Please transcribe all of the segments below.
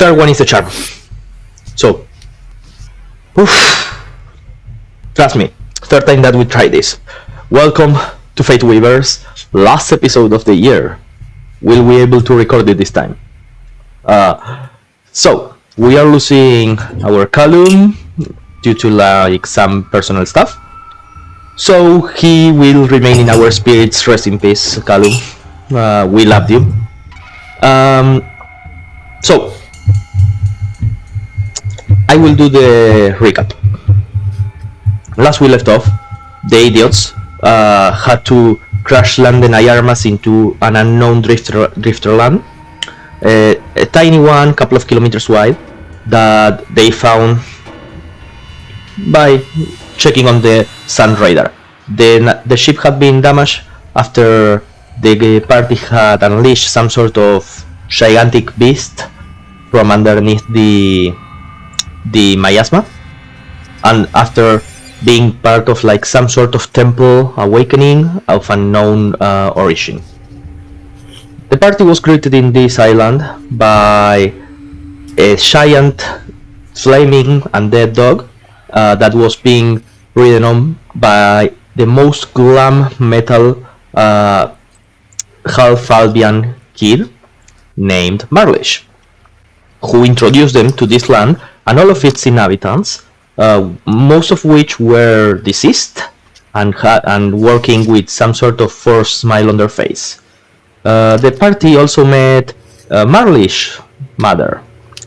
third one is the charm. So, trust me, third time that we try this. Welcome to Fate Weaver's last episode of the year. Will we able to record it this time? So, we are losing our Callum due to like some personal stuff. So he will remain in our spirits. Rest in peace, Callum. We loved you. So I will do the recap. Last we left off, the idiots had to crash land the Nyarmas into an unknown drifter land, a tiny one, couple of kilometers wide, that they found by checking on the sun radar. The ship had been damaged after the party had unleashed some sort of gigantic beast from underneath the miasma, and after being part of like some sort of temple awakening of unknown origin. The party was greeted in this island by a giant flaming undead dog that was being ridden on by the most glam metal half-Albion kid named Marlish, who introduced them to this land and all of its inhabitants, most of which were deceased and working with some sort of forced smile on their face. The party also met Marlish's mother,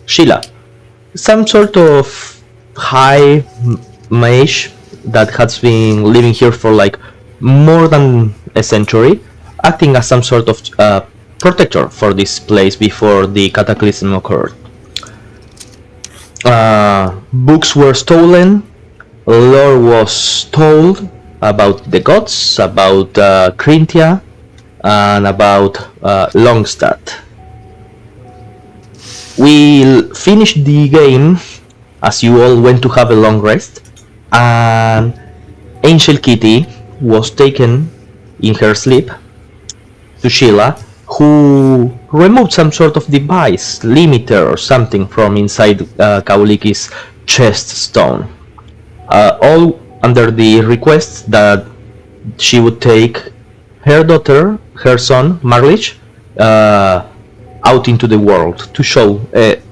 Sheila, some sort of high mage that has been living here for like more than a century, acting as some sort of protector for this place before the cataclysm occurred. Books were stolen, lore was told about the gods, about Crintia, and about Longstad. We finished the game as you all went to have a long rest, and Angel Kitty was taken in her sleep to Sheila, who removed some sort of device, limiter or something from inside Kauliki's chest stone, all under the request that she would take her daughter, her son, Marlish, out into the world to show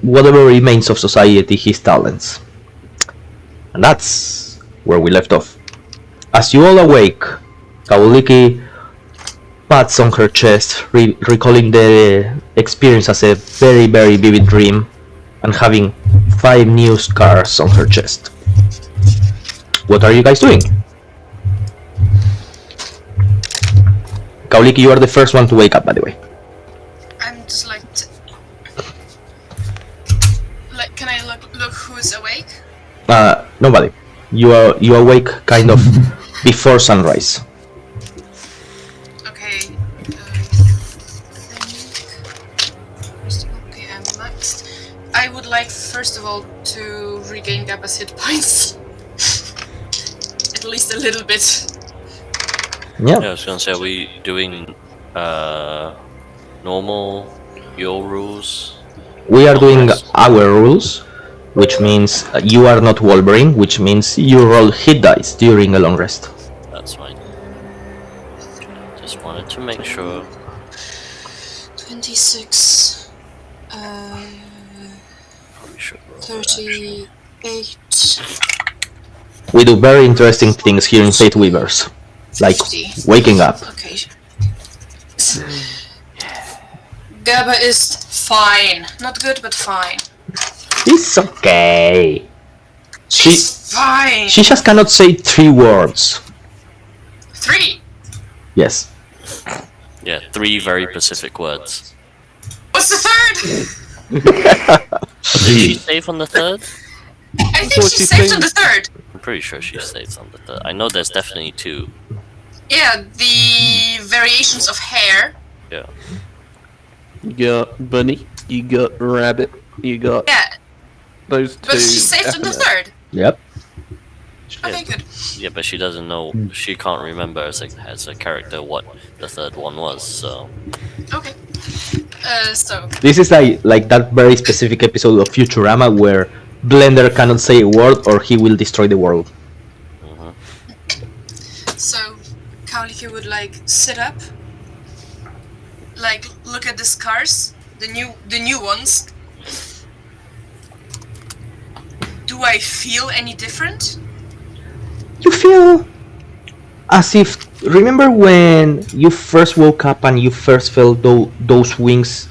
whatever remains of society his talents. And that's where we left off. As you all awake, Kauliki pats on her chest, recalling the experience as a very, very vivid dream, and having 5 new scars on her chest. What are you guys doing? Kauliki, you are the first one to wake up, by the way. I'm just like, can I look who's awake? Nobody. You awake kind of before sunrise. Okay. Okay, I'm maxed. I would like first of all to regain Gabba's hit points. At least a little bit. Yeah. I was gonna say, are we doing normal, your rules? We are doing our rules, which means you are not Wolverine, which means you roll hit dice during a long rest. That's fine. Just wanted to make sure. 26. Probably should roll 38. We do very interesting things here in Fate Weavers, like 50. waking up. Okay. Gabba is fine. Not good, but fine. It's okay. She's fine. She just cannot say 3 words. 3. Yes. Yeah, 3 very specific words. What's the third? Did she save on the third? I think she saved on the third. I'm pretty sure she saves on the third. I know there's definitely 2. Yeah, the variations of hair. Yeah. You got bunny, you got rabbit, you got those 2. But she saved on the third. Yep. Okay, good. Yeah, but she doesn't know. She can't remember as a character what the third one was. So. Okay. So This is like that very specific episode of Futurama where Blender cannot say a word or he will destroy the world. So Kauliki would like sit up, like look at the scars, the new ones. Do I feel any different? You feel as if, remember when you first woke up and you first felt those wings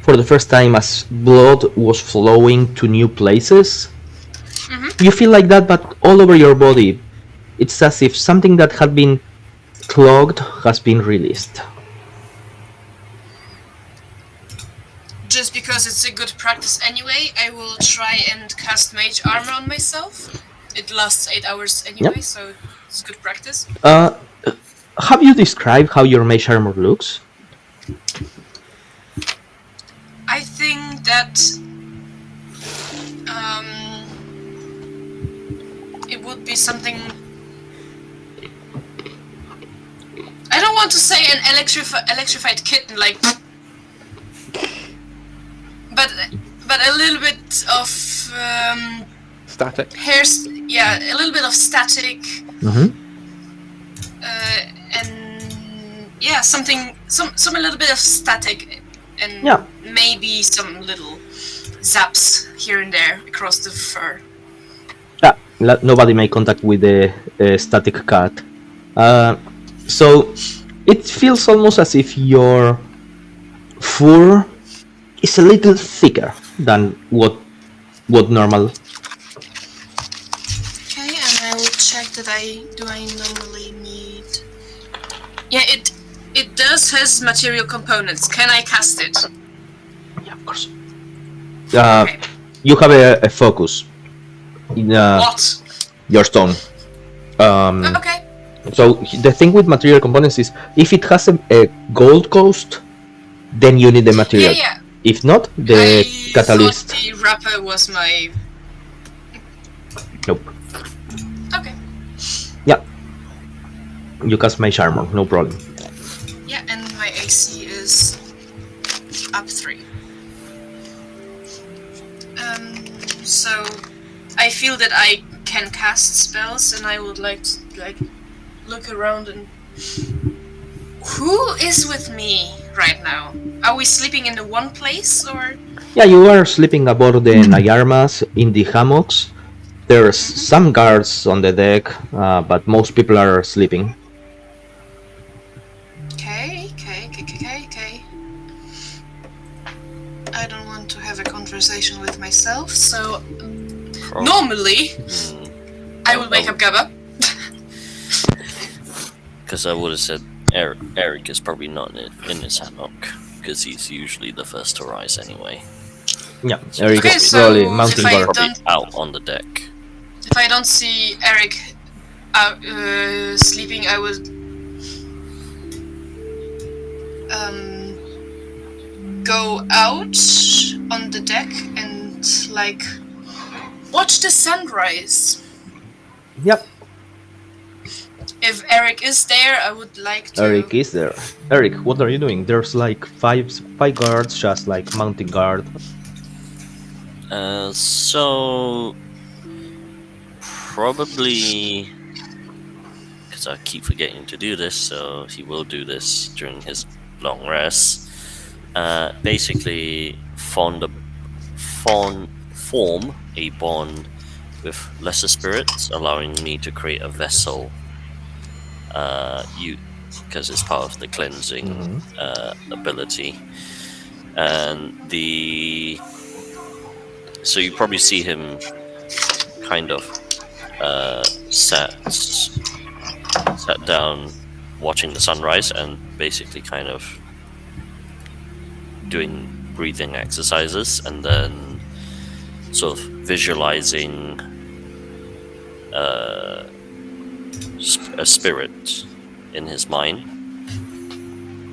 for the first time as blood was flowing to new places? Mm-hmm. You feel like that, but all over your body. It's as if something that had been clogged has been released. Just because it's a good practice anyway, I will try and cast Mage Armor on myself. It lasts 8 hours anyway, so it's good practice. Have you described how your Mage Armor looks? I think that it would be something. I don't want to say an electrified kitten, like, but a little bit of Static. Yeah, a little bit of static. Mm-hmm. And yeah, some a little bit of static, and maybe some little zaps here and there across the fur. Yeah, nobody made contact with the static cat. So it feels almost as if your fur is a little thicker than what normal. Okay, and I will check that I normally need. Yeah, it does has material components. Can I cast it? Yeah, of course. Okay. You have a focus in what? Your stone. Okay. So the thing with material components is if it has a gold cost, then you need the material. Yeah. If not, the catalyst. I thought the wrapper was my. Nope. Okay. Yeah. You cast Mage Armor, no problem. Yeah, and my AC is up 3. So I feel that I can cast spells, and I would like to look around and. Who is with me right now? Are we sleeping in the one place, or? Yeah, you are sleeping aboard the Nayarmas in the hammocks. There's some guards on the deck, but most people are sleeping. Okay. I don't want to have a conversation with myself, so normally I would wake up Gabba. Because I would have said Eric is probably not in his hammock, because he's usually the first to rise anyway. Yeah, Eric is probably mounting guard. Probably out on the deck. If I don't see Eric out sleeping, I would go out on the deck and watch the sunrise. Yep. If Eric is there, I would like to. Eric is there. Eric, what are you doing? There's five guards, just mounting guard. So probably because I keep forgetting to do this, so he will do this during his long rest. Basically, form a bond with lesser spirits, allowing me to create a vessel. Because it's part of the cleansing ability, and so you probably see him kind of sat down watching the sunrise and basically kind of doing breathing exercises, and then sort of visualizing a spirit in his mind,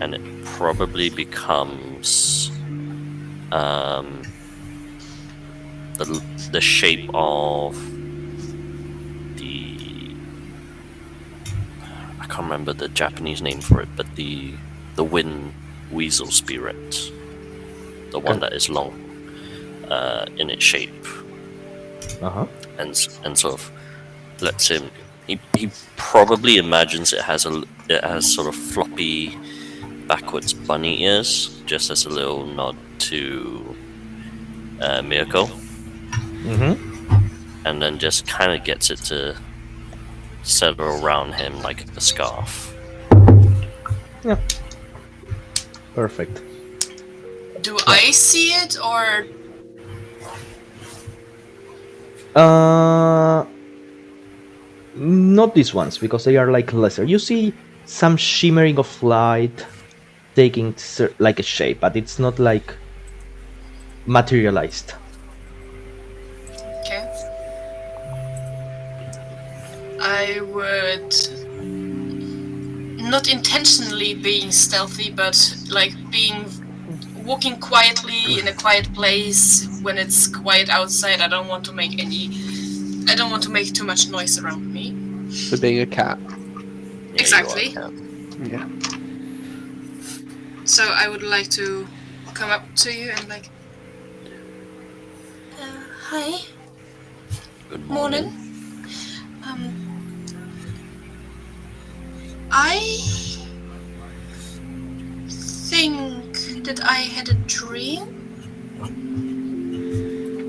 and it probably becomes the shape of I can't remember the Japanese name for it, but the wind weasel spirit. the one that is long in its shape, and sort of lets him. He probably imagines it has sort of floppy backwards bunny ears, just as a little nod to Mirko. And then just kind of gets it to settle around him like a scarf. Yeah. Perfect. Do I see it, or not these ones, because they are like lesser. You see some shimmering of light taking like a shape, but it's not like materialized. okay? I would, not intentionally being stealthy, but like walking quietly in a quiet place when it's quiet outside. I don't want to make too much noise around me. So being a cat. Yeah, Exactly. you are, Yeah. So I would like to come up to you and like, hi, Good morning. I think that I had a dream.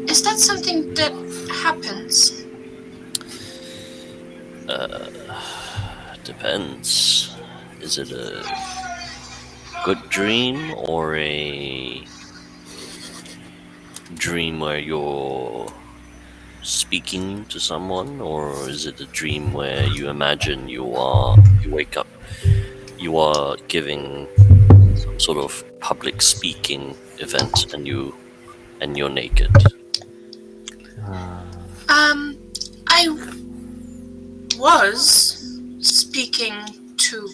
Is that something that happens? Depends. Is it a good dream or a dream where you're speaking to someone, or is it a dream where you imagine you wake up, you are giving some sort of public speaking event and you're naked? I was speaking to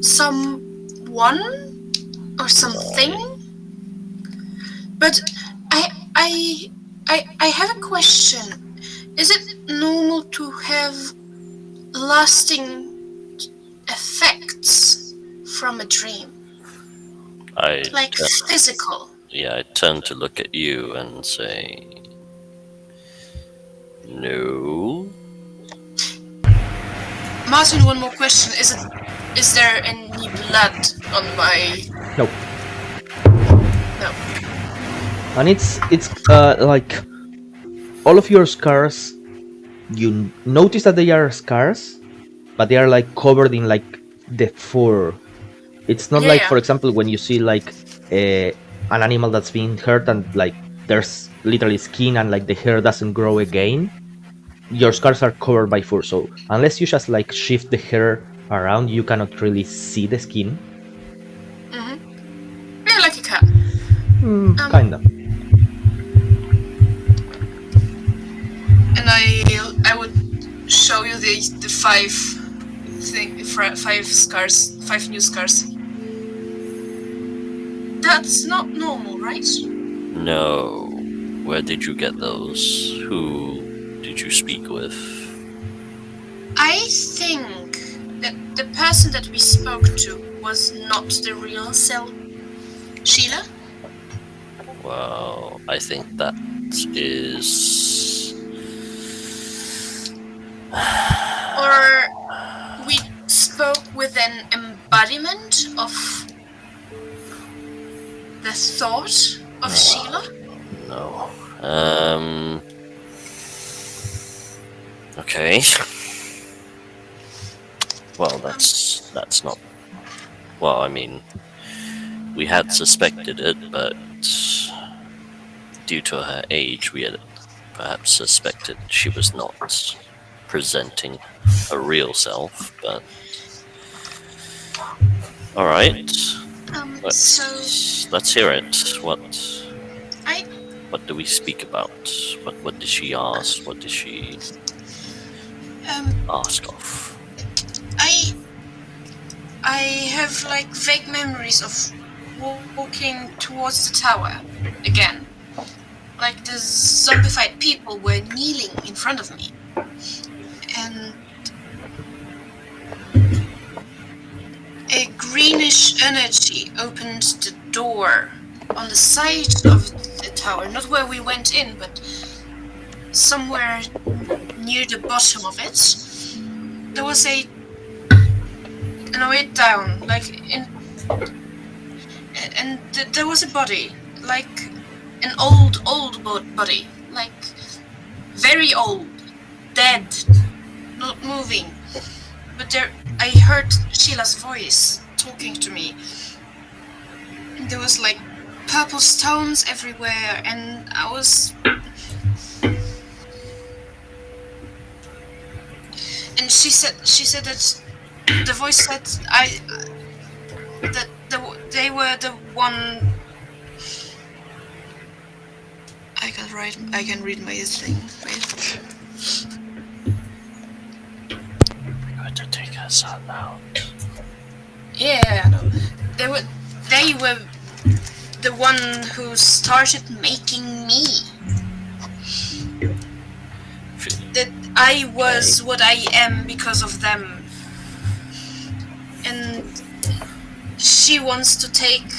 someone or something, but I have a question. Is it normal to have lasting effects from a dream? Like physical? Yeah, I turn to look at you and say, no. Martin, one more question. Is there any blood on my... No. No. And it's like all of your scars, you notice that they are scars, but they are like covered in like the fur. It's not like, for example, when you see like an animal that's been hurt and like there's literally skin and like the hair doesn't grow again. Your scars are covered by fur, so unless you just like shift the hair around, you cannot really see the skin. Yeah, like a cat. Kinda. And I would show you the five scars, 5 new scars. That's not normal, right? No. Where did you get those? Who did you speak with? I think that the person that we spoke to was not the real Sheila? Well, I think that is... Or we spoke with an embodiment of the thought of Sheila? No. Okay. Well, that's not... Well, I mean, we had suspected it, but due to her age, we had perhaps suspected she was not presenting a real self, but... Alright. Let's hear it. What do we speak about? What did she ask? What did she ask of? I have like vague memories of walking towards the tower again. Like the zombified people were kneeling in front of me. a greenish energy opened the door on the side of the tower, not where we went in, but somewhere near the bottom of it. There was it down, there was a body, like an old body, like very old, dead, not moving. But there, I heard Sheila's voice talking to me. And there was like purple stones everywhere, and I was. And she said that the voice said they were the one. I can read my thing. Wait. We're going to take her son out. Yeah, no. They were the one who started making me. That I was what I am because of them. And she wants to take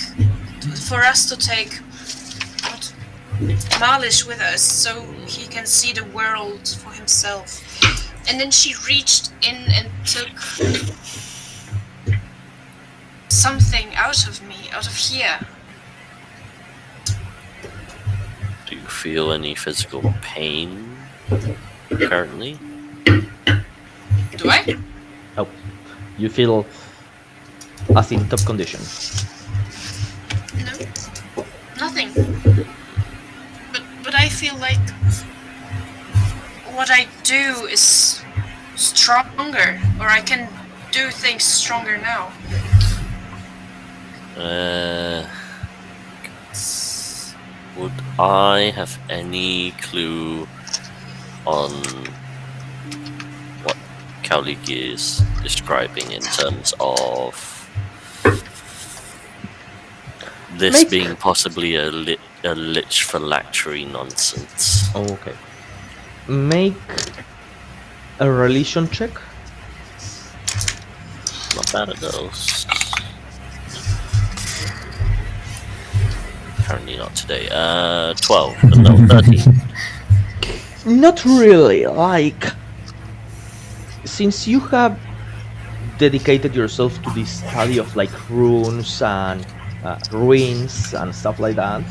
Malish with us so he can see the world for himself. And then she reached in and took something out of me, out of here. Do you feel any physical pain currently? Do I? Oh, you feel as in top condition. No, nothing. But I feel like what I do is stronger, or I can do things stronger now. Would I have any clue on what Kauliki is describing in terms of this being possibly a lich phylactery nonsense? Oh, okay. Make a religion check. Not bad at those. Apparently not today. 12. No, 13. Not really. Like, since you have dedicated yourself to the study of like runes and ruins and stuff like that,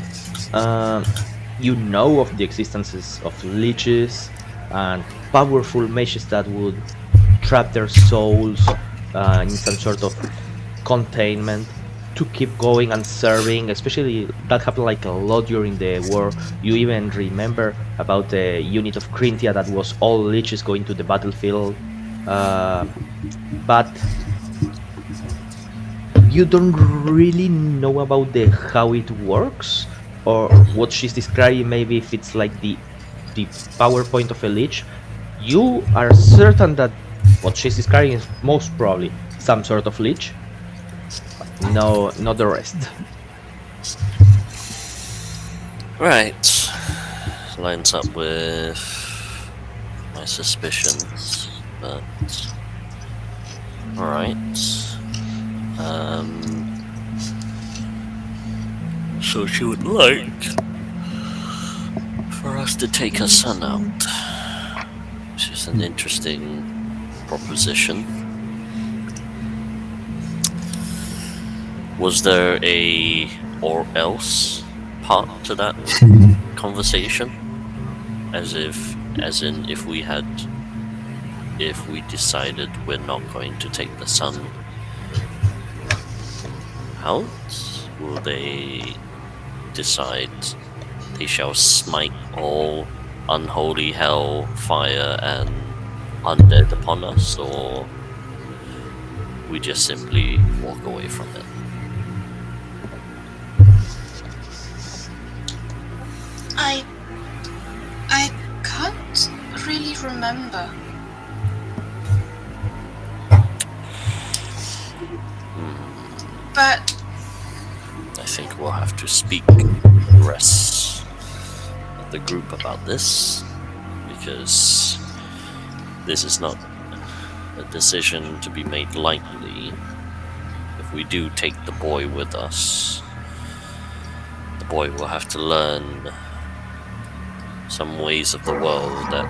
you know of the existences of liches and powerful mages that would trap their souls in some sort of containment to keep going and serving. Especially that happened like a lot during the war. You even remember about the unit of Crintia that was all liches going to the battlefield, but you don't really know about how it works, or what she's describing. Maybe if it's like the PowerPoint of a lich. You are certain that what she's describing is most probably some sort of lich. No, not the rest. Right. Lines up with my suspicions, but alright. So she would like for us to take her son out, which is an interesting proposition. Was there a or else part to that conversation? As in if we decided we're not going to take the son out, will they decide they shall smite all unholy hell, fire and undead upon us, or we just simply walk away from it? I can't really remember. But I think we'll have to speak to the rest of the group about this, because this is not a decision to be made lightly. we do take the boy with us, the boy will have to learn some ways of the world that,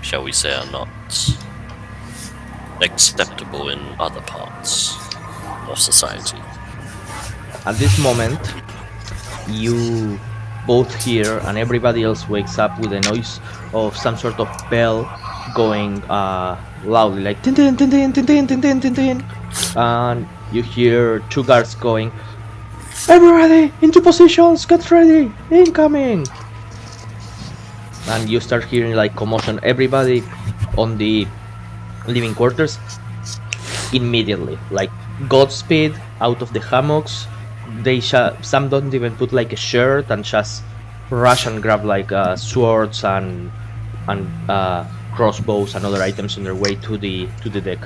shall we say, are not acceptable in other parts of society. At this moment, you both hear, and everybody else wakes up with the noise of some sort of bell going loudly, like tin tin tin tin tin tin tin tin tin tin, and you hear two guards going, "Everybody into positions, get ready, incoming!" And you start hearing like commotion. Everybody on the living quarters immediately, like Godspeed out of the hammocks. They some don't even put like a shirt and just rush and grab like swords and crossbows and other items on their way to the deck.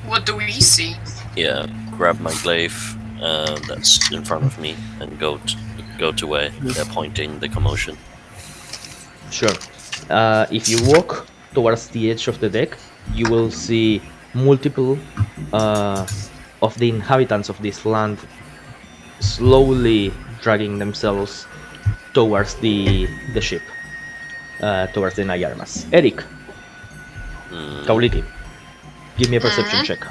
What do we see? Yeah, grab my glaive that's in front of me and go to where they're pointing the commotion. Sure. If you walk towards the edge of the deck, you will see multiple of the inhabitants of this land slowly dragging themselves towards the ship, towards the Nayarmas. Eric, Kauliti, give me a perception check.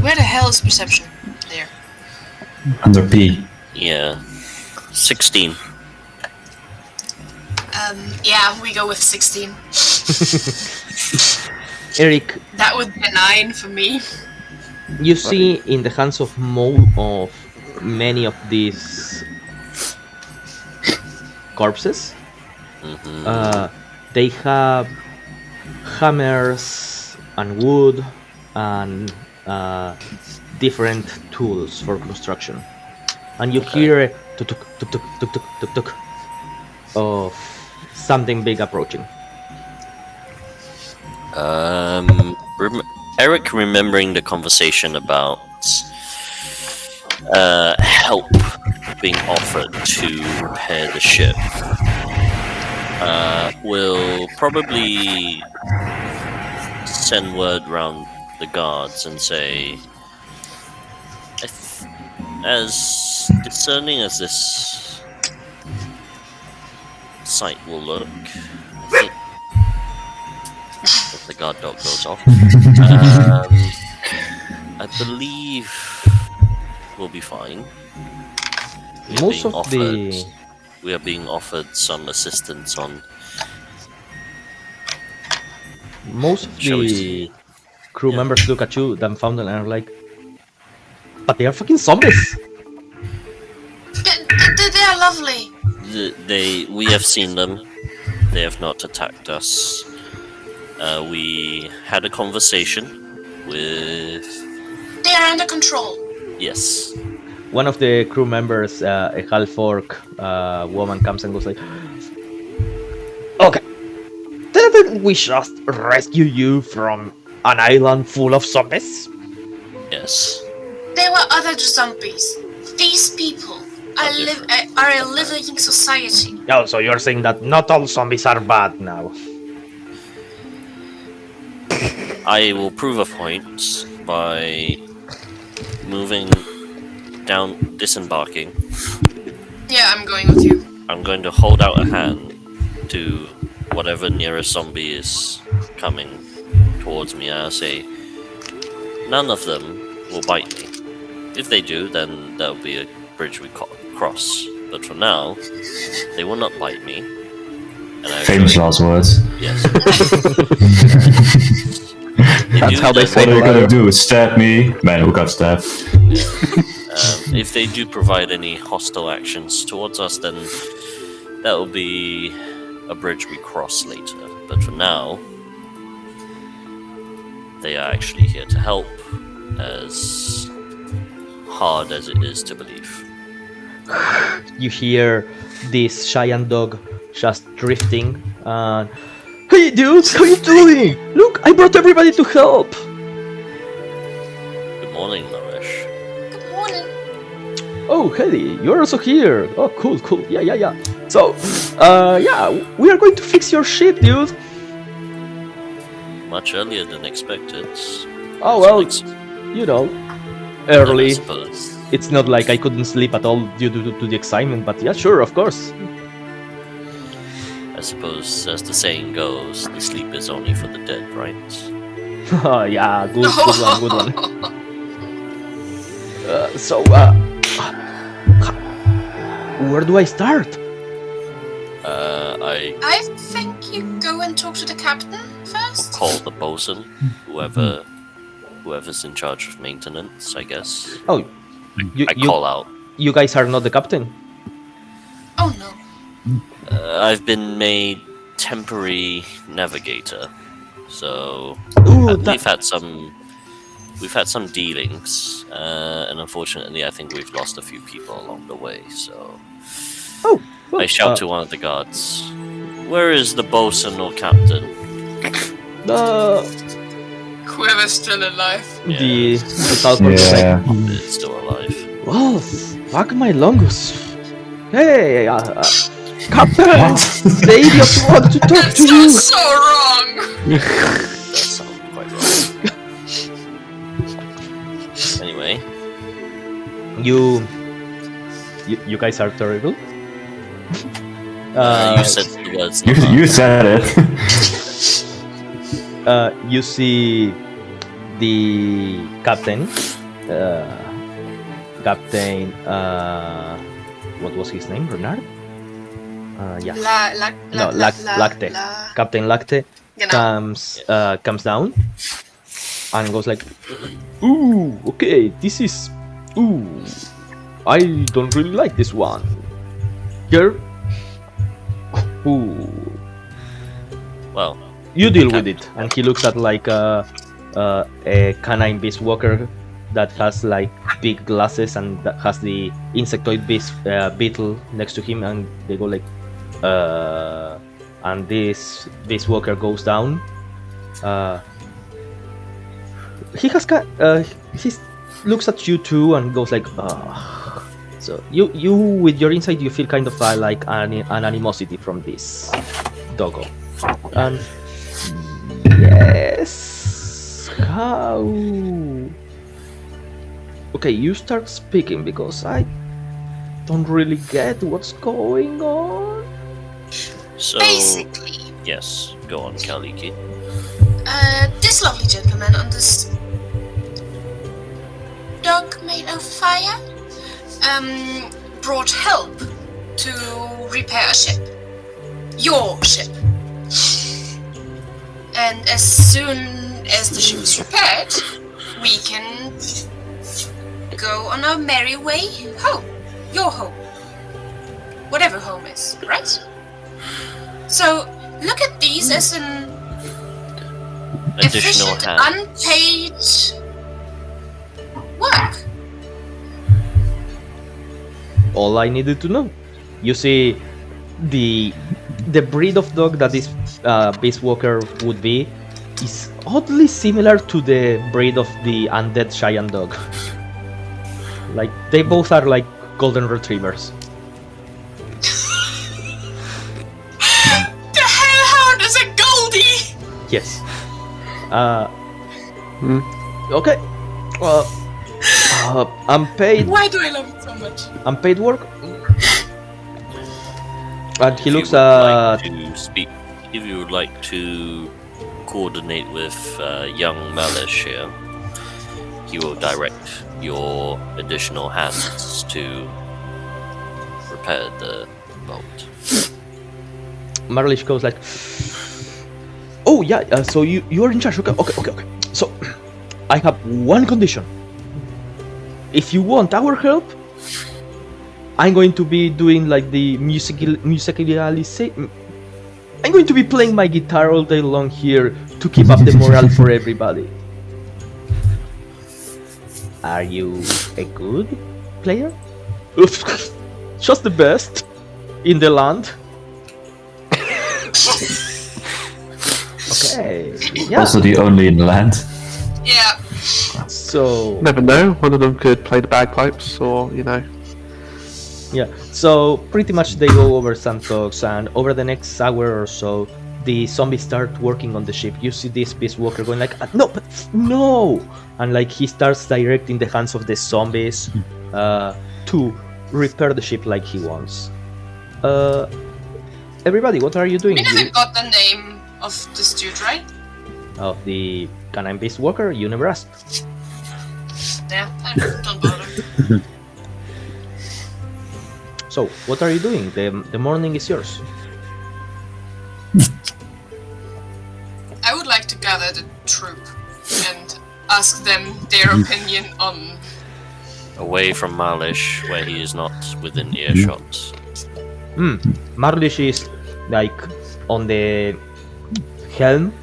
Where the hell is perception? There. Under P. Yeah, 16. Yeah, we go with 16. Eric, That would be a 9 for me. you see in the hands of many of these corpses, they have hammers and wood and different tools for construction, and you hear a tuk tuk tuk tuk tuk tuk tuk tuk of something big approaching. Eric, remembering the conversation about help being offered to repair the ship, will probably send word round the guards and say, as discerning as this sight will look, I think if the guard dog goes off, I believe we'll be fine. We are being offered some assistance on. Most of the crew members look at you, dumbfounded, and are like, "But they are fucking zombies!" They are lovely. We have seen them. They have not attacked us. We had a conversation with. They are under control. Yes. One of the crew members, a half-orc woman, comes and goes like, "Okay, didn't we just rescue you from an island full of zombies?" Yes. There were other zombies. These people are a living society. Oh, so you're saying that not all zombies are bad now? I will prove a point by moving down, disembarking. Yeah, I'm going with you. I'm going to hold out a hand to whatever nearest zombie is coming towards me. I'll say, none of them will bite me. If they do, then that'll be a bridge we cross. But for now, they will not bite me. And Famous last words. Yes. That's how they say What are you hello. gonna do? Stab me? Man, who got stabbed? If they do provide any hostile actions towards us, then that will be a bridge we cross later. But for now, they are actually here to help, as hard as it is to believe. You hear this giant dog just drifting. Hey dudes, how you doing? Look, I brought everybody to help. Good morning, Naresh. Good morning. Oh, Hedy, you're also here. Oh, cool. Yeah. So, yeah, we are going to fix your ship, dude. Much earlier than expected. Oh well, you know, early. I suppose. It's not like I couldn't sleep at all due to the excitement, but yeah, sure, of course. I suppose, as the saying goes, the sleep is only for the dead, right? Yeah, good one. So, where do I start? I think you go and talk to the captain first. Call the bosun, whoever's in charge of maintenance, I guess. Oh, I call out. You guys are not the captain? Oh no. I've been made temporary navigator, so we've had some dealings, and unfortunately, I think we've lost a few people along the way. So, I shout to one of the guards, "Where is the bosun or captain?" Whoever's still alive. The Falcon is still alive. Oh, fuck my longus. Hey, Captain! The idiots want to talk to you! That's so wrong! That sounds quite wrong. Anyway. You guys are terrible. You said the words. You said it. You see the captain. What was his name? Renard? Yeah. Lacte. Captain Lacte comes down and goes like, "Ooh, okay, this is. Ooh, I don't really like this one. Here. Ooh. Well, you deal with it." And he looks at like a canine beast walker that has like big glasses and that has the insectoid beetle next to him, and they go like, and this walker goes down. He looks at you too and goes like, so you with your insight you feel kind of like an animosity from this doggo. And yes, how? Okay, you start speaking because I don't really get what's going on. So basically, yes, go on, Kaliki. This lovely gentleman on this dog made of fire brought help to repair a ship. Your ship. And as soon as the ship is repaired, we can go on our merry way home. Your home. Whatever home is, right? So, look at these as an additional efficient, hands. unpaid work. All I needed to know. You see, the breed of dog that this beast walker would be is oddly similar to the breed of the undead giant dog. Like, they both are like golden retrievers. The hellhound is a Goldie! Yes. Okay. Unpaid. Why do I love it so much? Unpaid work. And he looks if you would like to coordinate with young Melish here, he will direct your additional hands to repair the boat. Marlish goes like, "Oh yeah, so you are in charge. Okay. So I have one condition. If you want our help, I'm going to be doing like the musicalization. I'm going to be playing my guitar all day long here to keep up the morale for everybody. Are you a good player? Just the best in the land. Okay. Yeah. Also the only in the land. Yeah. So Never know. One of them could play the bagpipes, or Yeah, so pretty much they go over some talks, and over the next hour or so, the zombies start working on the ship. You see this Peace Walker going like, no, but no! And like he starts directing the hands of the zombies to repair the ship like he wants. Everybody, what are you doing? We never got the name of this dude, right? Of the canine Beast Walker, you never asked. Yeah, don't bother. So, what are you doing? The morning is yours. I would like to gather the troop and ask them their opinion on... Away from Malish, where he is not within earshot. Marlish is like on the helm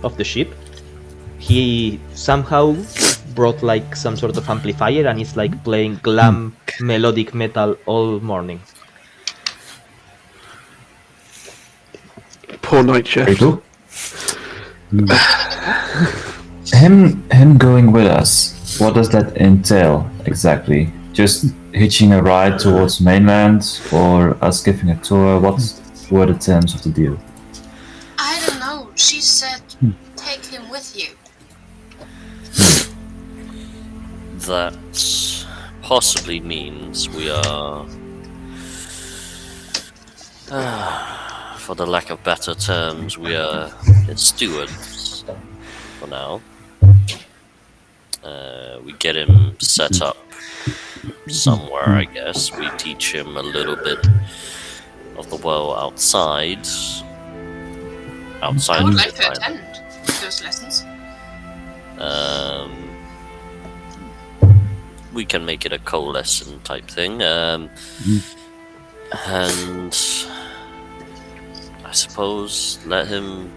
of the ship. He somehow brought like some sort of amplifier and is like playing glam melodic metal all morning. Poor night shift. Cool. Him going with us, what does that entail exactly? Just hitching a ride towards mainland, or us giving a tour? What were the terms of the deal? I don't know. She said, take him with you. That possibly means we are, for the lack of better terms, we are his stewards for now. We get him set up somewhere, I guess. We teach him a little bit of the world outside. I would like to attend those lessons. We can make it a co-lesson type thing, and I suppose let him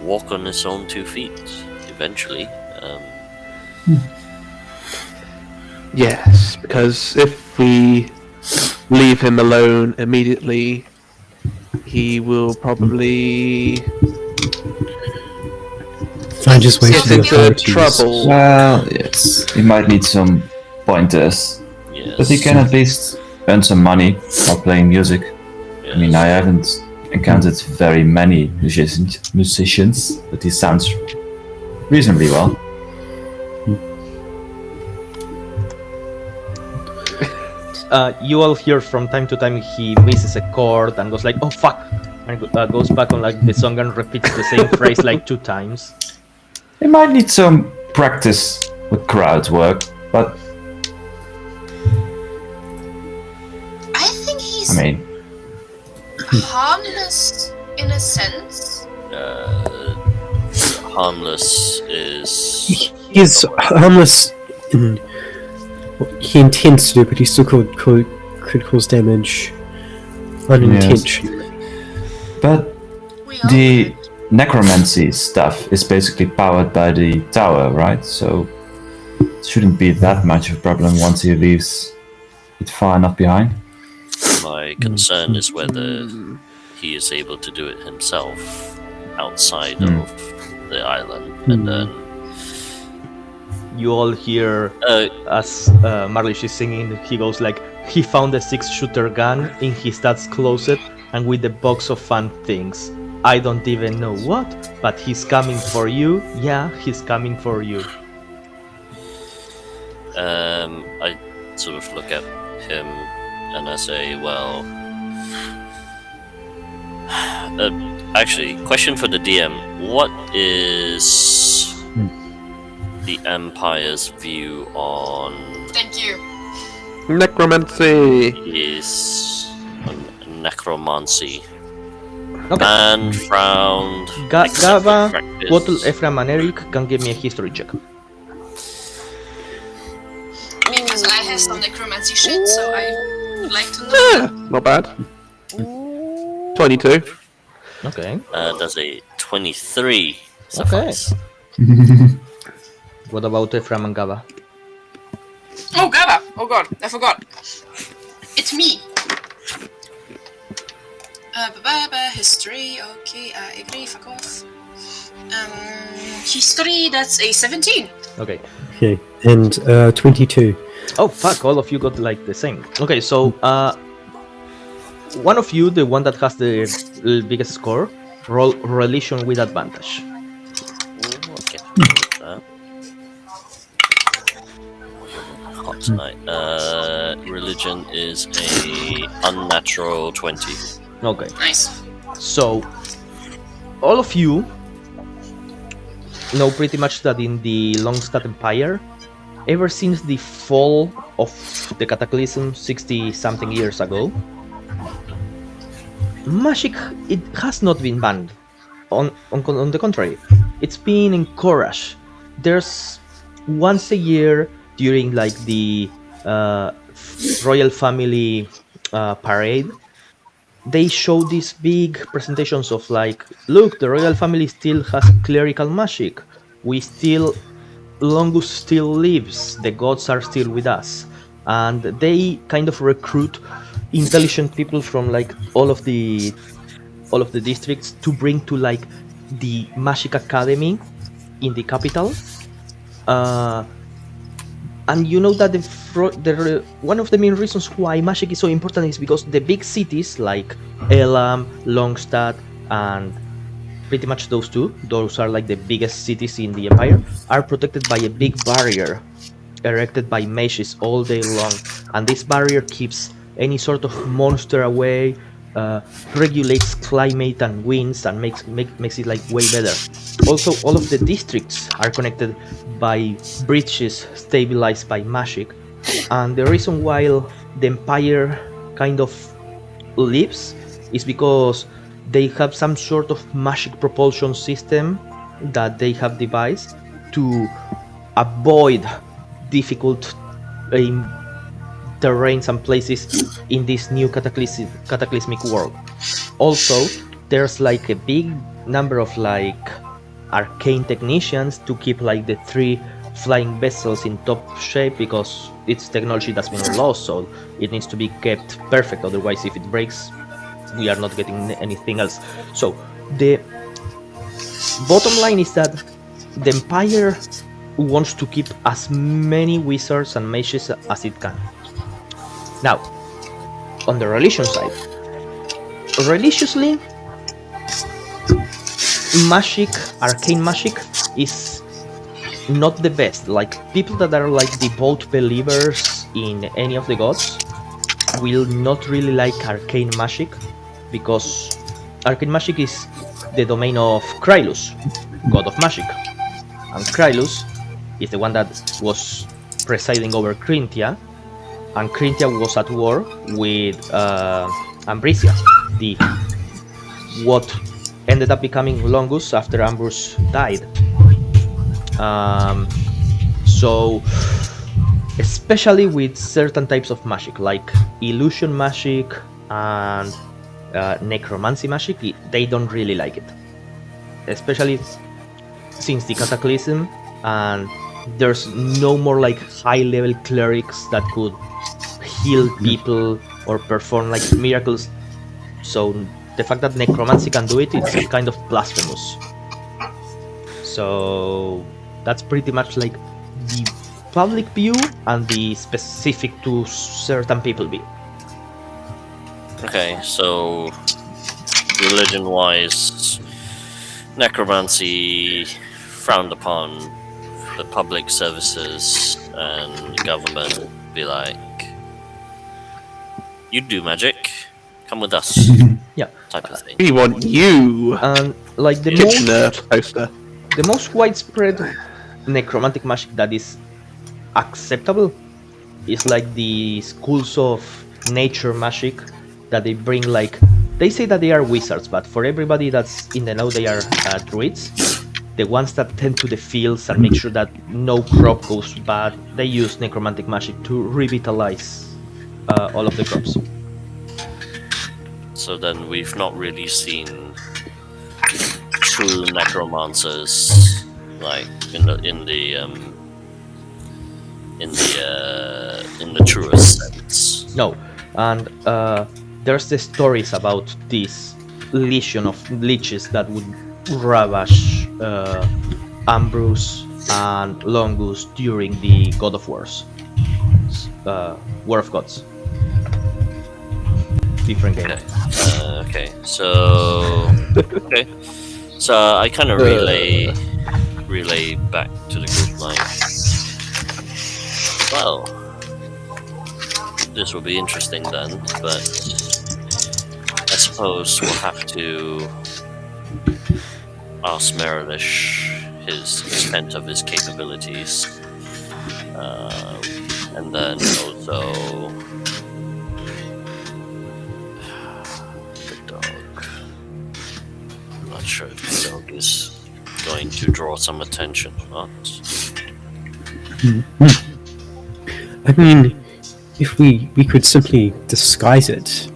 walk on his own 2 feet eventually. Yes, because if we leave him alone immediately, he will probably find his way get to the into authorities. trouble. Well, yes, he might need some pointers, Yes. but he can at least earn some money while playing music. I mean, I haven't encountered very many musicians, but he sounds reasonably well. You all hear from time to time he misses a chord and goes like, oh fuck, and goes back on like the song and repeats the same phrase like 2 times. He might need some practice with crowd work, but I think he's I mean, harmless in a sense. Harmless is He is harmless in what he intends to do, but he still could cause damage unintentionally. but We all the could. necromancy stuff is basically powered by the tower, right? So it shouldn't be that much of a problem once he leaves it far enough behind. my concern is whether he is able to do it himself outside of the island, and then You all hear as Marlish is singing, he goes like, he found a 6-shooter gun in his dad's closet and with a box of fun things. I don't even know what, but he's coming for you. Yeah, he's coming for you. I sort of look at him and I say, well, actually, question for the DM: what is the Empire's view on Thank you. Necromancy. his necromancy? Okay. And frowned. Gava, practice. Bottle, Ephraim, and Eric can give me a history check. Because I have some necromancy shit, so I would like to know. Not bad. 22. Okay. Does a 23 suffice? What about Ephraim and Gava? Oh, Gaba! Oh god, I forgot. It's me. History, okay, I agree, fuck off. History, that's a 17. Okay. Okay, and 22. Oh fuck! All of you got like the same. Okay, so one of you, the one that has the biggest score, roll religion with advantage. Okay. Hot tonight. Religion is a unnatural 20. Okay, Nice. so all of you know pretty much that in the Longstad Empire, ever since the fall of the Cataclysm 60-something years ago, magic, it has not been banned. On the contrary, it's been encouraged. There's once a year during like the royal family parade, they show these big presentations of like, look, the royal family still has clerical magic. Longus still lives. The gods are still with us, and they kind of recruit intelligent people from like all of the districts to bring to like the magic academy in the capital. And you know that one of the main reasons why magic is so important is because the big cities like Elam, Longstad, and pretty much those are like the biggest cities in the empire, are protected by a big barrier erected by mages all day long, and this barrier keeps any sort of monster away, regulates climate and winds, and makes it like way better. Also, all of the districts are connected by bridges stabilized by magic, and the reason why the empire kind of lives is because they have some sort of magic propulsion system that they have devised to avoid difficult terrains and places in this new cataclysmic world. Also, there's like a big number of like arcane technicians to keep like the 3 flying vessels in top shape, because it's technology that's been lost, so it needs to be kept perfect, otherwise if it breaks we are not getting anything else. So the bottom line is that the empire wants to keep as many wizards and mages as it can. Now, on the religion side, religiously, magic, arcane magic, is not the best. Like, people that are like devout believers in any of the gods will not really like arcane magic, because arcane magic is the domain of Krylus, god of magic, and Krylus is the one that was presiding over Crintia, and Crintia was at war with Ambresia, what ended up becoming Longus after Ambrose died. So especially with certain types of magic like illusion magic and necromancy magic, they don't really like it, especially since the Cataclysm, and there's no more like high level clerics that could heal people or perform like miracles. So the fact that necromancy can do it, it's kind of blasphemous. So that's pretty much like the public view and the specific to certain people view. Okay, so religion-wise, necromancy frowned upon. The public services and government be like, you do magic, come with us. Yeah, type of thing. We want you. and like the Kitchener poster. most widespread necromantic magic that is acceptable is like the schools of nature magic that they bring. Like, they say that they are wizards, but for everybody that's in the know, they are druids, the ones that tend to the fields and make sure that no crop goes bad. They use necromantic magic to revitalize all of the crops. So then we've not really seen true necromancers like in the truest sense. No, and there's the stories about this legion of leeches that would ravage Ambrose and Longus during the God of Wars. War of Gods. Different game. Okay, so I kind of relay back to the group like, well, this will be interesting then, but I suppose we'll have to ask Merilish his extent of his capabilities, and then also the dog. I'm not sure if the dog is going to draw some attention or not. I mean, if we could simply disguise it.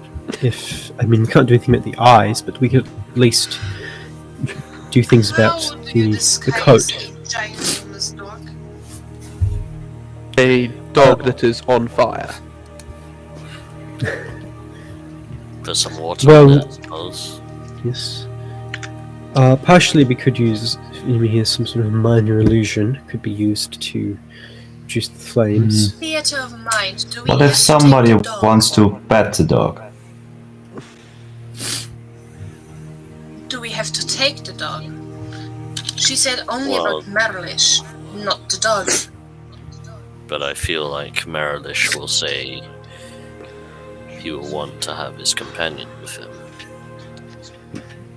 We can't do anything about the eyes, but we could at least do things about How do you the disguise coat. a ginormous dog? A dog that is on fire. Put some water Well- in it, I suppose. Yes. Partially, we could use some sort of minor illusion could be used to reduce the flames. Theater of mind. Do we What have if to somebody take the dog? wants to pet the dog? Do we have to take the dog? She said only Well- about Merilish, not the dog. But I feel like Merilish will say he will want to have his companion with him.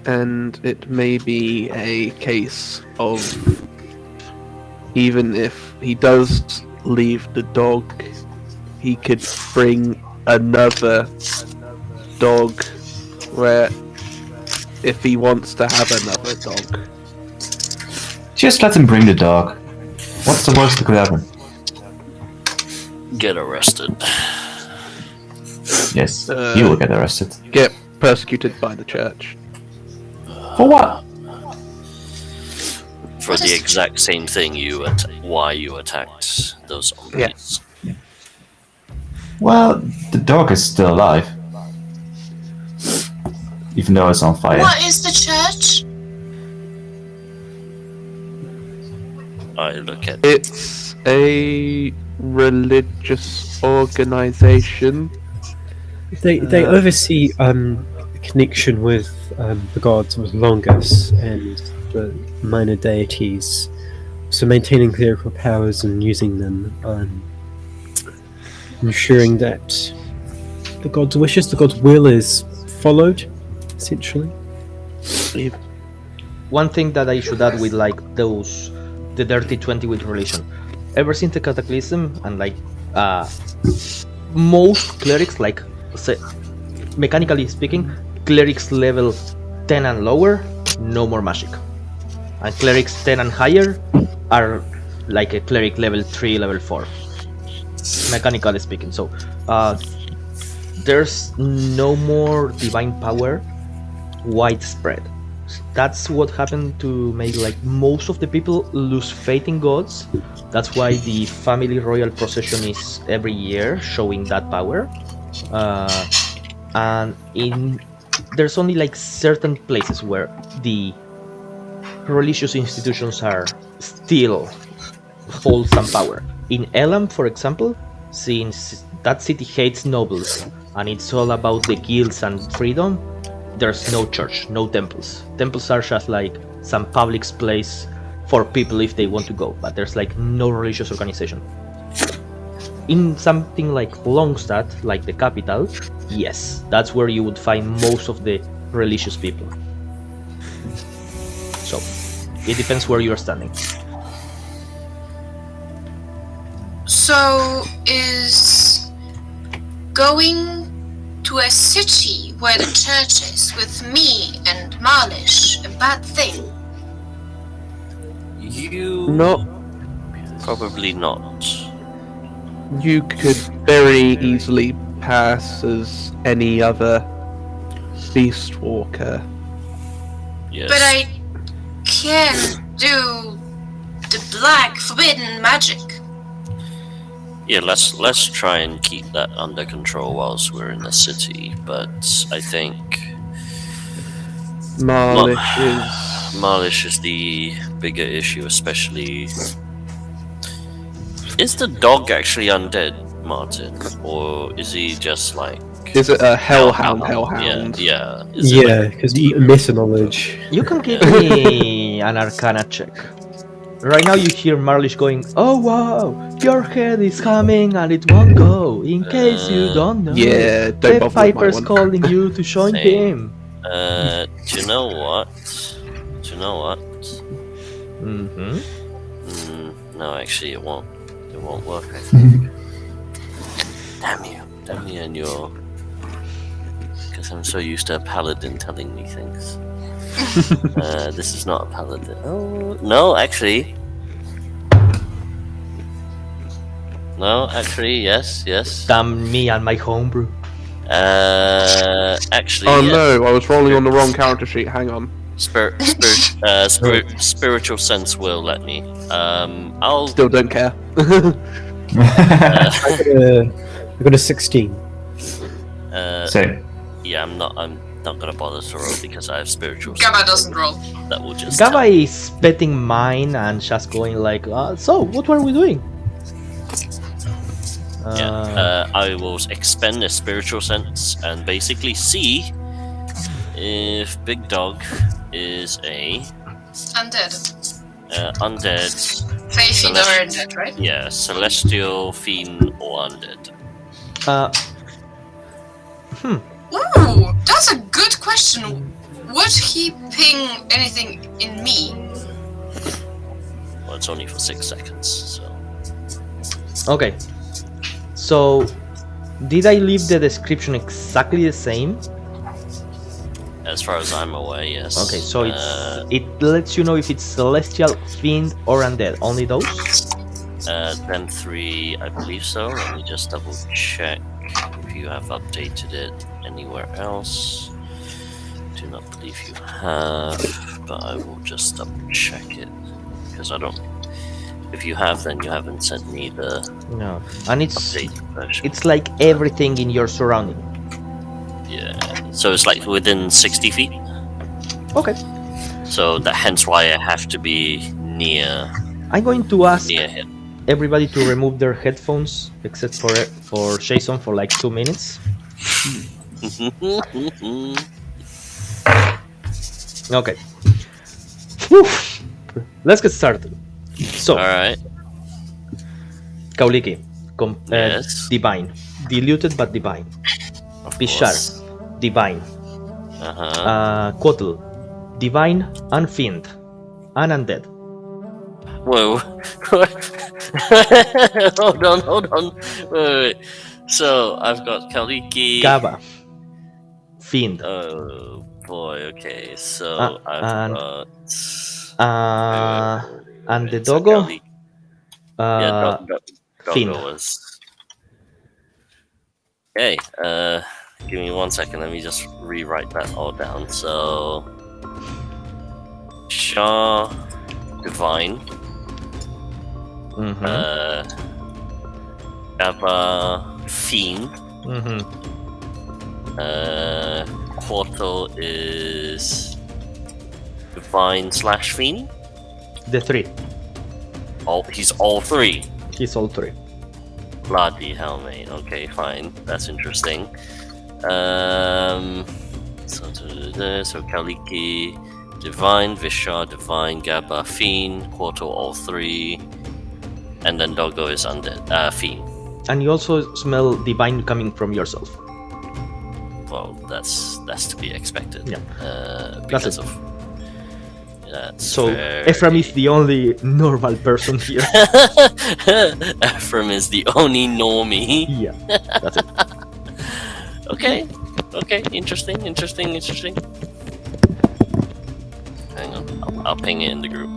And it may be a case of, even if he does leave the dog, he could bring another dog where, if he wants to have another dog. Just let him bring the dog. What's the worst that could happen? Get arrested. Yes, you will get arrested. Get persecuted by the church. For what? For the exact same thing why you attacked those zombies. Well, the dog is still alive. Even though it's on fire. What is the church? I look at It's a religious organization. They oversee a connection with the gods, with Longus and the minor deities, so maintaining clerical powers and using them, ensuring that the god's wishes, the god's will is followed, essentially. One thing that I should add with the dirty 20 with relation. Ever since the Cataclysm and most clerics, mechanically speaking, clerics level 10 and lower, no more magic. And clerics 10 and higher are like a cleric level 3, level 4. Mechanically speaking. So there's no more divine power widespread. That's what happened to make most of the people lose faith in gods. That's why the family royal procession is every year showing that power. And there's only certain places where the religious institutions are still hold some power. In Elam, for example, since that city hates nobles and it's all about the guilds and freedom, there's no church, no temples. Temples are just some public place for people if they want to go, but there's no religious organization. In something like Longstad, like the capital, yes, that's where you would find most of the religious people. So, it depends where you're standing. So is going to a city where the church is with me and Marlish a bad thing? Not. Probably not. You could very easily pass as any other beast walker. Yes. But I can't do the black forbidden magic. Yeah, let's try and keep that under control whilst we're in the city. But I think Marlish is the bigger issue, especially. Is the dog actually undead? Martin, or is he just like? Is it a hellhound? Yeah. Is it Yeah, like because demon? meta knowledge. You can give me an Arcana check. Right now you hear Marlish going, "Oh wow, your head is coming and it won't go. In case you don't know, Yeah, don't the bother with my Piper's one. calling you to join Same. him." Do you know what? Mm-hmm. No, actually, it won't. It won't work. I think. Damn you and your. Because I'm so used to a paladin telling me things. This is not a paladin. Oh no, actually. No, actually, yes. Damn me and my homebrew. Actually. Oh yes. no, I was rolling on the wrong character sheet. Hang on. Spiritual sense will let me. I'll Still don't care. I got a 16. Same. Yeah, I'm not gonna bother to roll because I have spiritual Gabba sense. doesn't roll. That will just. Gaba is betting mine and just going like, "So what were we doing?" I will expend a spiritual sense and basically see if Big Dog is a Undead. undead. Fey fiend or undead, right? Yeah, celestial, fiend, or undead. Ooh, that's a good question. Would he ping anything in me? Well, it's only for 6 seconds, so. Okay. So, did I leave the description exactly the same? As far as I'm aware, yes. Okay, so it lets you know if it's celestial, fiend, or undead. Only those? Then 3, I believe so. Let me just double check if you have updated it anywhere else. Do not believe you have, but I will just double check it because I don't. If you have, then you haven't sent me the No. And it's updated version. it's like everything in your surrounding. Yeah. So it's like within 60 feet. Okay. So that hence why I have to be near I'm going to ask him. everybody to remove their headphones except for Jason for like 2 minutes. Okay. Whew. Let's get started. So, All right. Kauliki, Yes. divine, diluted but divine. Of Bishar, course. divine. Quotl, divine and fiend, and undead. Whoa. Hold on. Wait. So I've got Kaliki. Gaba, fiend. Oh boy. Okay. So I've and got. And the So doggo, Kaliki- yeah, fiend. Doggo was. Okay. Give me 1 second. Let me just rewrite that all down. So. Shah, divine. Mm-hmm. Gaba, fiend. Mm-hmm. Quartal is divine / fiend. The 3. He's all 3. He's all 3. Bloody hell, mate. Okay, fine. That's interesting. So Kaliki, divine, Vishar, divine, Gaba, fiend, Quartal, all 3, and then Doggo is undead, fiend. And you also smell divine coming from yourself. Well, that's to be expected. Yeah. Because it. of. That's So very... Ephraim is the only normal person here. Ephraim is the only normie. Yeah, that's it. Okay. Interesting. Hang on, I'll ping it in the group.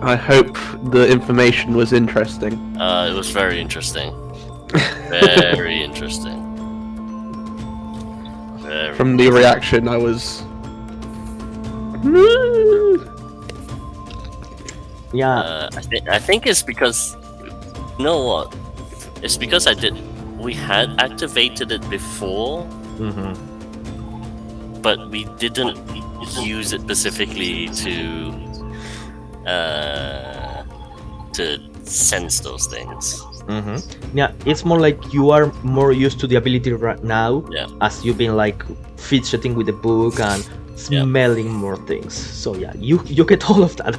I hope the information was interesting. It was very interesting. Very interesting. From the reaction, I was. Yeah. I think it's because, you know what? It's because we had activated it before, but we didn't use it specifically to sense those things. Mm-hmm. Yeah, it's more like you are more used to the ability right now, as you've been like fidgeting with the book and smelling more things. So yeah, you get all of that.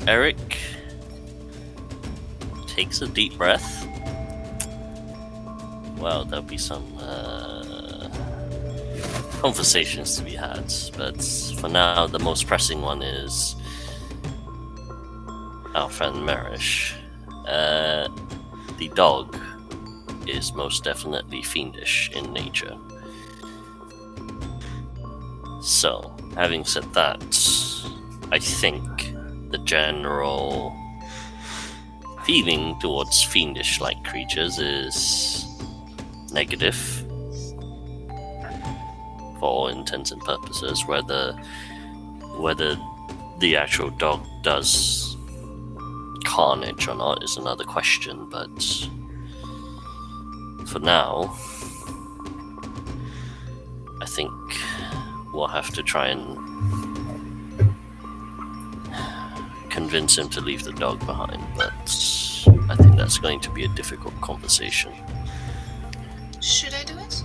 Eric takes a deep breath. Well, there'll be some conversations to be had, but for now, the most pressing one is our friend Marish. The dog is most definitely fiendish in nature. So, having said that, I think the general feeling towards fiendish-like creatures is negative for all intents and purposes. Whether the actual dog does carnage or not is another question, but for now, I think we'll have to try and convince him to leave the dog behind, but I think that's going to be a difficult conversation. Should I do it?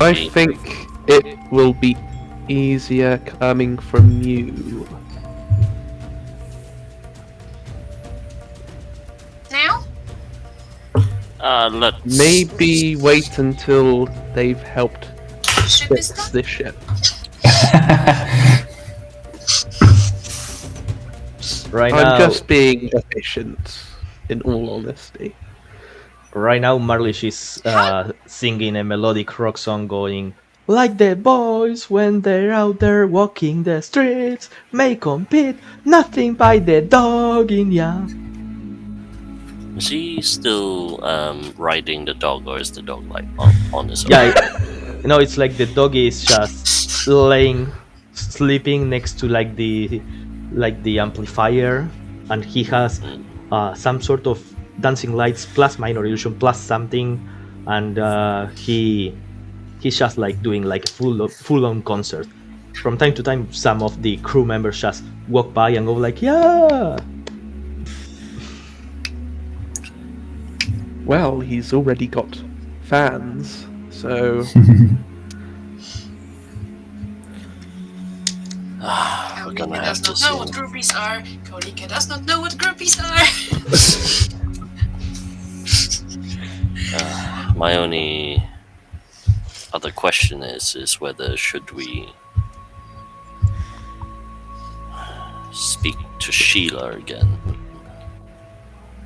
I think it will be easier coming from you. Now? Let's... Maybe wait until they've helped Ship is fix done? this ship. Right I'm now, just being efficient, in all honesty. right now, Marlish is singing a melodic rock song, going like the boys when they're out there walking the streets, may compete, nothing by the dog in ya. Is he still riding the dog, or is the dog like on his own? Yeah, it's like the dog is just sleeping next to like the amplifier, and he has some sort of dancing lights plus minor illusion plus something, and he's just like doing like a full-on concert. From time to time, some of the crew members just walk by and go like, yeah. Well, he's already got fans, so... Gonna Kolika have does to not know what see. groupies are. Kolika does not know what groupies are. My only other question is whether should we speak to Sheila again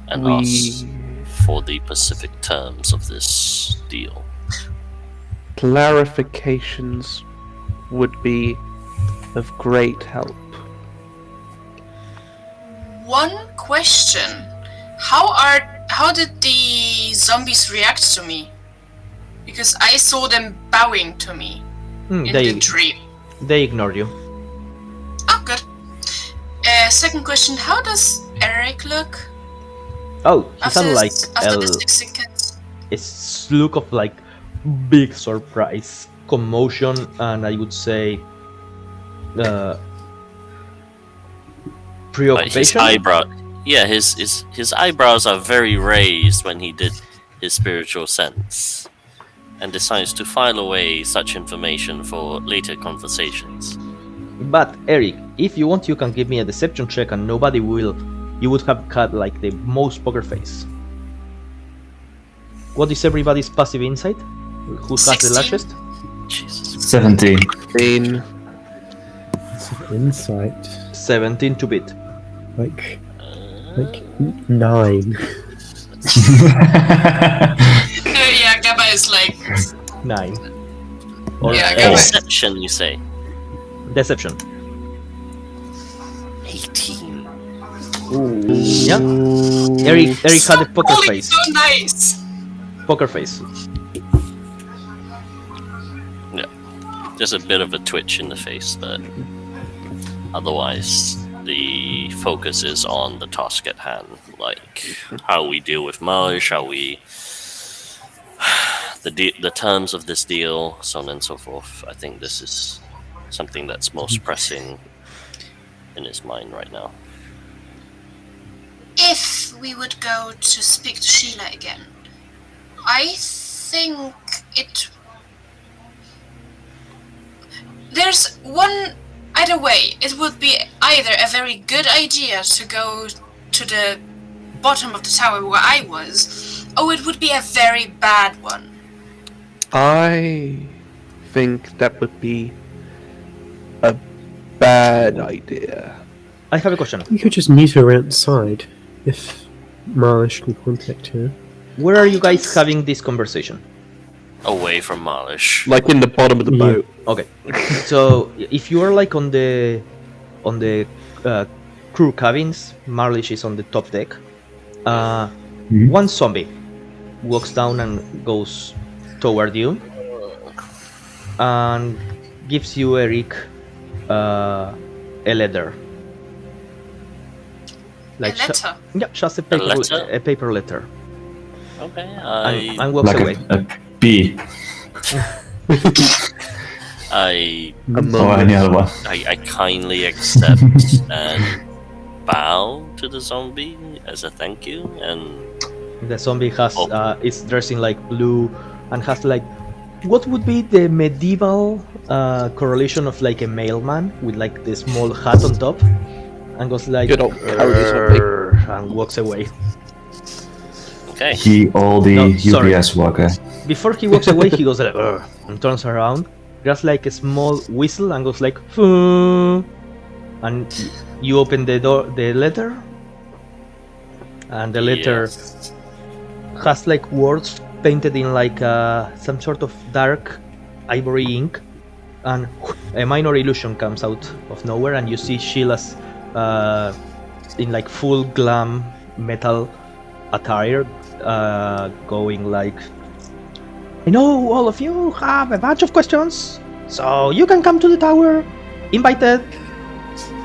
and ask for the specific terms of this deal. Clarifications would be of great help. One question: how did the zombies react to me? Because I saw them bowing to me in the tree. They ignore you. Oh, good. Second question: how does Eric look? Oh, he sounds like after the 6 seconds. a look of like big surprise, commotion, and I would say preoccupation. His eyebrows are very raised when he did his spiritual sense, and decides to file away such information for later conversations. But Eric, if you want, you can give me a deception check, and nobody will. You would have cut like the most poker face. What is everybody's passive insight? Who has the 16. largest? Jesus. 17. Insight. 17 to beat. Like 9. Yeah, Gabba is like 9. Yeah, Gabba. Deception, you say? Deception. 18. Yeah. Eric had a poker Holy, face. so nice. Poker face. Yeah. Just a bit of a twitch in the face, but otherwise the focus is on the task at hand, like how we deal with Marsh, how we the terms of this deal, so on and so forth. I think this is something that's most pressing in his mind right now. If we would go to speak to Sheila again, I think there's one either way. It would be either a very good idea to go to the bottom of the tower where I was, or it would be a very bad one. I think that would be a bad idea. I have a question. We could just meet her outside if Marlish can contact her. Where are you guys having this conversation? Away from Marlish. Like in the bottom of the boat. Okay, so if you are like on the crew cabins, Marlish is on the top deck. One zombie walks down and goes toward you and gives you, Eric, a letter. Like A letter? Yeah, just a paper letter. Okay, And walks Like away. a bee. Or any other one. I kindly accept and bow to the zombie as a thank you, and The zombie has is dressed in like blue and has like what would be the medieval correlation of like a mailman with like the small hat on top, and goes like Good old cowardly zombie. and walks away. okay. He all the No, sorry. UPS worker. Before he walks away, he goes like and turns around, just like a small whistle, and goes like, "Foo." And you open the door, the letter, and the letter has like words painted in like some sort of dark ivory ink, and a minor illusion comes out of nowhere, and you see Sheila's in like full glam metal attire, going like, I know all of you have a bunch of questions, so you can come to the tower, invited.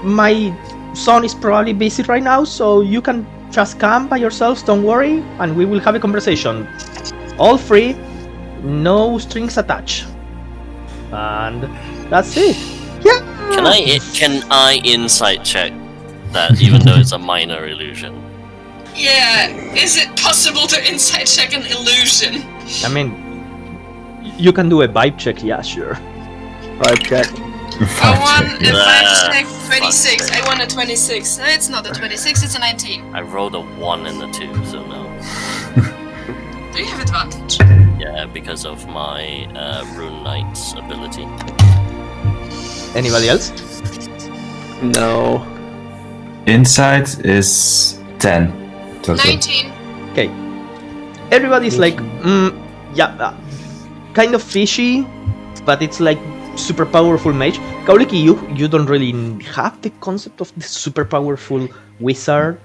My son is probably busy right now, so you can just come by yourselves, don't worry, and we will have a conversation. All free, no strings attached. And that's it. Yeah! Can I insight check that, even though it's a minor illusion? Yeah, is it possible to insight check an illusion? I mean, you can do a vibe check, yeah, sure. I've checked. I won a Ah, 5 check 26. fuck. I won a 26. No, it's not a 26, it's a 19. I rolled a 1 and a 2, so no. Do you have advantage? Yeah, because of my Rune Knight's ability. Anybody else? No. Insight is 10. Total. 19. Okay. Everybody's like, yeah, kind of fishy, but it's like super powerful mage. Kauliki, you don't really have the concept of the super powerful wizard,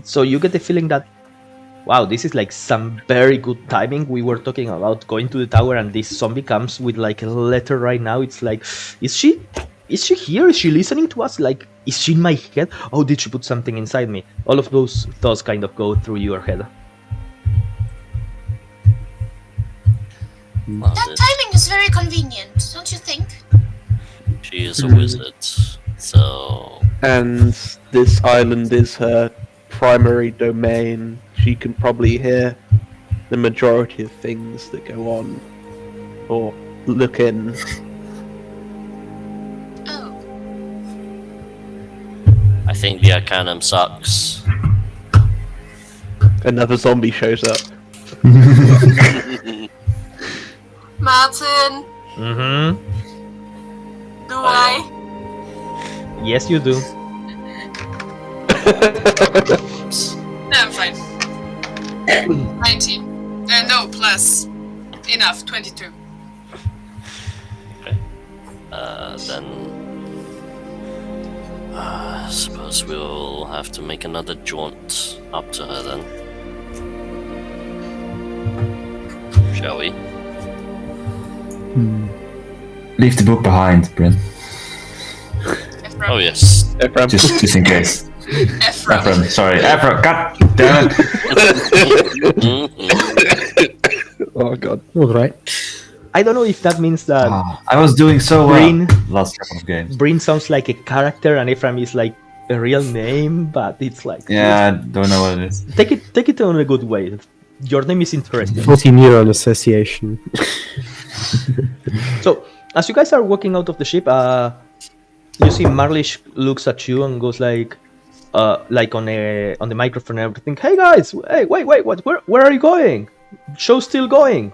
so you get the feeling that, wow, this is like some very good timing. We were talking about going to the tower, and this zombie comes with like a letter right now. It's like, is she here? Is she listening to us? Like, is she in my head? Oh, did she put something inside me? All of those thoughts kind of go through your head. Well, That timing is very convenient, don't you think? she is a wizard, so And this island is her primary domain. She can probably hear the majority of things that go on, or look in. Oh. I think the Arcanum sucks. Another zombie shows up. Martin, Mm-hmm. do I? Yes, you do. No, I'm fine. 19. No, plus. Enough, 22. Then I suppose we'll have to make another jaunt up to her then. Shall we? Leave the book behind, Bryn. Ephraim. Oh yes. Ephraim. Just in case. Ephraim. Ephraim, sorry. Ephraim, god damn it. Mhm. Oh god. All right. I don't know if that means that I was doing so well Green- last couple of games. Bryn sounds like a character and Ephraim is like a real name, but it's like Yeah, I don't know what it is. take it on a good way. Your name is interesting. 40 neuron association. So as you guys are walking out of the ship, you see Marlish looks at you and goes like on the microphone and everything. Hey guys, hey, wait, what? Where are you going? Show's still going.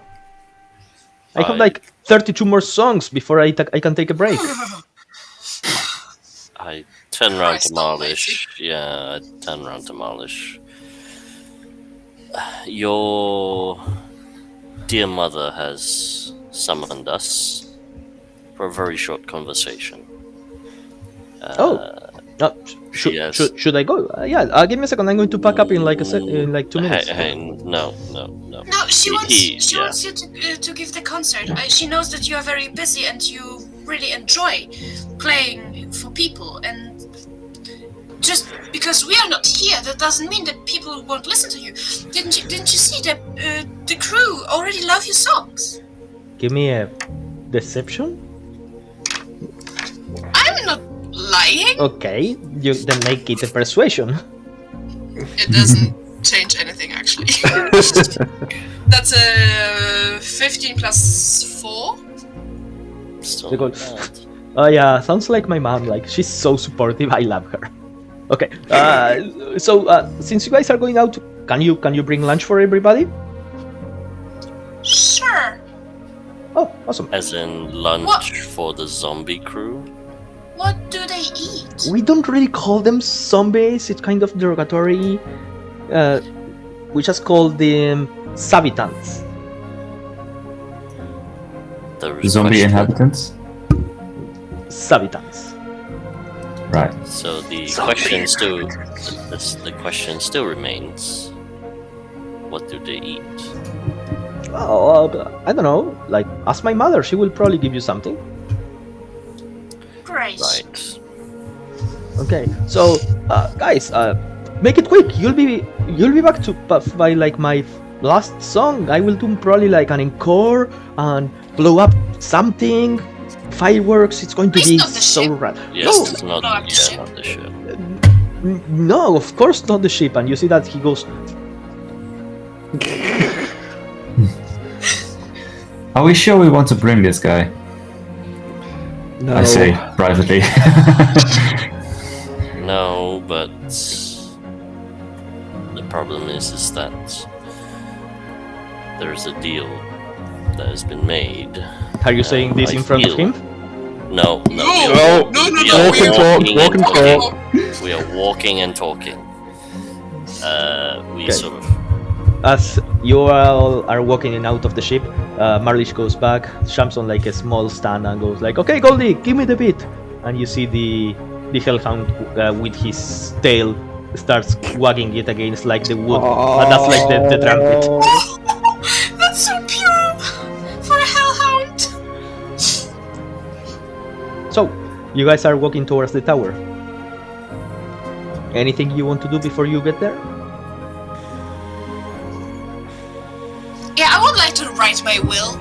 I have like 32 more songs before I can take a break. I turn round to Christ almighty. Marlish. Yeah, I turn round to Marlish. Your dear mother has summoned us for a very short conversation. Should I go? Yeah, give me a second. I'm going to pack up in like 2 minutes. Hey, no. No, she wants you to give the concert. She knows that you are very busy and you really enjoy playing for people. And just because we are not here, that doesn't mean that people won't listen to you. Didn't you see that the crew already love your songs? Give me a deception. I'm not lying. Okay, you then make it a persuasion. It doesn't change anything, actually. That's a 15 plus 4. Still They go, not bad. Oh yeah, sounds like my mom. Like she's so supportive. I love her. Okay, so since you guys are going out, can you bring lunch for everybody? Sure. Oh, awesome. As in lunch What? for the zombie crew? What do they eat? We don't really call them zombies. It's kind of derogatory. We just call them savitants. The Zombie question- inhabitants? Savitants. Right. So the question still remains: what do they eat? Oh, I don't know. Like, ask my mother. She will probably give you something. Great. Right. Okay. So, guys, make it quick. You'll be back to by like my last song. I will do probably like an encore and blow up something. Fireworks. It's going to Please be not the so ship. rad. Yes, it's not, not the ship. not the ship. No, of course not the ship. And you see that he goes. Are we sure we want to bring this guy? No. I say privately. No, but the problem is that there's a deal that has been made. Are you saying this I in front of feel- him? No. No, we no, are Walk and talk, walking walk and talking. talk. We are walking and talking. We Okay. sort of As you all are walking in out of the ship, Marlish goes back, jumps on like a small stand and goes like, "Okay, Goldie, give me the beat." And you see the hellhound with his tail starts wagging it against like the wood. And that's like the trumpet. That's so pure for a hellhound. So, you guys are walking towards the tower. Anything you want to do before you get there? Yeah, I would like to write my will.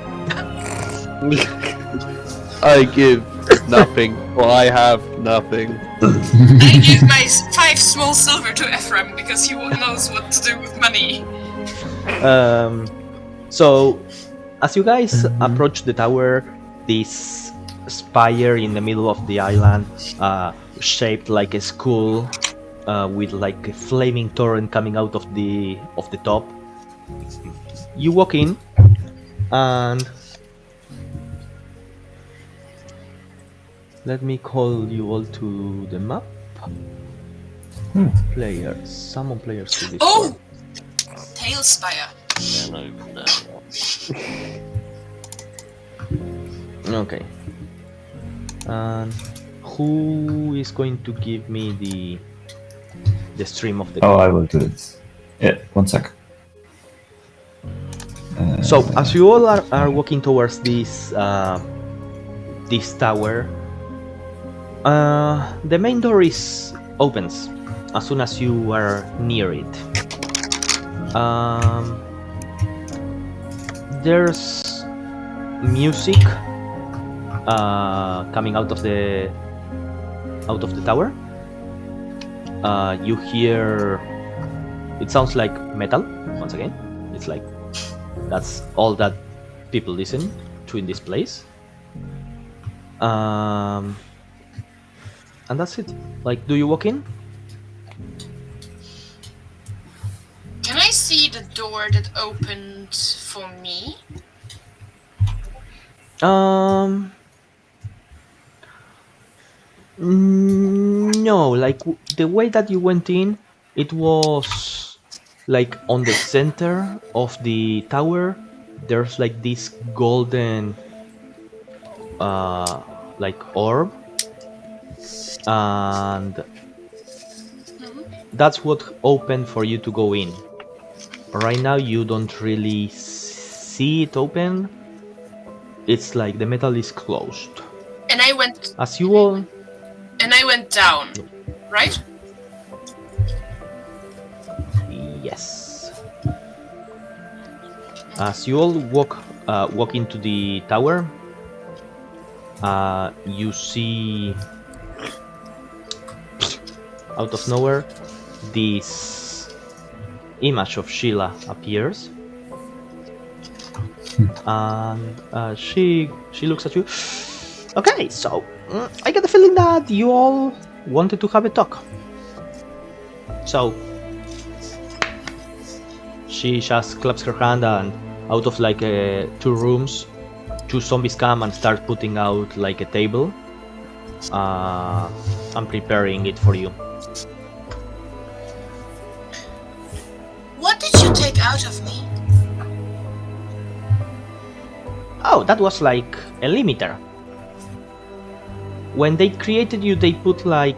I give nothing. Well, I have nothing. I give my 5 small silver to Ephraim because he knows what to do with money. So, as you guys approach the tower, this spire in the middle of the island, shaped like a skull, with like a flaming torrent coming out of the top. You walk in, and let me call you all to the map. Players, summon players to this. Oh! Tailspire. yeah, not even that. Okay. And who is going to give me the stream of the? Oh, I will do it. Yeah, 1 sec. So as you all are walking towards this tower, the main door opens as soon as you are near it. there's music coming out of the tower. You hear, it sounds like metal once again. It's like that's all that people listen to in this place. And that's it. Like, do you walk in? Can I see the door that opened for me? No, like the way that you went in, it was like on the center of the tower. There's like this golden like orb, and that's what opened for you to go in. Right now you don't really see it open. It's like the metal is closed. And I went. As you all. And I went down, right? Yes. As you all walk into the tower, you see out of nowhere this image of Sheila appears, and she looks at you. Okay, so I get the feeling that you all wanted to have a talk. So she just claps her hand, and out of like 2 rooms, 2 zombies come and start putting out like a table and preparing it for you. What did you take out of me? Oh, that was like a limiter. When they created you, they put like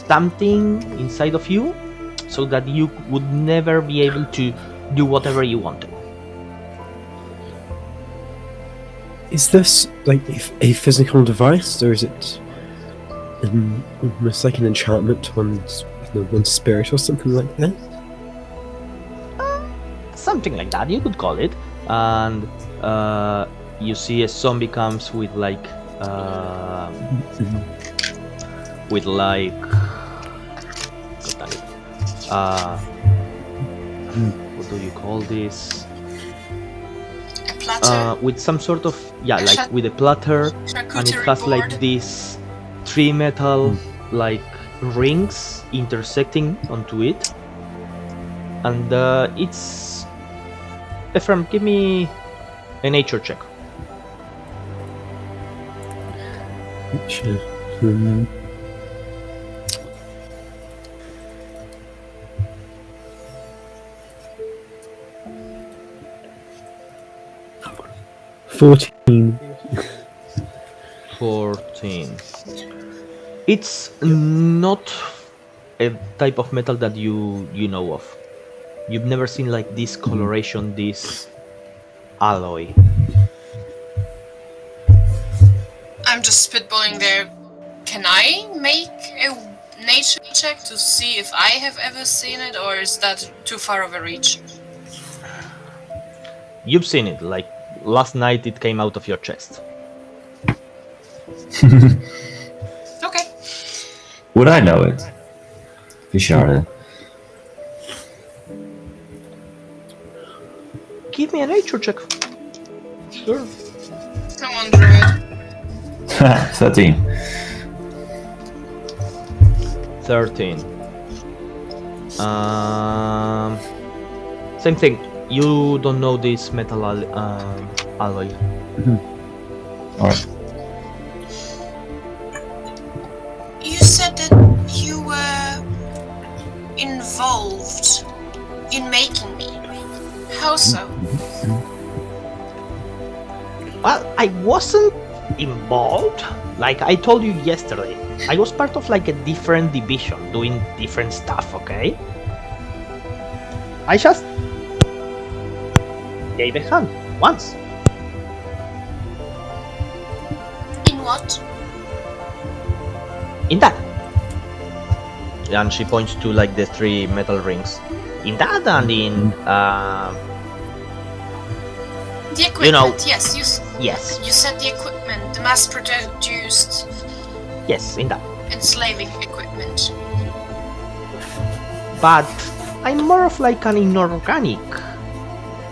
something inside of you so that you would never be able to do whatever you wanted. Is this like a physical device, or is it almost like an enchantment to one's spirit or something like that? Something like that, you could call it. And you see a zombie comes with like what do you call this? A platter? With some sort of like with a platter, and it has like board. these 3 metal like rings intersecting onto it, and it's Ephraim, give me a nature check. Sure. 14. 14. It's not a type of metal that you know of. You've never seen like this coloration, this alloy. I'm just spitballing there. Can I make a nature check to see if I have ever seen it, or is that too far of a reach? You've seen it, like last night it came out of your chest. Okay. Would I know it? Vishara. Give me a nature check. Sure. Come on, Druid. 13. 13. Same thing. You don't know this metal alloy. Alright. You said that you were involved in making me. How so? Well, I wasn't involved. Like I told you yesterday, I was part of like a different division doing different stuff, okay? I just gave a hand once. In what? In that. And she points to like the 3 metal rings. In that and in The equipment, You know- yes, Yes, you said the equipment, the mass-produced yes, in that. enslaving equipment. But I'm more of like an inorganic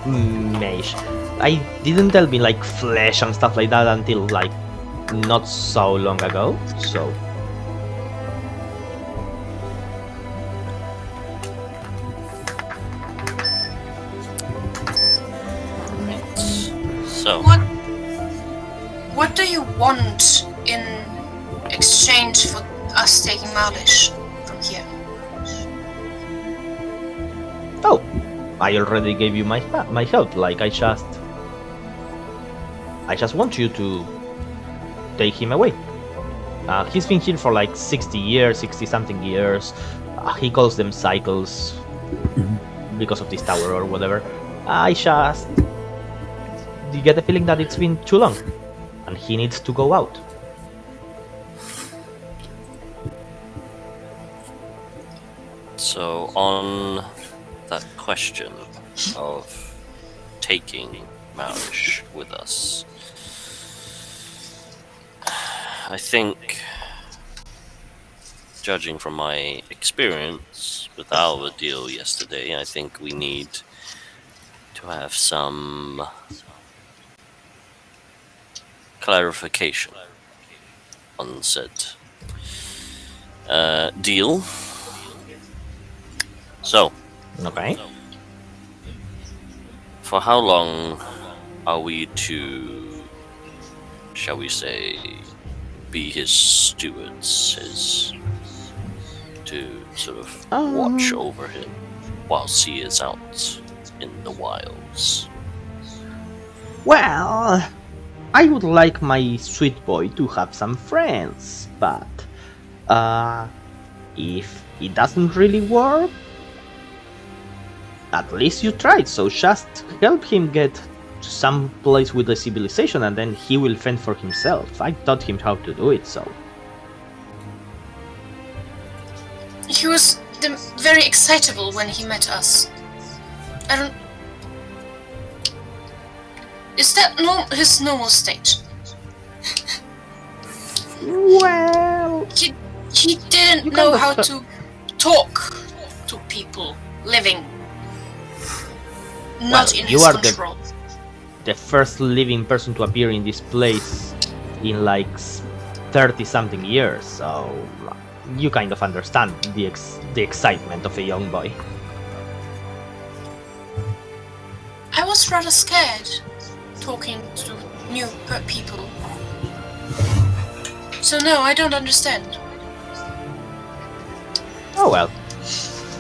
mage. I didn't delve in like flesh and stuff like that until like not so long ago, so... So, What do you want in exchange for us taking Malish from here? Oh, I already gave you my help. Like I just want you to take him away. He's been here for like 60 something years. He calls them cycles because of this tower or whatever. You get the feeling that it's been too long, and he needs to go out. so on that question of taking Malish with us, I think, judging from my experience with our deal yesterday, I think we need to have some clarification on said deal. So, Okay. for how long are we to, shall we say, be his stewards, to sort of watch over him whilst he is out in the wilds? Well, I would like my sweet boy to have some friends, but if it doesn't really work, at least you tried, so just help him get to some place with a civilization and then he will fend for himself. I taught him how to do it, so... He was very excitable when he met us. I don't... Is that his normal state? Well... He didn't know how to talk to people living not in you his are control. the first living person to appear in this place in like 30-something years, so you kind of understand the excitement of a young boy. I was rather scared talking to new people. So no, I don't understand. Oh well,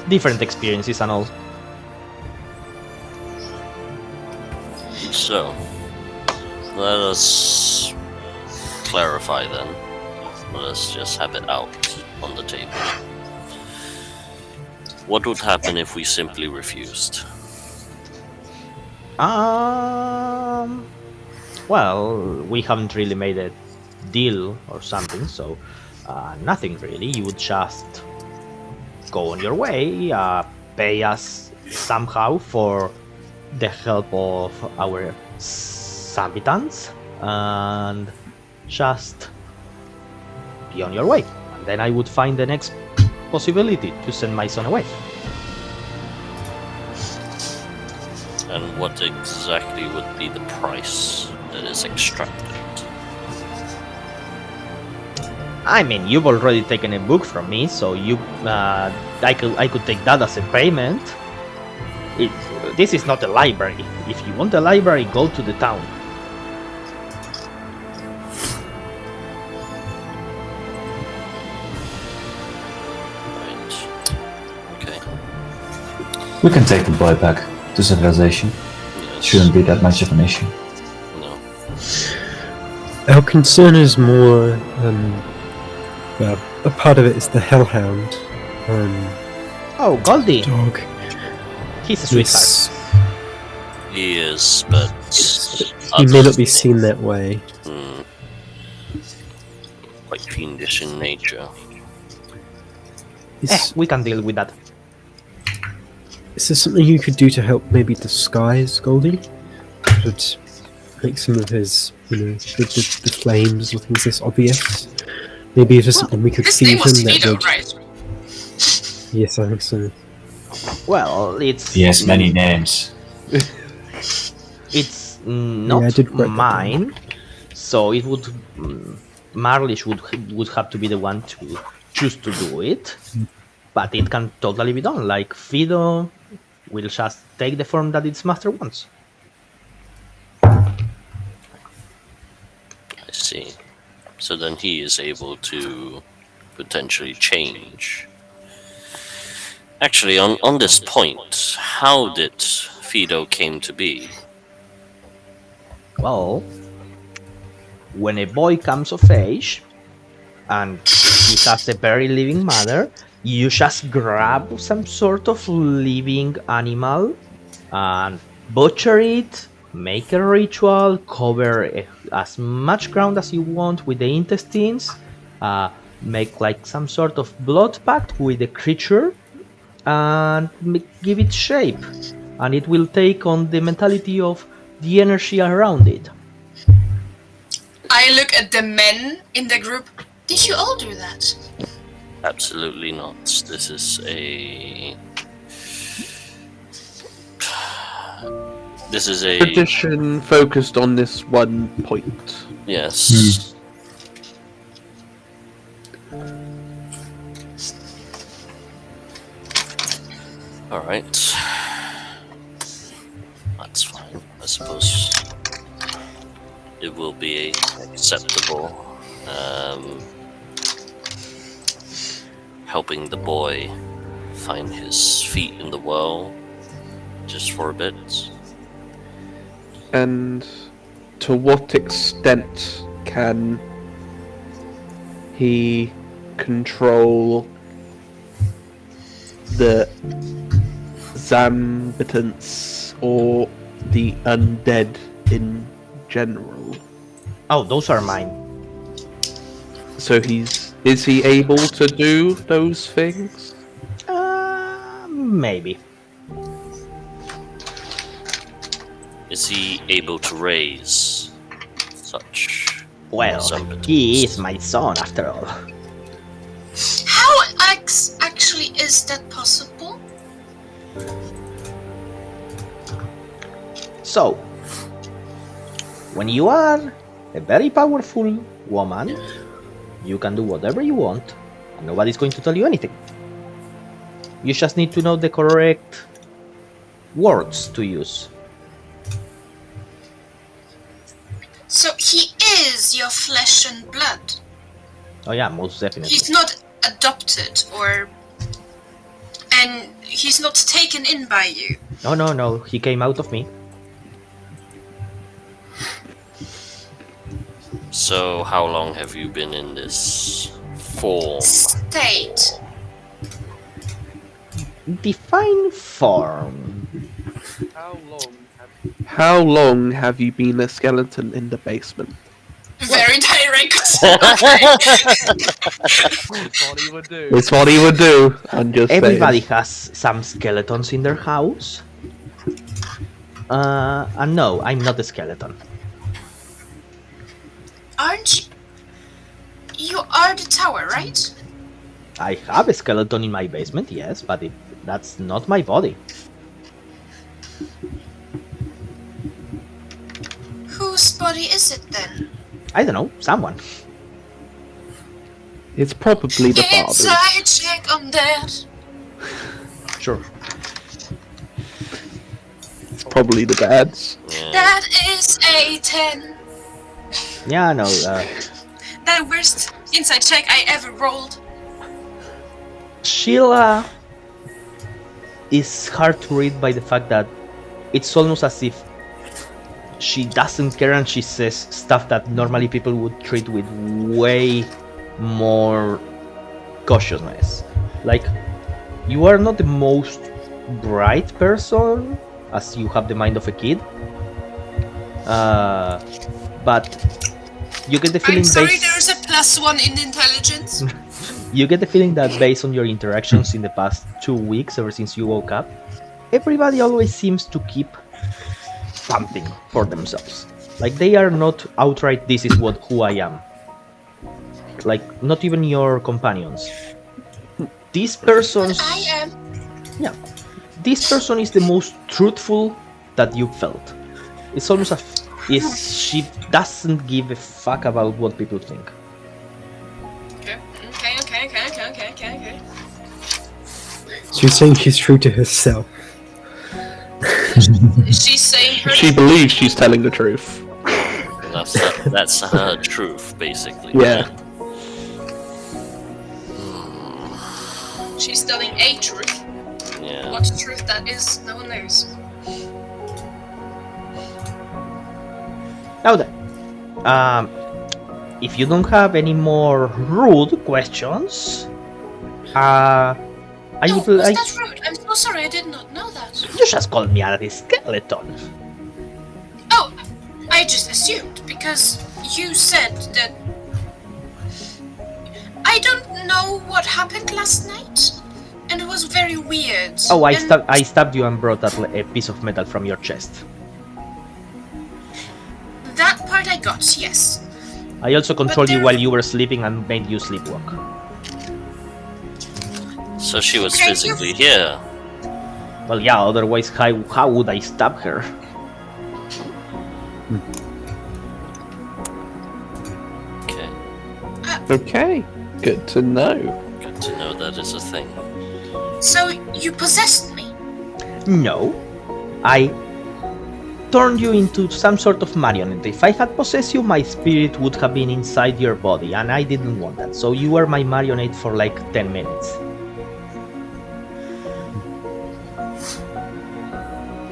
different experiences and all. So, let us clarify then. Let us just have it out on the table. What would happen if we simply refused? Well, we haven't really made a deal or something, so nothing really. You would just go on your way, pay us somehow for the help of our habitants, and just be on your way. And then I would find the next possibility to send my son away. And what exactly would be the price that is extracted? I mean, you've already taken a book from me, so I could take that as a payment. This is not a library. If you want a library, go to the town. Right. Okay. We can take the boy back to civilization. Yes. Shouldn't be that much of an issue. No. Our concern is more, well, a part of it is the Hellhound Oh, Goldie! dog. He's a sweetheart. Yes, He is, but he may not be seen that way. Quite fiendish in nature. We can deal with that. Is there something you could do to help maybe disguise Goldie? Would like some of his, the flames or things this obvious. Maybe if there's something we could His see name of was him that Fido, would. right? Yes, I think so. Well, it's He has many names. it's I not did write that mine, so it would Marlish would have to be the one to choose to do it, but it can totally be done. Like Fido will just take the form that its master wants. I see. So then he is able to potentially change. Actually, on this point, how did Fido came to be? Well, when a boy comes of age and he has a very living mother, you just grab some sort of living animal and butcher it, make a ritual, cover as much ground as you want with the intestines, make like some sort of blood pact with the creature, and give it shape. And it will take on the mentality of the energy around it. I look at the men in the group. Did you all do that? Absolutely not. This is a... This is a... Tradition focused on this one point. Yes. Alright. That's fine. I suppose it will be acceptable. Helping the boy find his feet in the world just for a bit. And to what extent can he control the Zambitants or the undead in general? Oh, those are mine. So is he able to do those things? Maybe. Is he able to raise such? Well, Zambitants? he is my son after all. How actually is that possible? So, when you are a very powerful woman, you can do whatever you want, and nobody's going to tell you anything. You just need to know the correct words to use. So he is your flesh and blood. Oh yeah, most definitely. He's not adopted and he's not taken in by you. No, he came out of me. So how long have you been in this form? State. Define form. How long have you been a skeleton in the basement? Very direct. It's what he would do. I'm just Everybody saying. has some skeletons in their house. And no, I'm not a skeleton. Aren't you? You are the tower, right? I have a skeleton in my basement, yes, but that's not my body. Whose body is it then? I don't know, someone. It's probably the father. Inside check on that. Sure. It's probably the dad's. Yeah. That is a 10. Yeah, no, That worst inside check I ever rolled. Sheila is hard to read by the fact that it's almost as if she doesn't care and she says stuff that normally people would treat with way more cautiousness. Like, you are not the most bright person, as you have the mind of a kid, but you get the feeling I'm sorry, there's a +1 in intelligence. you get the feeling that based on your interactions in the past 2 weeks, ever since you woke up, everybody always seems to keep something for themselves. Like they are not outright. This is who I am. Like not even your companions. This person's. I am. Yeah, this person is the most truthful that you felt. It's almost if she doesn't give a fuck about what people think. Okay. So you're saying she's true to herself? She's saying her. She believes she's telling the truth. That's her truth, basically. Yeah. She's telling a truth. Yeah. What truth that is, no one knows. Now then, if you don't have any more rude questions, I would was like. that rude? I'm so sorry, I did not know that. You just called me a skeleton. Oh, I just assumed, because you said that... I don't know what happened last night, and it was very weird. Oh, I and stabbed you and brought a piece of metal from your chest. That part I got, yes. I also controlled you there- while you were sleeping and made you sleepwalk. So she was Okay, physically here. Well, yeah, otherwise how would I stab her? Okay. Okay, good to know. Good to know that is a thing. So, you possessed me? No. I turned you into some sort of marionette. If I had possessed you, my spirit would have been inside your body, and I didn't want that. So you were my marionette for like 10 minutes.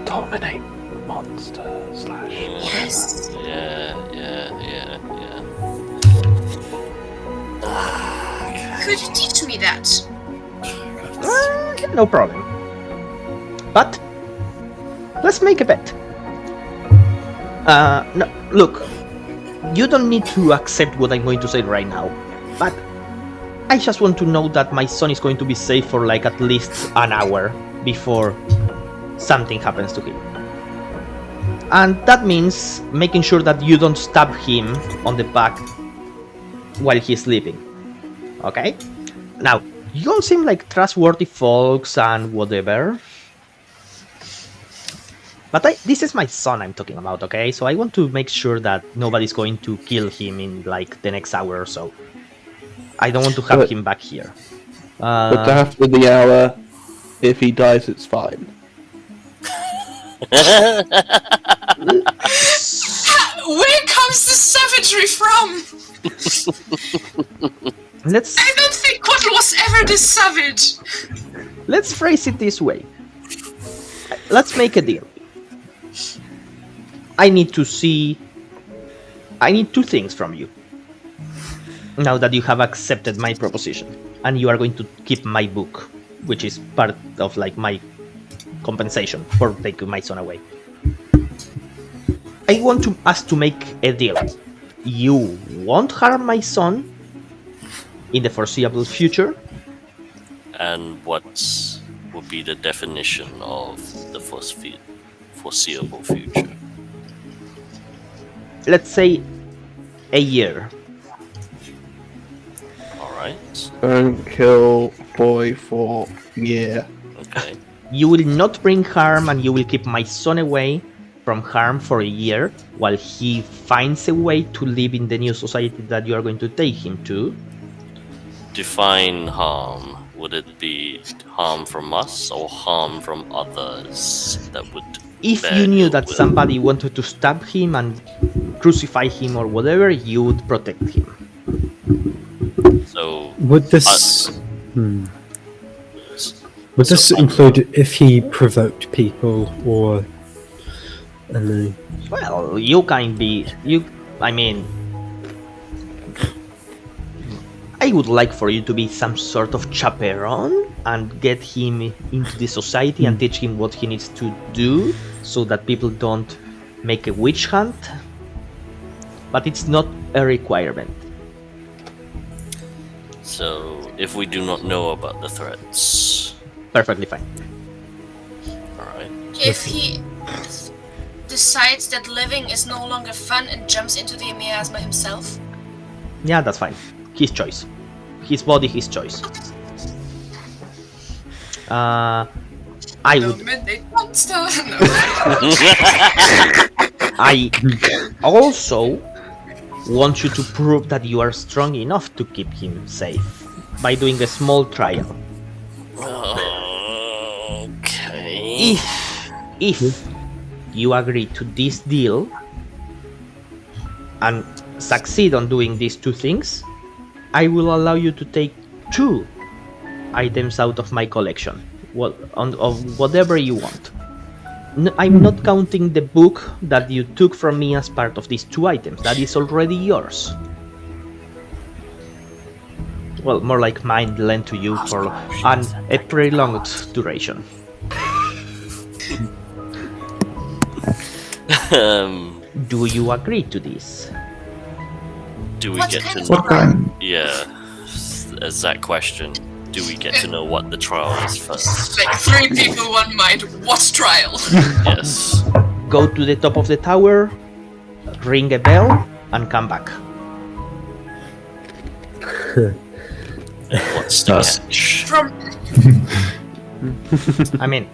Dominate monster slash. Yes. Yeah. Could you teach me that? No problem. But let's make a bet. No, look, you don't need to accept what I'm going to say right now, but I just want to know that my son is going to be safe for like at least an hour before something happens to him. And that means making sure that you don't stab him on the back while he's sleeping. Okay? Now, you all seem like trustworthy folks and whatever. But this is my son I'm talking about, okay? So I want to make sure that nobody's going to kill him in like the next hour or so. I don't want to have him back here. But after the hour, if he dies, it's fine. Where comes the savagery from? I don't think Quaddle was ever this savage. Let's phrase it this way. Let's make a deal. I need two things from you. Now that you have accepted my proposition, and you are going to keep my book, which is part of like my compensation for taking my son away. I want us to make a deal. You won't harm my son in the foreseeable future. And what would be the definition of the foreseeable future? Let's say a year. Alright. Don't kill boy for year. Okay. You will not bring harm, and you will keep my son away from harm for a year while he finds a way to live in the new society that you are going to take him to. Define harm. Would it be harm from us or harm from others that would... If bear you knew ill that will? somebody wanted to stab him and crucify him or whatever, you would protect him. So... Would this would this include if he provoked people, or I don't know? Well, you can be... I mean... I would like for you to be some sort of chaperone and get him into the society and teach him what he needs to do so that people don't make a witch hunt. But it's not a requirement. So, if we do not know about the threats... Perfectly fine. Alright. If he... decides that living is no longer fun and jumps into the miasma himself? Yeah, that's fine. His choice. His body, his choice. I would. Midnight monster. No. I also want you to prove that you are strong enough to keep him safe by doing a small trial. Okay. If you agree to this deal and succeed on doing these two things, I will allow you to take 2 items out of my collection, of whatever you want. I'm not counting the book that you took from me as part of these 2 items. That is already yours. Well, more like mine lent to you for a prolonged duration. Do you agree to this? Do we What get kind to of know? What kind? Yeah, as that question. Do we get to know what the trial is first? Like 3 people, 1 mind. What trial? Yes. Go to the top of the tower, ring a bell, and come back. What's the Us. catch? From I mean,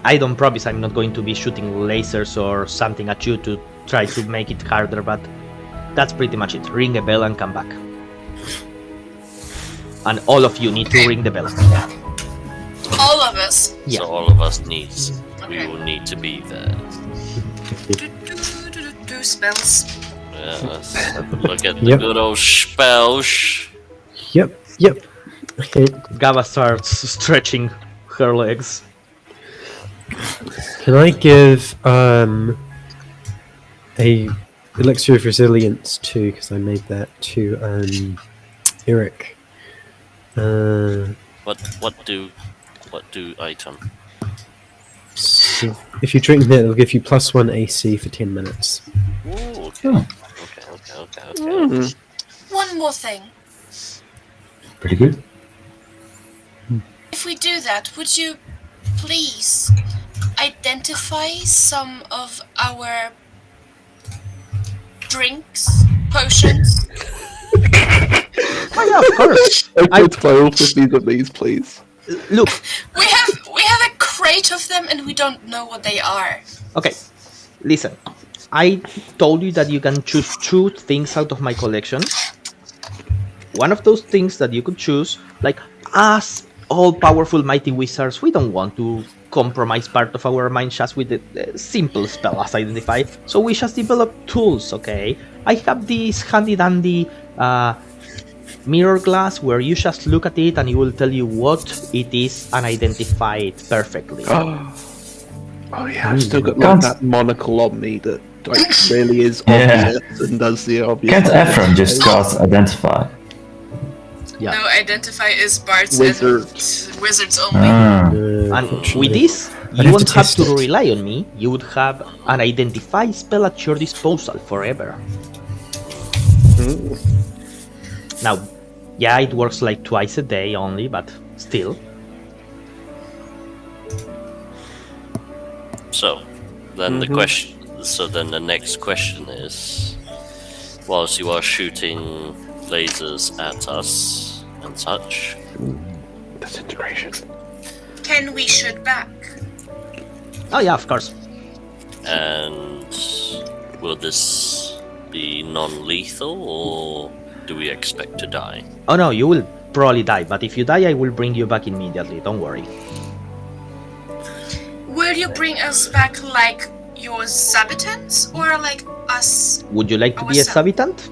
I don't promise I'm not going to be shooting lasers or something at you to try to make it harder, but that's pretty much it. Ring a bell and come back. And all of you need to ring the bell. all of us. Yeah. So all of us needs. We Okay. will need to be there. Do spells. Yeah, let's have a look at the Yep. good old spells. Yep. Okay. Gava starts stretching her legs. Can I give a elixir of resilience too? Because I made that to Eric. What do item? So if you drink that, it'll give you +1 AC for 10 minutes. Ooh, okay. Oh. Okay. One more thing. Pretty good. If we do that, would you please identify some of our drinks, potions? Oh yeah, of course. Identify all 15 of these, please. Look, We have a crate of them and we don't know what they are. okay, listen. I told you that you can choose 2 things out of my collection. One of those things that you could choose, like us all-powerful mighty wizards, we don't want to compromise part of our mind just with a simple spell as identify. So we just develop tools, okay? I have this handy-dandy mirror glass where you just look at it and it will tell you what it is and identify it perfectly. Oh yeah, I've still got like Can't- that monocle on me that like really is Yeah. obvious and does the obvious. Can't Ephraim just cast Identify? Yeah. No, identify is bards Wizard. and wizards only. Ah. And with this, I'd you have won't to have test to it. rely on me. You would have an identify spell at your disposal forever. Now, yeah, it works like twice a day only, but still. So, then the question. So then the next question is, whilst you are shooting lasers at us and such, Disintegration. Can we shoot back? Oh yeah, of course. and will this be non-lethal or do we expect to die? Oh no, you will probably die, but if you die, I will bring you back immediately. Don't worry. Will you bring us back like your Zabitans or like us? Would you like to be a habitant?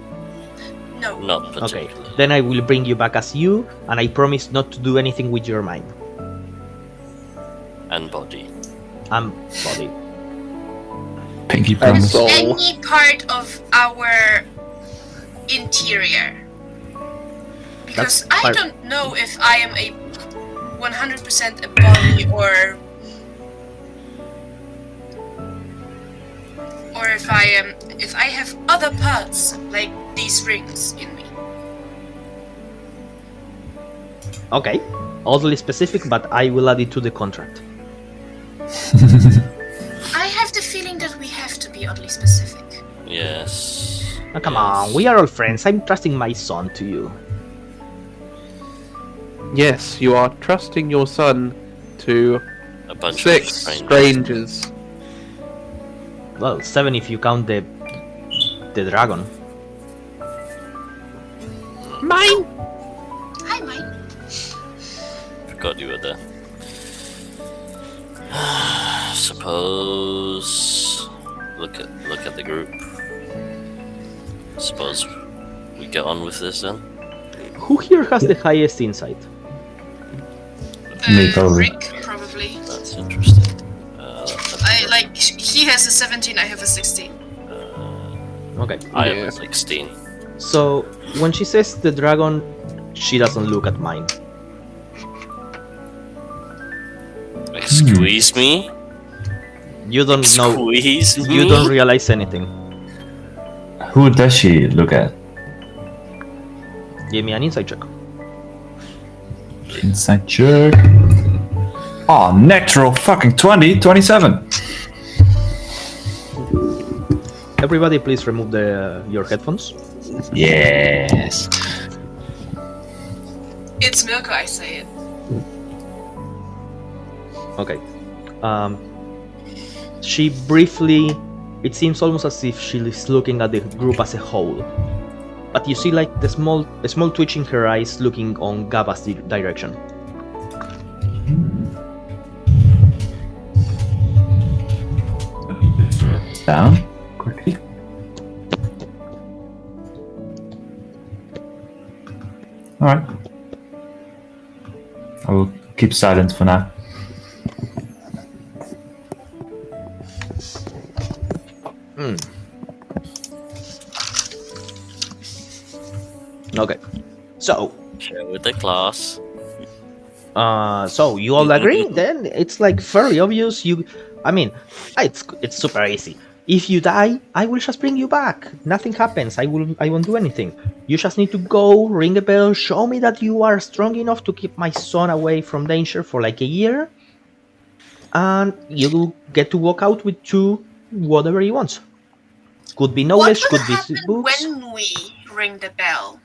No. Not Okay, particularly. then I will bring you back as you, and I promise not to do anything with your mind And body. and body. Pinky And promise. soul. Any part of our interior. Because That's I fine. don't know if I am a 100% a body or if I have other parts like these rings in me. Okay, oddly specific, but I will add it to the contract. I have the feeling that we be oddly specific. Yes. Oh, come on, we are all friends. I'm trusting my son to you. Yes, you are trusting your son to A bunch 6 of strangers. strangers. Well, 7 if you count the dragon. Mine! Hi, mine. Forgot you were there. Suppose look at the group. Suppose we get on with this then. Who here has the highest insight? Me, probably. Rick, probably. That's interesting. He has a 17, I have a 16. Okay. I Yeah. have a 16. So when she says the dragon, she doesn't look at mine. Excuse me? You don't know. Squeeze me? You don't realize anything. Who does she look at? Give me an insight check. Inside check. Oh, natural fucking 20, 27. Everybody, please remove your headphones. Yes. It's Milko, I say it. Okay. She briefly. It seems almost as if she is looking at the group as a whole. But you see, like a small twitch in her eyes, looking on Gaba's direction. Down quickly. Alright. I will keep silent for now. Okay. So, Share with the class. so you all agree? Then it's like fairly obvious. It's super easy. If you die, I will just bring you back. Nothing happens. I won't do anything. You just need to go, ring a bell, show me that you are strong enough to keep my son away from danger for like a year, and you get to walk out with 2 whatever you want. Could be knowledge, What will could be happen books. when we ring the bell?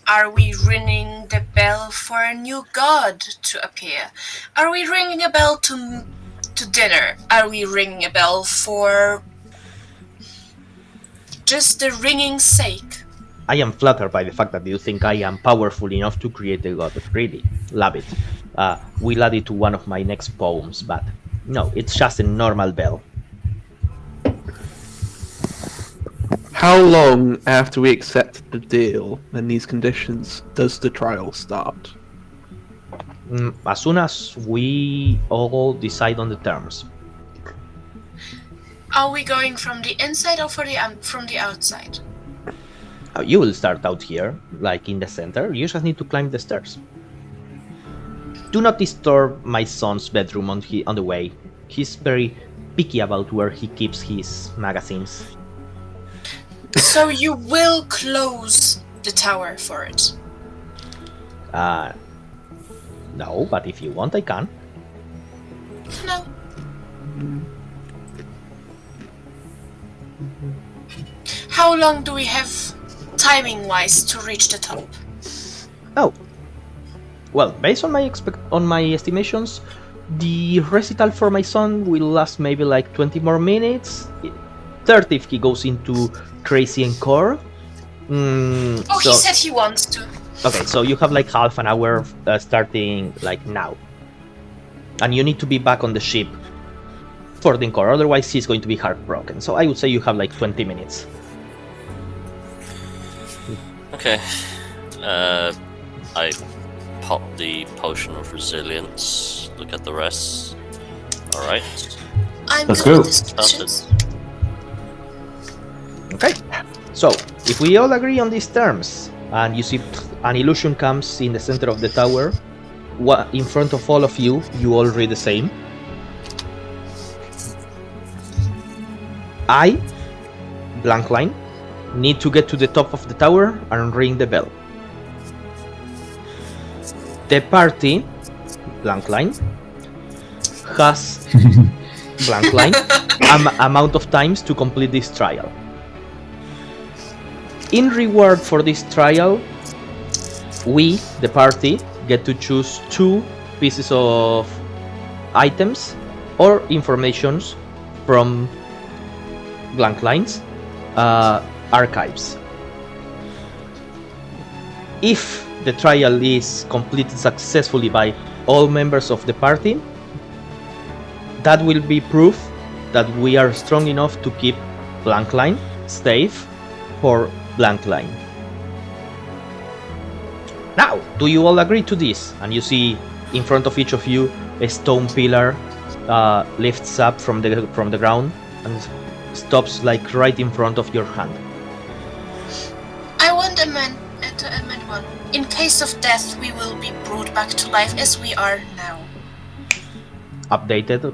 Are we ringing the bell for a new god to appear? Are we ringing a bell to dinner? Are we ringing a bell for just the ringing's sake? I am flattered by the fact that you think I am powerful enough to create a god. Really, love it. We'll add it to one of my next poems, but no, it's just a normal bell. How long after we accept the deal and these conditions does the trial start? As soon as we all decide on the terms. Are we going from the inside or from the outside? You will start out here, like in the center. You just need to climb the stairs. Do not disturb my son's bedroom on the way. He's very picky about where he keeps his magazines. So you will close the tower for it? No, but if you want, I can. No. How long do we have, timing-wise, to reach the top? Oh. Well, based on my estimations, the recital for my son will last maybe like 20 more minutes. 30 if he goes into crazy encore. He said he wants to. Okay, so you have like half an hour starting like now. And you need to be back on the ship for the encore, otherwise he's going to be heartbroken. So I would say you have like 20 minutes. Okay. I pop the potion of resilience. Look at the rest. Alright. I'm Let's good go. at descriptions. Okay, so if we all agree on these terms, and you see an illusion comes in the center of the tower, in front of all of you, you all read the same. I, blank line, need to get to the top of the tower and ring the bell. The party, blank line, has blank line amount of times to complete this trial. In reward for this trial, we, the party, get to choose 2 pieces of items or informations from blank lines archives. If the trial is completed successfully by all members of the party, that will be proof that we are strong enough to keep blank line safe for blank line. Now, do you all agree to this? And you see in front of each of you a stone pillar lifts up from the ground and stops like right in front of your hand. I want to amend one. In case of death, we will be brought back to life as we are now. Updated.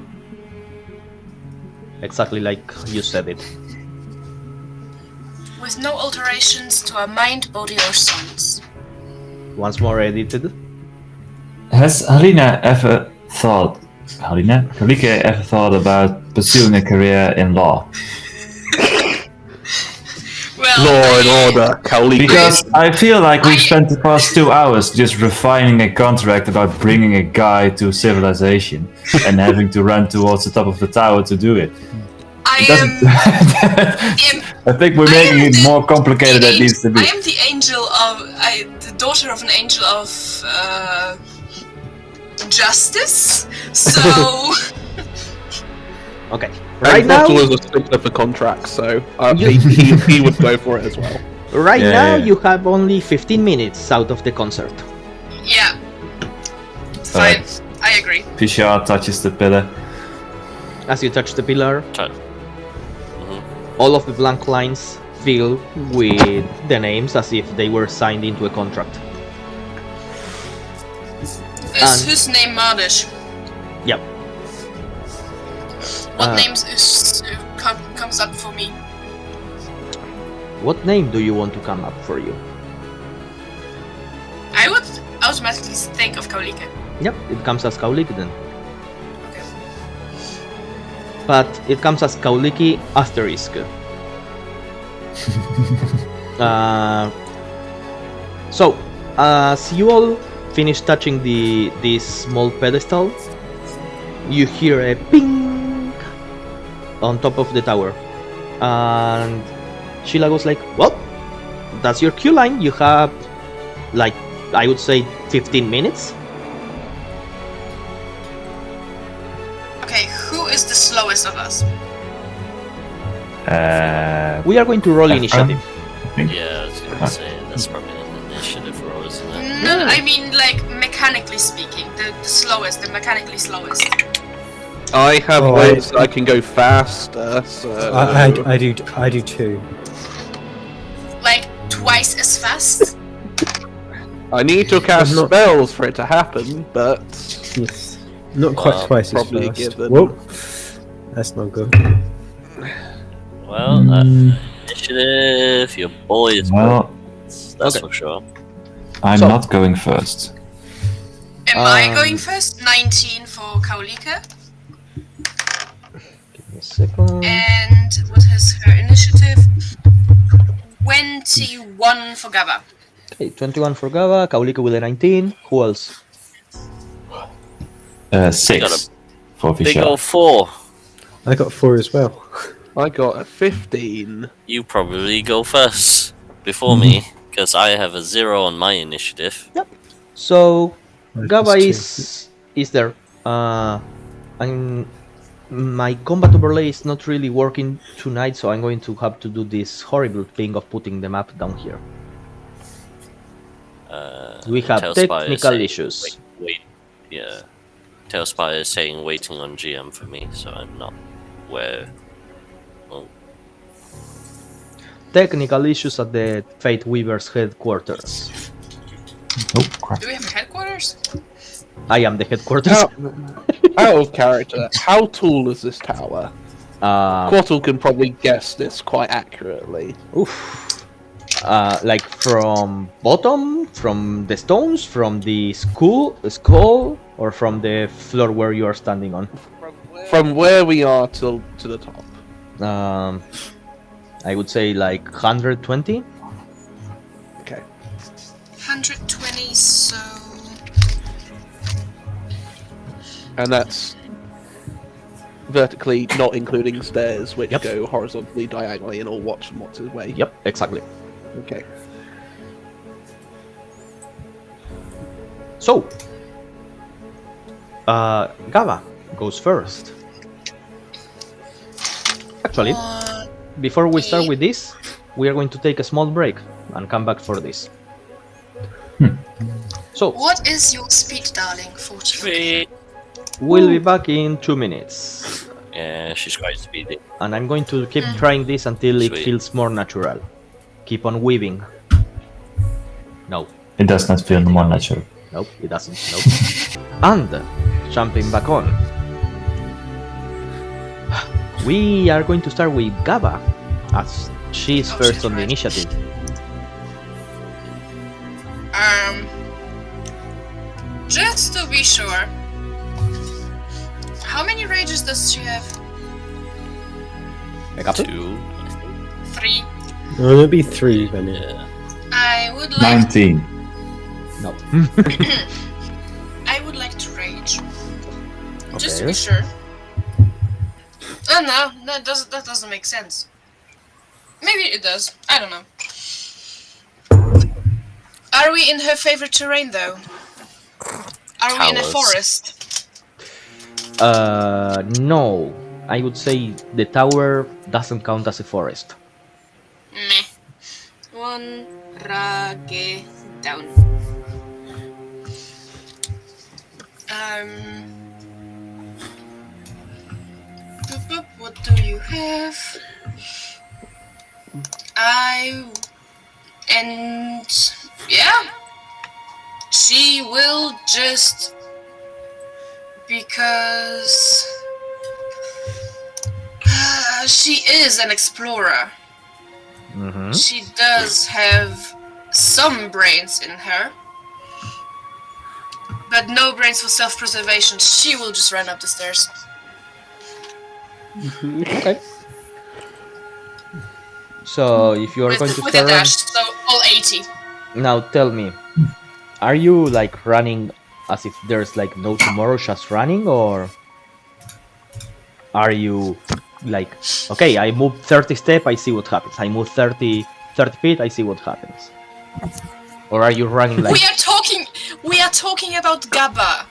Exactly like you said it. With no alterations to our mind, body, or souls. Once more edited. Has Kalike ever thought about pursuing a career in law? Well, Law and order, Kalike. Because I feel like we've spent the past 2 hours just refining a contract about bringing a guy to civilization and having to run towards the top of the tower to do it. I think we're making it more complicated than it needs to be. I am the angel of... the daughter of an angel of... justice? So... Okay. Right now, was a stickler for contracts, so he would go for it as well. Right now, you have only 15 minutes out of the concert. Yeah. Fine. I agree. Pishar touches the pillar. As you touch the pillar, all of the blank lines fill with the names as if they were signed into a contract. Is whose name Mardish? Yep. What names comes up for me? What name do you want to come up for you? I would automatically think of Kalike. Yep, it comes as Kalike then. Okay. But it comes as Kalike asterisk. So, as you all finish touching this small pedestal, you hear a ping on top of the tower, and Sheila goes like, well, that's your queue line. You have, like, I would say 15 minutes. Okay, who is the slowest of us? We are going to roll initiative. Yeah, I was gonna say, that's probably an initiative roll, isn't it? No, I mean, like, mechanically speaking, the slowest, the mechanically slowest. I have ways I can go faster, so... I do too. Like, twice as fast? I need to cast spells for it to happen, but... Yes. Not quite twice as probably fast. given. Whoa. That's not good. Well, initiative, your boy is that's for sure. I'm not going first. Am I going first? 19 for Kalike. Give me a second. And what is her initiative? 21 for Gaba. Okay, 21 for Gava, Kalike with a 19. Who else? 6 for Big Fisher. old 4. I got 4 as well. I got a 15. You probably go first before me, because I have a 0 on my initiative. Yep. So Gava Plus is there. My combat overlay is not really working tonight, so I'm going to have to do this horrible thing of putting the map down here. We have technical issues. Wait, yeah. Tailspire is saying waiting on GM for me, so I'm not where. Oh. Technical issues at the Fate Weaver's headquarters. Oh, crap. Do we have headquarters? I am the headquarters. Out of character, how tall is this tower? Quattle can probably guess this quite accurately. Oof. Like from bottom, from the stones, from the skull, or from the floor where you are standing on? From where From where we are to the top. I would say like 120. Okay. 120, so... And that's vertically, not including stairs, which Yep. go horizontally, diagonally, and all watch from what's his way. Yep, exactly. Okay. So, Gava goes first. Actually, before we start with this, we are going to take a small break and come back for this. So, What is your speed, darling? 40. Sweet. we'll be back in 2 minutes. Yeah, she's quite speedy. And I'm going to keep trying this until it Sweet. feels more natural. Keep on weaving. No, It does not feel more natural. nope, it doesn't. Nope. And jumping back on, we are going to start with Gava, as she is first she's on the right. initiative. Just to be sure, how many rages does she have? A couple? 2. 3. No, it'll be 3 then. Yeah. Yeah. I would like 19. No. I would like to rage. Just to Okay. be sure. Oh no, that doesn't make sense. Maybe it does. I don't know. Are we in her favorite terrain though? Are we in a Towers. forest? No. I would say the tower doesn't count as a forest. Meh. One rage down. Boop, boop, what do you have? Yeah. She will just because she is an explorer. Mm-hmm. She does have some brains in her, but no brains for self-preservation. She will just run up the stairs. Okay. So if you are going to with a start dash, so all 80. now, tell me, are you like running as if there's like no tomorrow, just running, or are you like, okay, I move 30 steps, I see what happens. I move 30 feet, I see what happens. Or are you running like? We are talking about Gaba.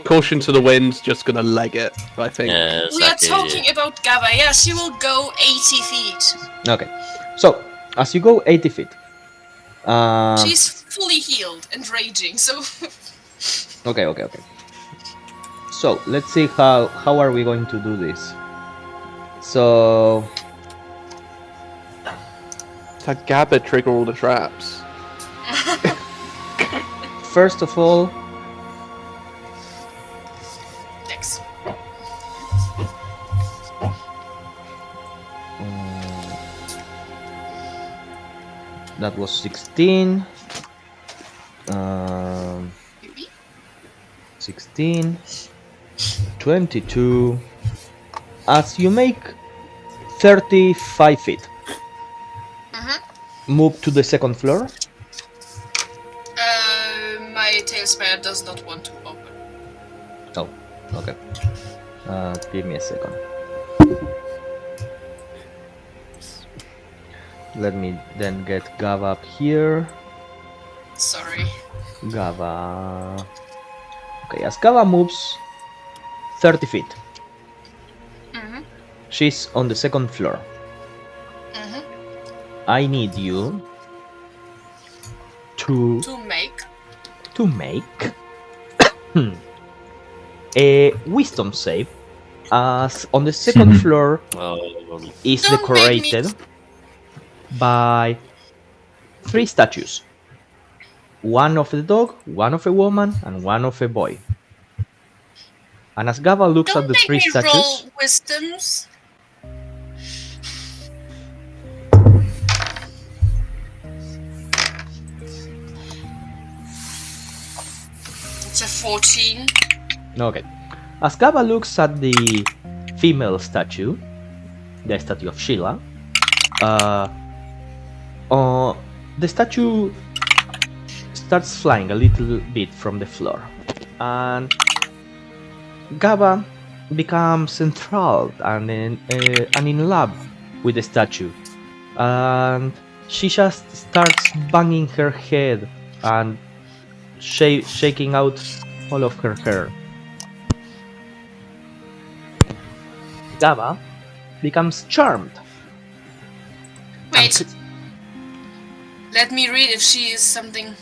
Caution to the wind's just gonna leg it, I think. Yeah, We are exactly. talking about Gaba. Yeah, she will go 80 feet. Okay. So as you go 80 feet, She's fully healed and raging, so okay. So let's see how are we going to do this. So That Gabba trigger all the traps. first of all, Thanks. that was 16. 16, 22. As you make 35 feet, move to the second floor. My tail spare does not want to open. Oh, okay. Give me a second. Let me then get Gava up here. Sorry. Gava. Okay, as Gava moves 30 feet, she's on the second floor. I need you to make a wisdom save, as on the second floor is Don't make me- decorated by 3 statues. One of a dog, one of a woman, and one of a boy. And as Gava looks Don't at the make 3 me statues, roll wisdoms. It's a 14. okay. As Gava looks at the female statue, the statue of Sheila. The statue starts flying a little bit from the floor, and Gaba becomes enthralled and in love with the statue, and she just starts banging her head and shaking out all of her hair. Gaba becomes charmed. Wait. Let me read if she is something.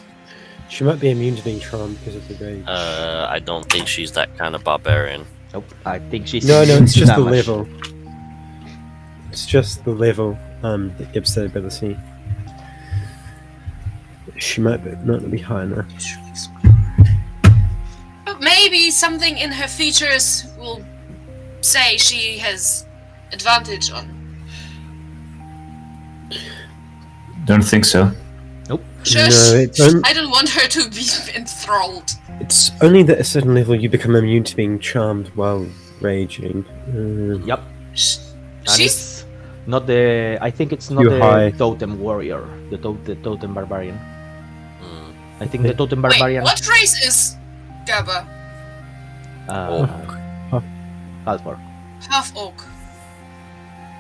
She might be immune to being charmed because of the rage. I don't think she's that kind of barbarian. Nope, I think she's No, it's just the damaged. level. It's just the level that gives the ability. She might not be high enough. But maybe something in her features will say she has advantage on. Don't think so. Nope. Shush! No, I don't want her to be enthralled. it's only that at a certain level you become immune to being charmed while raging. Yep. And She's it's not the. I think it's not Too the high. totem warrior, the totem barbarian. Mm. I think the totem Wait, barbarian. what race is Gaba? Half orc. Half orc.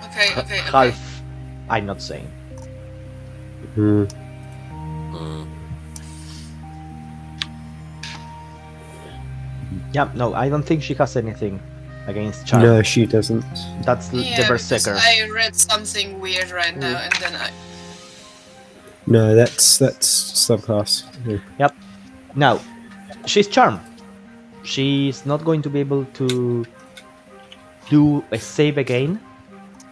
Okay. Half. I'm not saying. Hmm. Mm. Yeah, no, I don't think she has anything against charm. No, she doesn't. That's the Yeah, because berserker. I read something weird right now, and then I. No, that's subclass. Yeah. Now, she's charmed. She's not going to be able to do a save again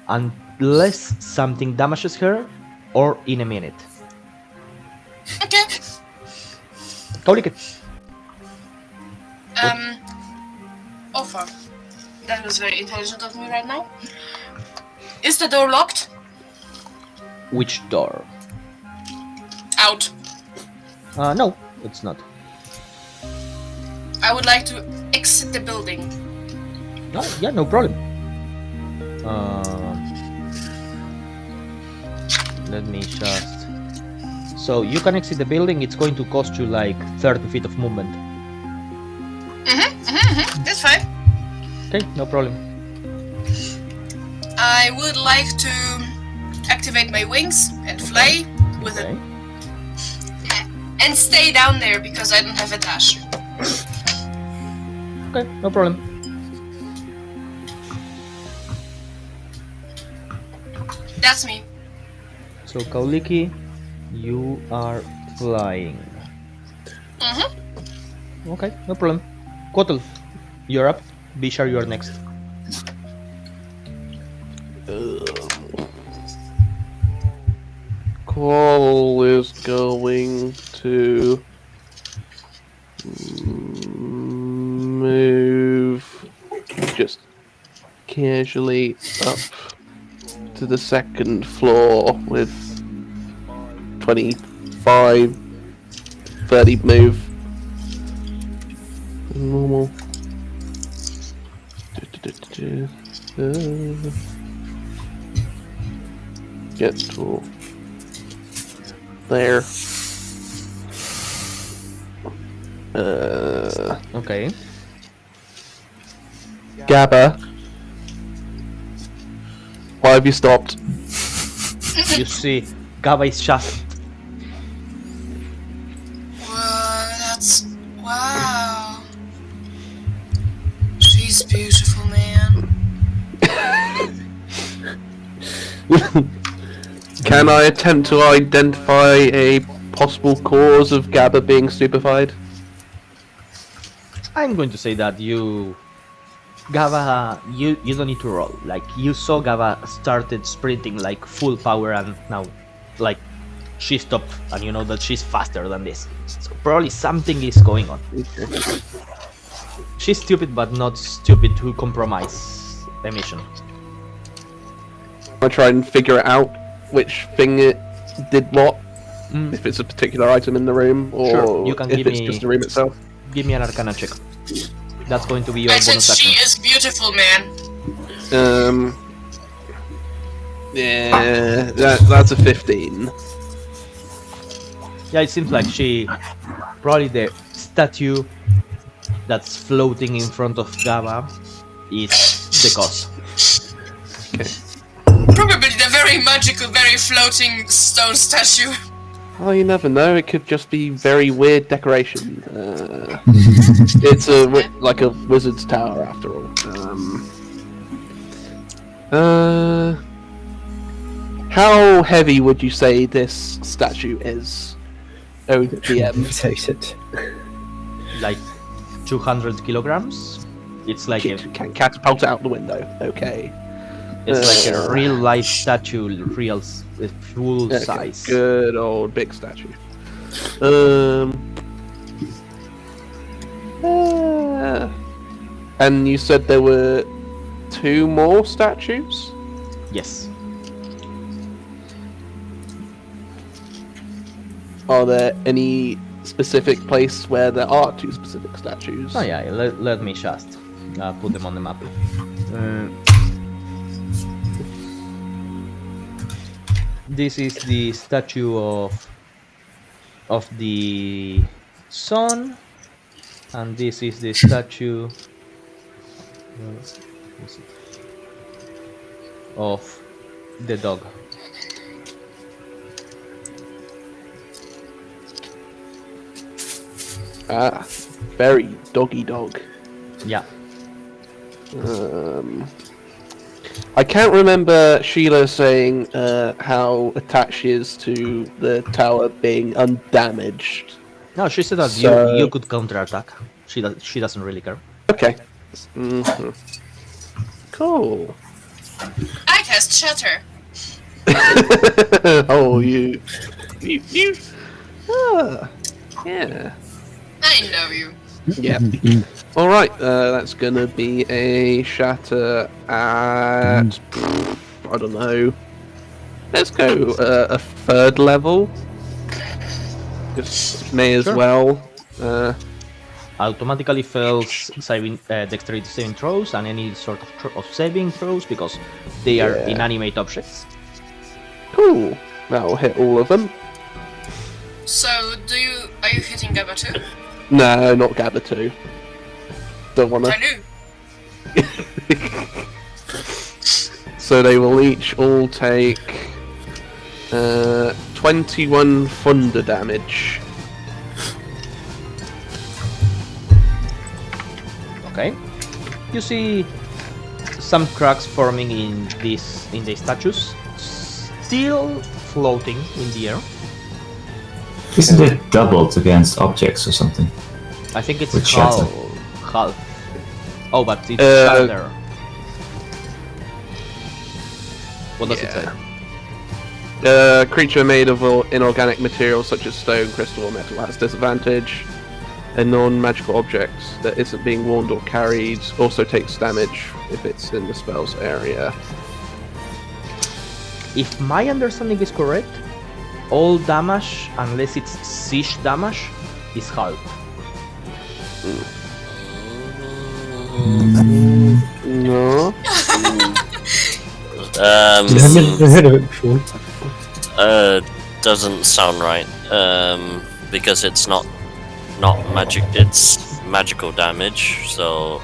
unless something damages her or in a minute. Okay. Go lick it. Oh fuck. That was very intelligent of me right now. Is the door locked? Which door? Out. No, it's not. I would like to exit the building. No, yeah, no problem. Let me just. So you can exit the building. It's going to cost you like 30 feet of movement. That's fine. Okay, no problem. I would like to activate my wings and fly with Okay. it. And stay down there because I don't have a dash. Okay, no problem. That's me. So Kauliki, you are flying. Okay, no problem. Kotal, you're up. Bishar, you're next. Call is going to move just casually up to the second floor with 25, 30 move. Normal. Get to there. Okay. Gabba. Why have you stopped? You see, Gaba is just. Wow. She's beautiful, man. Can I attempt to identify a possible cause of Gabba being stupefied? I'm going to say that Gaba, you don't need to roll. Like, you saw Gaba started sprinting like full power, and now, like, she stopped, and you know that she's faster than this. So probably something is going on. She's stupid, but not stupid to compromise the mission. I try and figure out which thing it did what. Mm. If it's a particular item in the room, or Sure, you can if give it's me- just the room itself. Give me an Arcana check. That's going to be your I said bonus she action. is beautiful, man. Yeah, that's a 15. Yeah, it seems like probably the statue that's floating in front of Gaba is the cause. Probably the very magical, very floating stone statue. Oh, you never know. It could just be very weird decoration. It's like a wizard's tower, after all. How heavy would you say this statue is? Oh, DM. Take it. Like 200 kilograms. It's like Can catapult it out the window. Okay. it's like a real life statue, full Okay, size. good old big statue. And you said there were 2 more statues? Yes. Are there any specific place where there are 2 specific statues? Oh yeah, let me just put them on the map. This is the statue of the sun, and this is the statue of the dog. Ah, very doggy dog. Yeah. I can't remember Sheila saying how attached she is to the tower being undamaged. No, she said that So- you could counterattack. She doesn't really care. Okay. Cool. I cast Shatter. Oh, you. Ah, yeah. I know you. Yeah. All right. That's gonna be a shatter at I don't know. Let's go a 3rd level. Just may as Sure. well. Automatically fails dexterity saving throws and any sort of saving throws because they are Yeah. inanimate objects. Cool. That'll hit all of them. So, are you hitting Gabba too? No, not Gabba 2. Don't wanna. I knew. So they will each all take 21 thunder damage. Okay. You see some cracks forming in the statues, still floating in the air. Isn't it doubled against objects or something? I think it's With shatter. half. Oh, but it's shatter. What does it say? Creature made of inorganic materials such as stone, crystal, or metal has disadvantage. A non-magical object that isn't being worn or carried also takes damage if it's in the spell's area. If my understanding is correct, all damage, unless it's siege damage, is halved. No. I haven't heard of it before. Doesn't sound right. Because it's not magic. It's magical damage. So,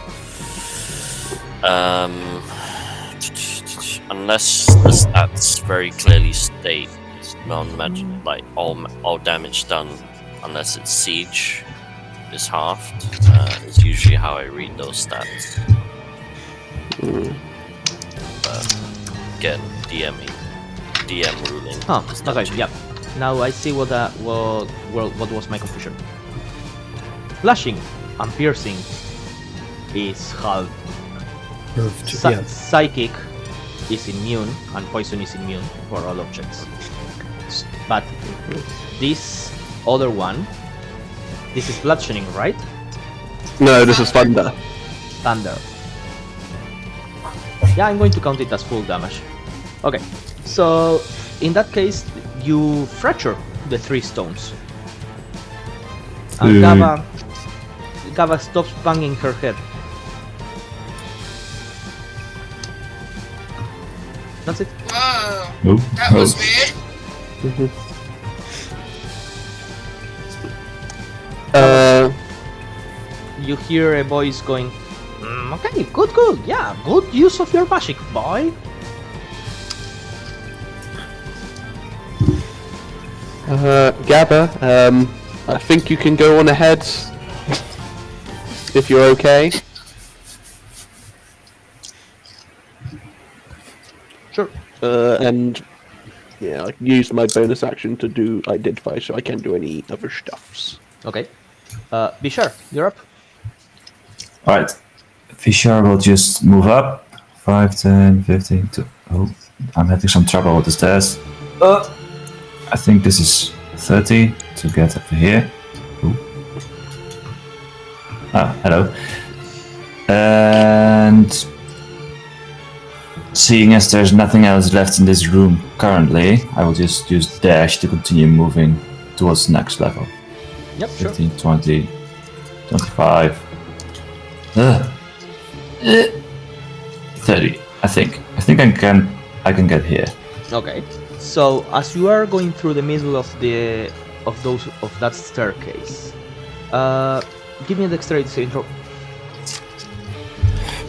unless the stats very clearly state it's non-magic, like all damage done, unless it's siege, is halved. Is usually how I read those stats. Again, DM ruling. Huh, is okay, magic. yeah. Now I see what was my confusion. Slashing and piercing is halved. Yeah. Psychic is immune, and poison is immune for all objects. But this other one, this is bludgeoning, right? No, this is thunder. Thunder. Yeah, I'm going to count it as full damage. Okay, so in that case, you fracture the 3 stones. And Gaba stops banging her head. That's it. Whoa, Oh, that was weird. You hear a voice going, okay, good, yeah, good use of your magic, boy. Gabba, I think you can go on ahead if you're okay. Sure. And yeah, I used my bonus action to do identify, so I can't do any other stuffs. Okay. Bishar, you're up. Alright. Fisher will just move up. 5, 10, 15. Oh, I'm having some trouble with the stairs. I think this is 30 to get over here. Ooh. Ah, hello. And seeing as there's nothing else left in this room currently, I will just use dash to continue moving towards the next level. Yep, sure. 15, 20, 25. 30, I think. I think I can get here. Okay. So as you are going through the middle of that staircase, give me a dexterity saving throw.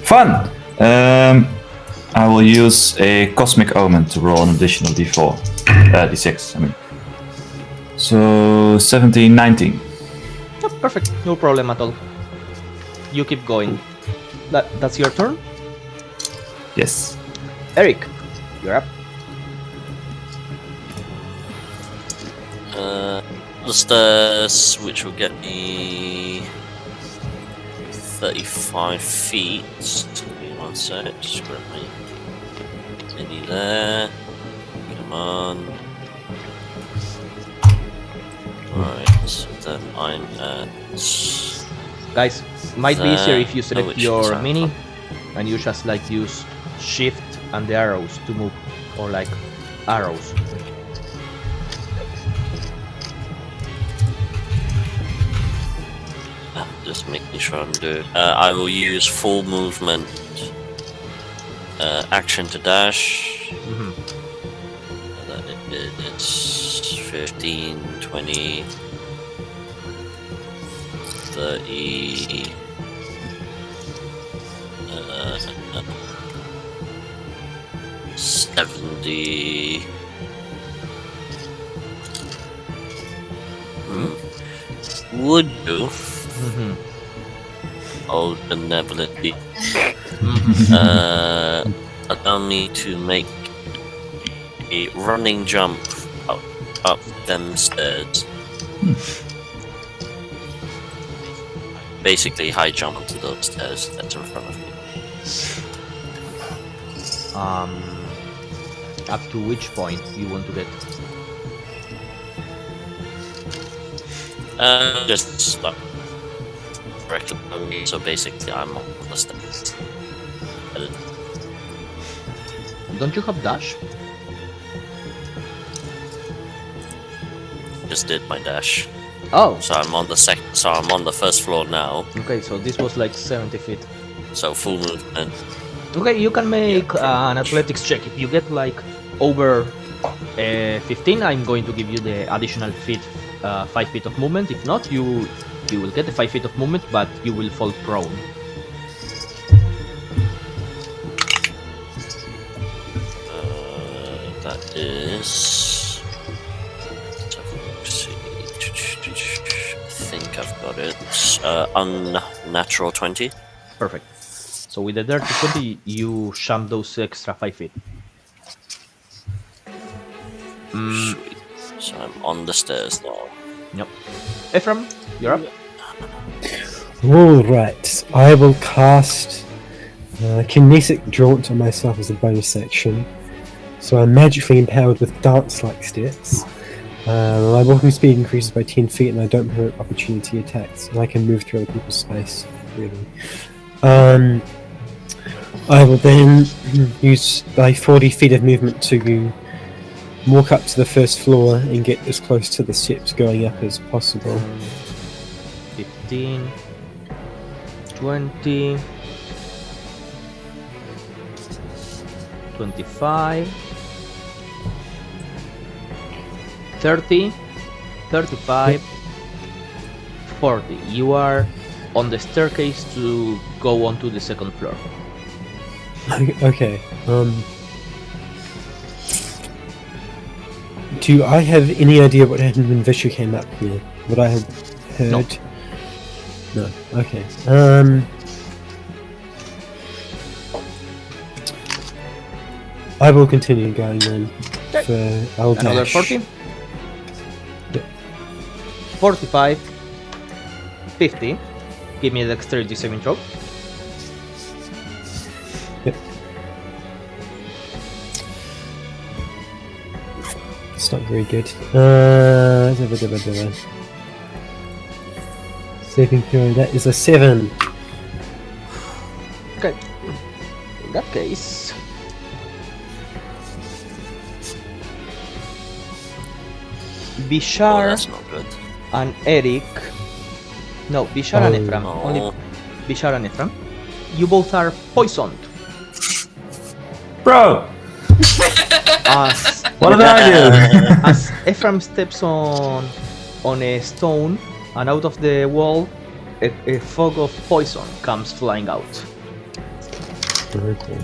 Fun! I will use a Cosmic Omen to roll an additional d4. d6, I mean. So 17, 19. Yep, perfect. No problem at all. You keep going. That's your turn? Yes. Eric, you're up. The stairs, which will get me 35 feet. Give me 1 sec, just grab my mini there. Come on. Alright, so then I'm at... Guys, might be easier if you No, select which your is mini and you just like use shift and the arrows to move, or like arrows. Just making sure I'm doing. I will use full movement action to dash. Mm-hmm. And then it's 15, 20, 30. 70. Would you? Oh, benevolently. Allow me to make a running jump up them stairs. Basically, high jump onto those stairs that's in front of me. Up to which point you want to get? Just like directly below me, so basically I'm on the stairs. Don't you have dash? Just did my dash. Oh, So I'm on the So I'm on the first floor now. okay, so this was like 70 feet. So full movement. Okay, you can make an athletics check. If you get like over 15, I'm going to give you the additional 5 feet of movement. If not, you will get the 5 feet of movement, but you will fall prone. That is. Let's see. I think I've got it. Unnatural 20. Perfect. So with the dirty 20, you jump those extra 5 feet. Sweet. So I'm on the stairs now. Yep. Ephraim, you're up. Alright, I will cast Kinetic Jaunt on myself as a bonus section. So I'm magically empowered with dance-like steps. My walking speed increases by 10 feet and I don't permit opportunity attacks. And I can move through other people's space, really. I will then use my 40 feet of movement to walk up to the first floor and get as close to the steps going up as possible. 15, 20, 25, 30, 35, 40. You are on the staircase to go onto the second floor. Okay. Do I have any idea what happened when Vishu came up here? What I had heard? No. Okay. I will continue going then. I'll Another dash. 40. Yep. 45, 50. Give me a dexterity saving throw. Yep. It's not very good. Saving throw, that is a 7. Okay. In that case, Oh, Bishar that's not good. and Eric. No, Bishar and Ephraim. Oh. Only Bishar and Ephraim. You both are poisoned. Bro! As What did I do? as Ephraim steps on a stone, and out of the wall, a fog of poison comes flying out. Okay.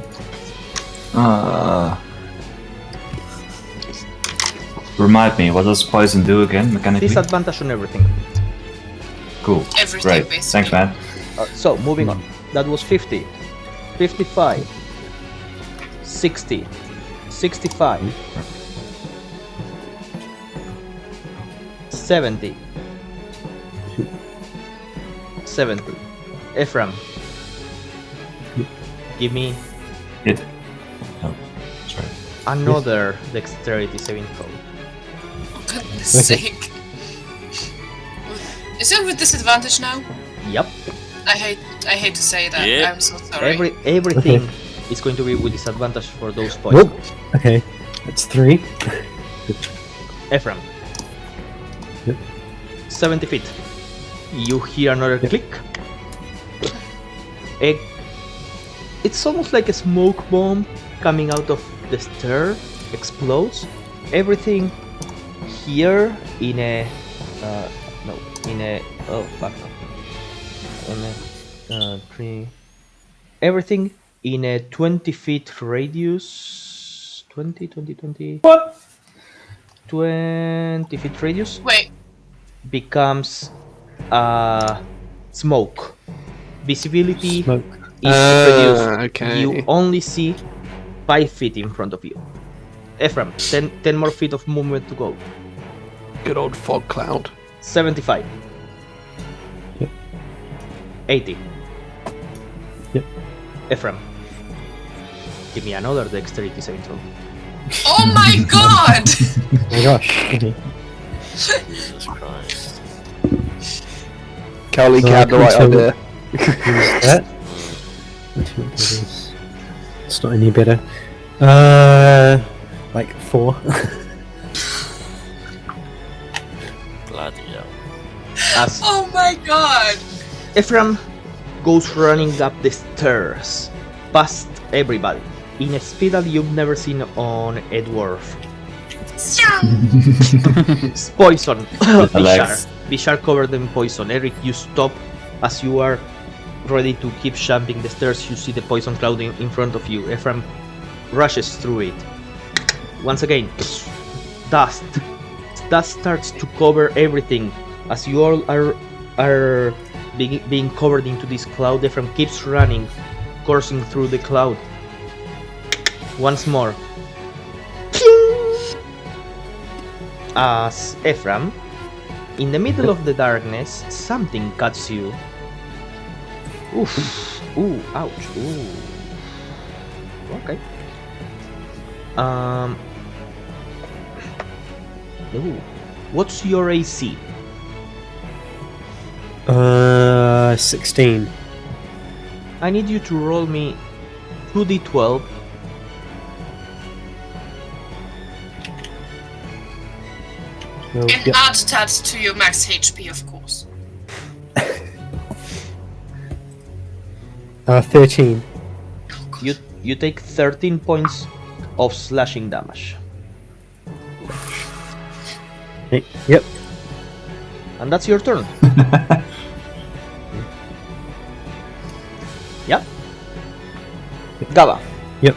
Remind me, what does poison do again, mechanically? Disadvantage on everything. Cool. Everything, Great. basically. Thanks, man. So, moving on. That was 50, 55, 60, 65, 70, 70. Ephraim, give me Hit. Oh, sorry. another dexterity saving throw. Goodness sake. Is it with disadvantage now? Yep. I hate to say that. Yeah. I'm so sorry. Everything is going to be with disadvantage for those poisons. Nope. Okay. That's 3. Ephraim. Yep. 70 feet. You hear another click. It's almost like a smoke bomb coming out of the stair explodes. Everything here in a everything in a 20 feet radius. 20. What? 20 feet radius Wait, becomes smoke. Visibility Smoke. is reduced. Okay. You only see 5 feet in front of you. Ephraim, 10 more feet of movement to go. Good old fog cloud. 75. Yep. 80. Yep. Ephraim, give me another dexterity saving throw. oh my god! Oh my gosh. Okay. Jesus Christ. Cowley So had the I right can idea. Use that. It's not any better. Like 4. Bloody hell. As Oh my god! Ephraim goes running up the stairs, past everybody, in a speed that you've never seen on a dwarf. Poison. Alex. Bishar covered in poison. Eric, you stop as you are ready to keep jumping the stairs. You see the poison cloud in front of you. Ephraim rushes through it. Once again, dust. Dust starts to cover everything. As you all are being covered into this cloud, Ephraim keeps running, coursing through the cloud. Once more. As Ephraim, in the middle of the darkness, something cuts you. Oof. Ooh, ouch. Ooh. Okay. Ooh. What's your AC? 16. I need you to roll me 2d12. No, And yep. add that to your max HP, of course. 13. You take 13 points of slashing damage. Yep. And that's your turn. Yeah. Gava. Yep.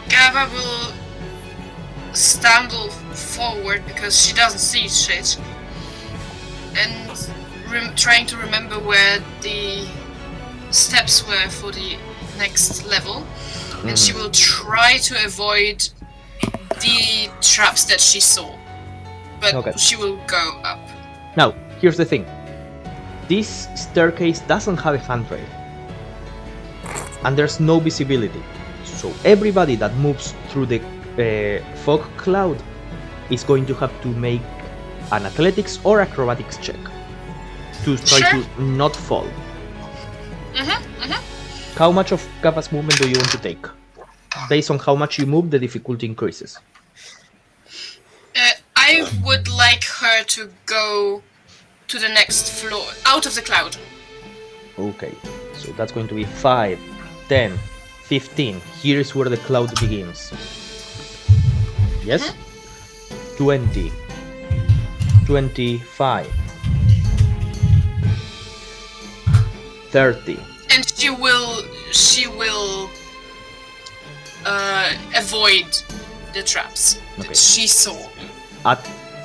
Gava will stumble forward because she doesn't see shit, and trying to remember where the steps were for the next level, and she will try to avoid the traps that she saw, but Okay. she will go up. Now, here's the thing. This staircase doesn't have a handrail, and there's no visibility. So everybody that moves through the fog cloud is going to have to make an athletics or acrobatics check to try Sure. to not fall. How much of Gava's movement do you want to take? Based on how much you move, the difficulty increases. I would like her to go to the next floor, out of the cloud. Okay, so that's going to be 5, 10, 15. Here is where the cloud begins. Yes? 20, 25, 30. And she will avoid the traps Okay. that she saw. At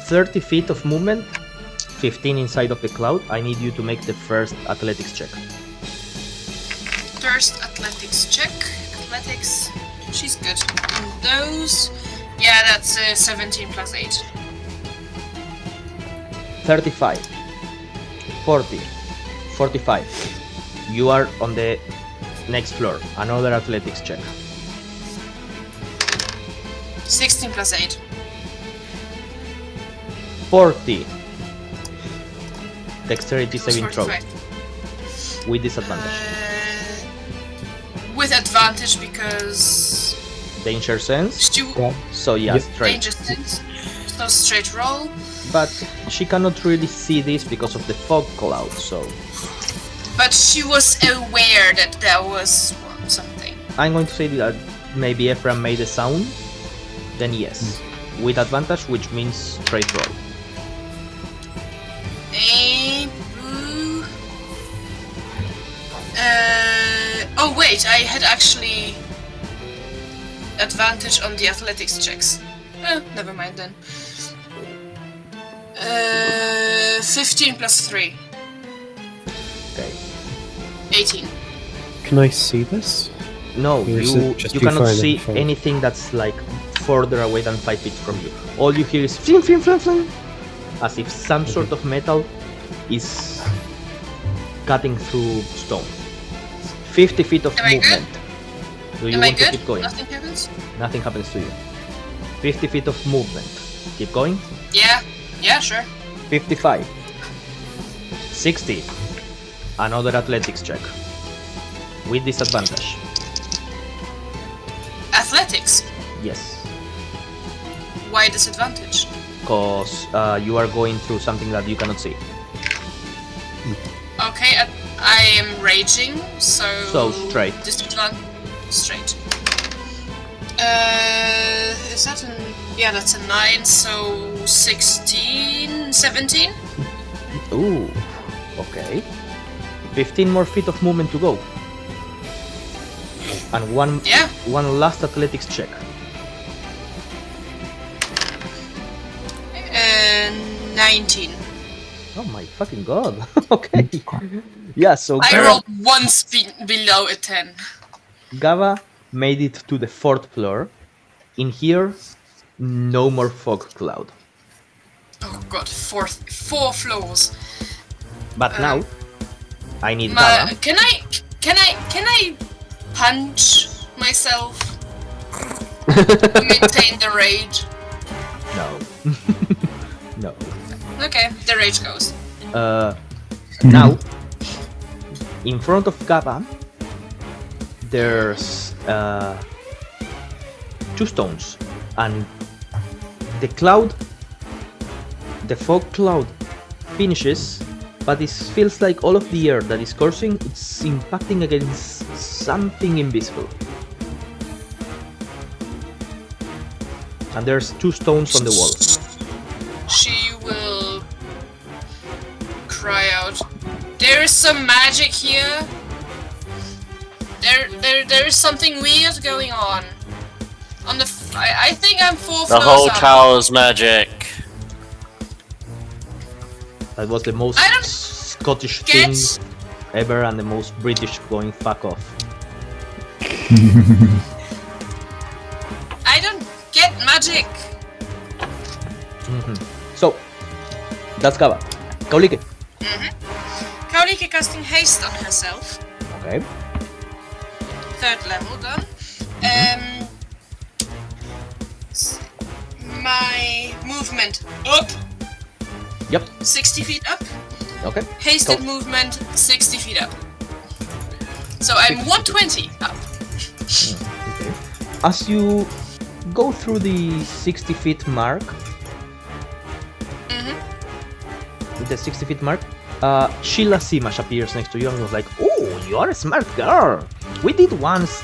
30 feet of movement, 15 inside of the cloud, I need you to make the first athletics check. First athletics check. Athletics. She's good. And those. Yeah, that's 17 plus 8. 35, 40, 45. You are on the next floor. Another athletics check. 16 plus 8. 40. Dexterity saving throw 45. with disadvantage. With advantage because Danger sense. she So yeah, straight. danger sense. So straight roll. But she cannot really see this because of the fog cloud. So But she was aware that there was something. I'm going to say that maybe Ephraim made a sound. Then yes, with advantage, which means straight roll. Boo. Oh wait, I had actually advantage on the athletics checks. Never mind then. 15 plus 3. Okay. 18. Can I see this? No, Or is you it just you too cannot far see in front? anything that's like further away than 5 feet from you. All you hear is fling, fling, fling, fling, as if some sort of metal is cutting through stone. 50 feet of Am I good? movement. Do you Am I want to good? keep going? Nothing happens? Nothing happens to you. 50 feet of movement. Keep going. Yeah. Yeah, sure. 55. 60. Another athletics check. With disadvantage. Athletics. Yes. Why disadvantage? Because you are going through something that you cannot see. Okay, I am raging, so... So, straight. Disadvantage. Straight. Is that an... Yeah, that's a 9, so 16, 17? Ooh, okay. 15 more feet of movement to go. And one last athletics check. 19. Oh my fucking god. Okay. Yeah, so I rolled one below a 10. Gava made it to the 4th floor. In here, no more fog cloud. Oh god, four floors. But now, I need Gava. Can I punch myself to maintain the rage? No. No. Okay, the rage goes. Now, in front of Gava, there's 2 stones, and the fog cloud finishes, but it feels like all of the air that is coursing, it's impacting against something invisible. And there's 2 stones on the wall. She will cry out, "There is some magic here. There is something weird going on. On the I think I'm 4 The floors whole up." tower's magic. That was the most I don't Scottish get- thing ever and the most British going fuck off. I don't get magic. So, that's Kava. Kaulike. Kaulike casting haste on herself. Okay. 3rd level done. My movement up. Yep. 60 feet up. Okay. Hasted Cool. movement 60 feet up. So I'm 120 up. Okay. As you go through the 60 feet mark, the 60 feet mark, Sheila Simash appears next to you and was like, "Oh, you are a smart girl. We did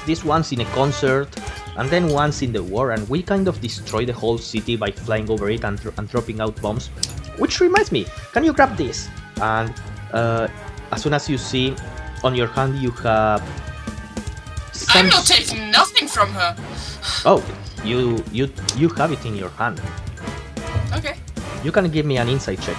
this once in a concert, and then once in the war, and we kind of destroyed the whole city by flying over it and dropping out bombs. Which reminds me, can you grab this?" And as soon as you see on your hand, you have. I'm not taking nothing from her. Oh, you have it in your hand. Okay. You can give me an insight check.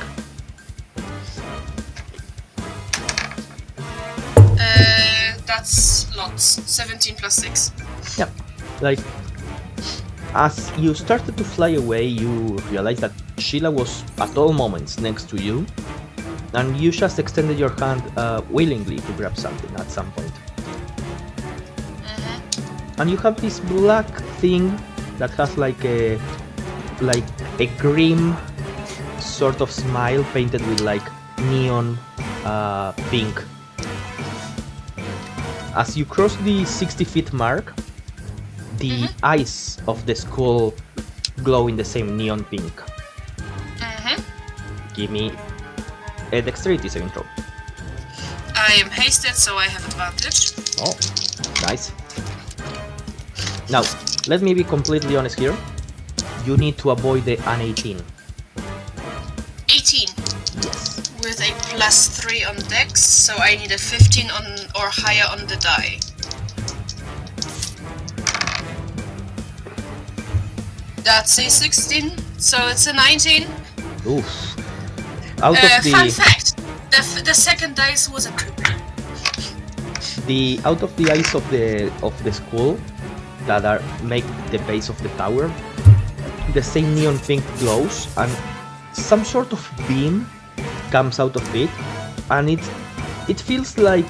That's lots. 17 plus 6. Yeah, like as you started to fly away, you realize that Sheila was at all moments next to you, and you just extended your hand willingly to grab something at some point. And you have this black thing that has like a grim sort of smile painted with like neon pink. As you cross the 60 feet mark, the eyes of the skull glow in the same neon pink. Give me a dexterity saving throw. I am hasted, so I have advantage. Oh, nice. Now, let me be completely honest here. You need to avoid the an 18. 18. Yes. With a plus 3 on dex, so I need a 15 on or higher on the die. That's a 16, so it's a 19. Oof. Out of Fun the fact, the second dice was a 2. out of the eyes of the skull that make the base of the tower, the same neon pink glows and some sort of beam comes out of it, and it feels like,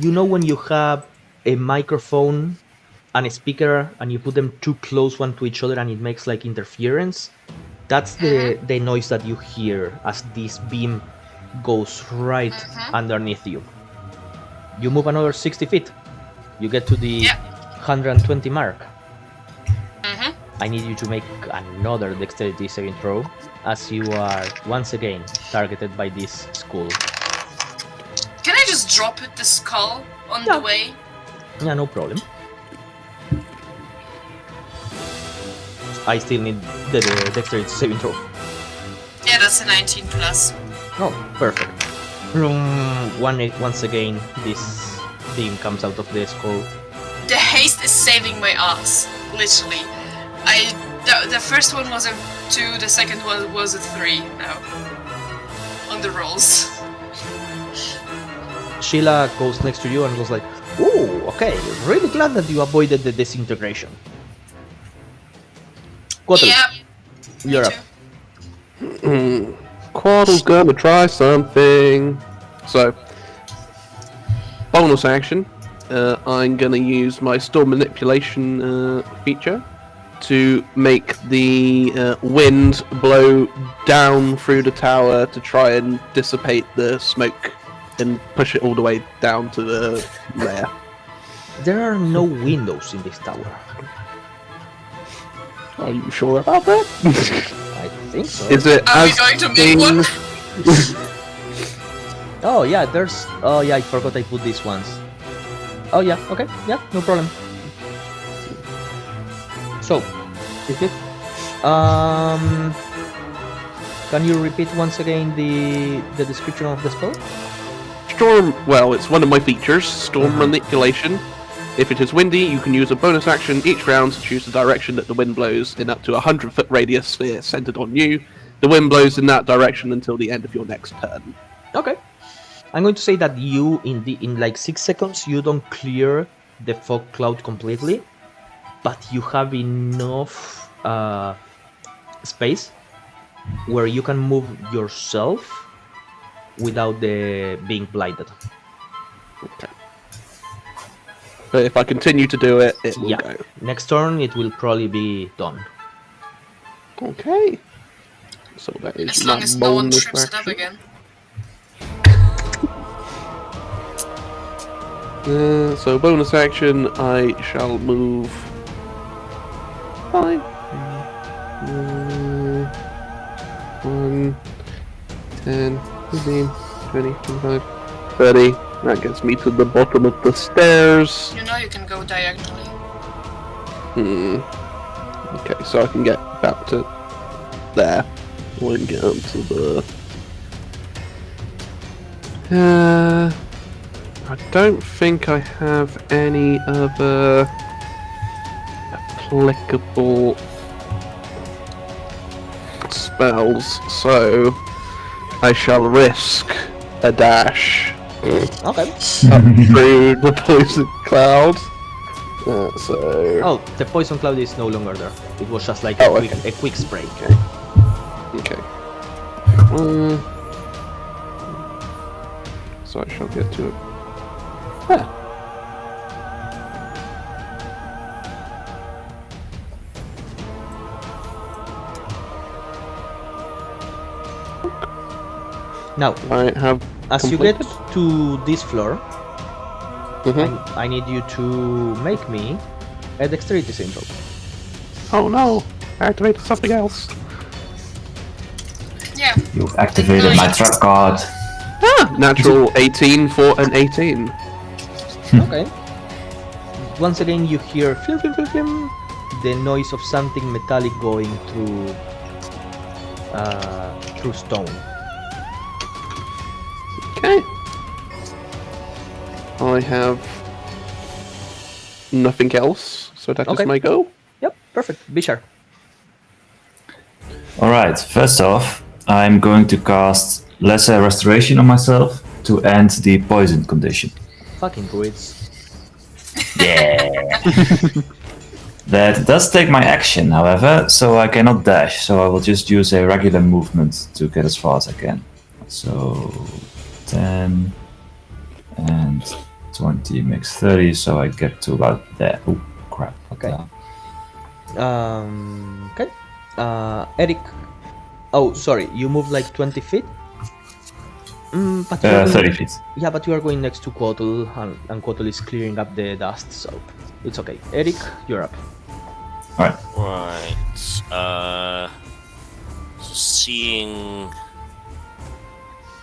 you know, when you have a microphone and a speaker and you put them too close one to each other and it makes like interference. That's the noise that you hear as this beam goes right underneath you. You move another 60 feet. You get to the 120 mark. I need you to make another dexterity saving throw, as you are once again targeted by this skull. Can I just drop the skull on the way? Yeah, no problem. I still need the dexterity saving throw. Yeah, that's a 19 plus. Oh, perfect. Once again, this beam comes out of the skull. The haste is saving my ass, literally. The first one was a 2, the second one was a 3 now. On the rolls. Sheila goes next to you and goes like, "Ooh, okay, really glad that you avoided the disintegration." Quaddle, Yeah. you're up. Quaddle's gonna try something. So, bonus action. I'm gonna use my storm manipulation feature to make the wind blow down through the tower to try and dissipate the smoke and push it all the way down to the lair. There are no windows in this tower. Are you sure about that? I think so. Is it Are we as going to make one? Oh yeah, there's. Oh yeah, I forgot I put these ones. Oh yeah, okay, yeah, no problem. So, is it Can you repeat once again the description of the spell? Storm, well, it's one of my features, Storm Manipulation. If it is windy, you can use a bonus action each round to choose the direction that the wind blows in up to a 100-foot radius sphere centered on you. The wind blows in that direction until the end of your next turn. Okay. I'm going to say that you, in like 6 seconds, you don't clear the fog cloud completely, but you have enough space where you can move yourself without being blinded. Okay. But if I continue to do it, it will go. Next turn, it will probably be done. Okay. So that is As long as no one bonus trips it up action. again. So bonus action, I shall move 5, 1, 10, 15, 20, 25, 30. That gets me to the bottom of the stairs. You know you can go diagonally. Okay, so I can get back to there. Won't get up to the... I don't think I have any other applicable spells, so I shall risk a dash Okay. up through the poison cloud. So... Oh, the poison cloud is no longer there. It was just like Oh, a quick spray. Okay. So I shall get to it. Now, I have as you completed. get to this floor, I need you to make me a dexterity saving throw. Oh no! Activate something else. Yeah. You've activated my trap card. Natural 18 for an 18. Okay. Once again, you hear flim, flim, flim, flim, the noise of something metallic going through stone. Okay. I have nothing else, so that Okay. is my go. Yep, perfect. Be sure. Alright, first off, I'm going to cast Lesser Restoration on myself to end the poison condition. Fucking druids. Yeah. That does take my action, however, so I cannot dash, so I will just use a regular movement to get as far as I can. So 10 and 20 makes 30, so I get to about there. Oh crap. Okay. Okay. Eric. Oh, sorry. You move like 20 feet. But you are going- 30 feet. Yeah, but you are going next to Quotal, and Quotal is clearing up the dust, so it's okay. Eric, you're up. Alright. Right. Seeing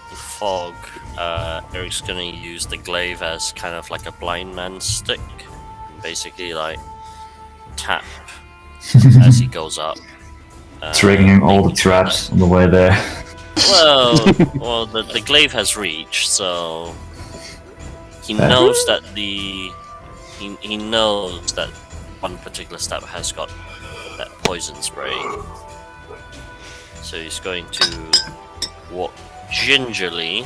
the fog, Eric's gonna use the glaive as kind of like a blind man's stick. Basically, like tap as he goes up. Triggering all the traps on the way there. Well, the glaive has reach, so he knows that he knows that one particular stab has got that poison spray. So he's going to walk gingerly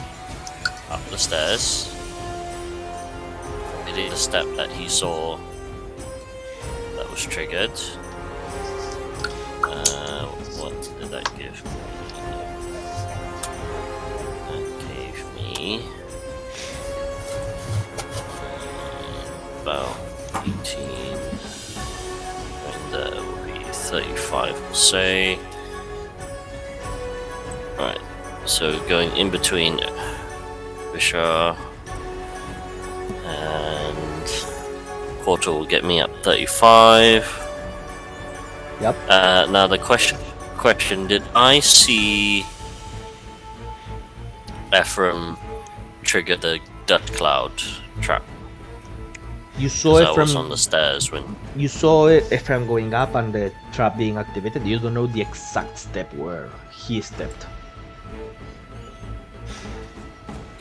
up the stairs. It is the step that he saw that was triggered. What did that give me? That gave me about 18. And that will be 35, we'll say. Right, so going in between Bishar and Quarter will get me up 35. Yep. Now the question, did I see Ephraim trigger the dust cloud trap? You saw I was on Ephraim. the stairs when. You saw Ephraim going up and the trap being activated. You don't know the exact step where he stepped.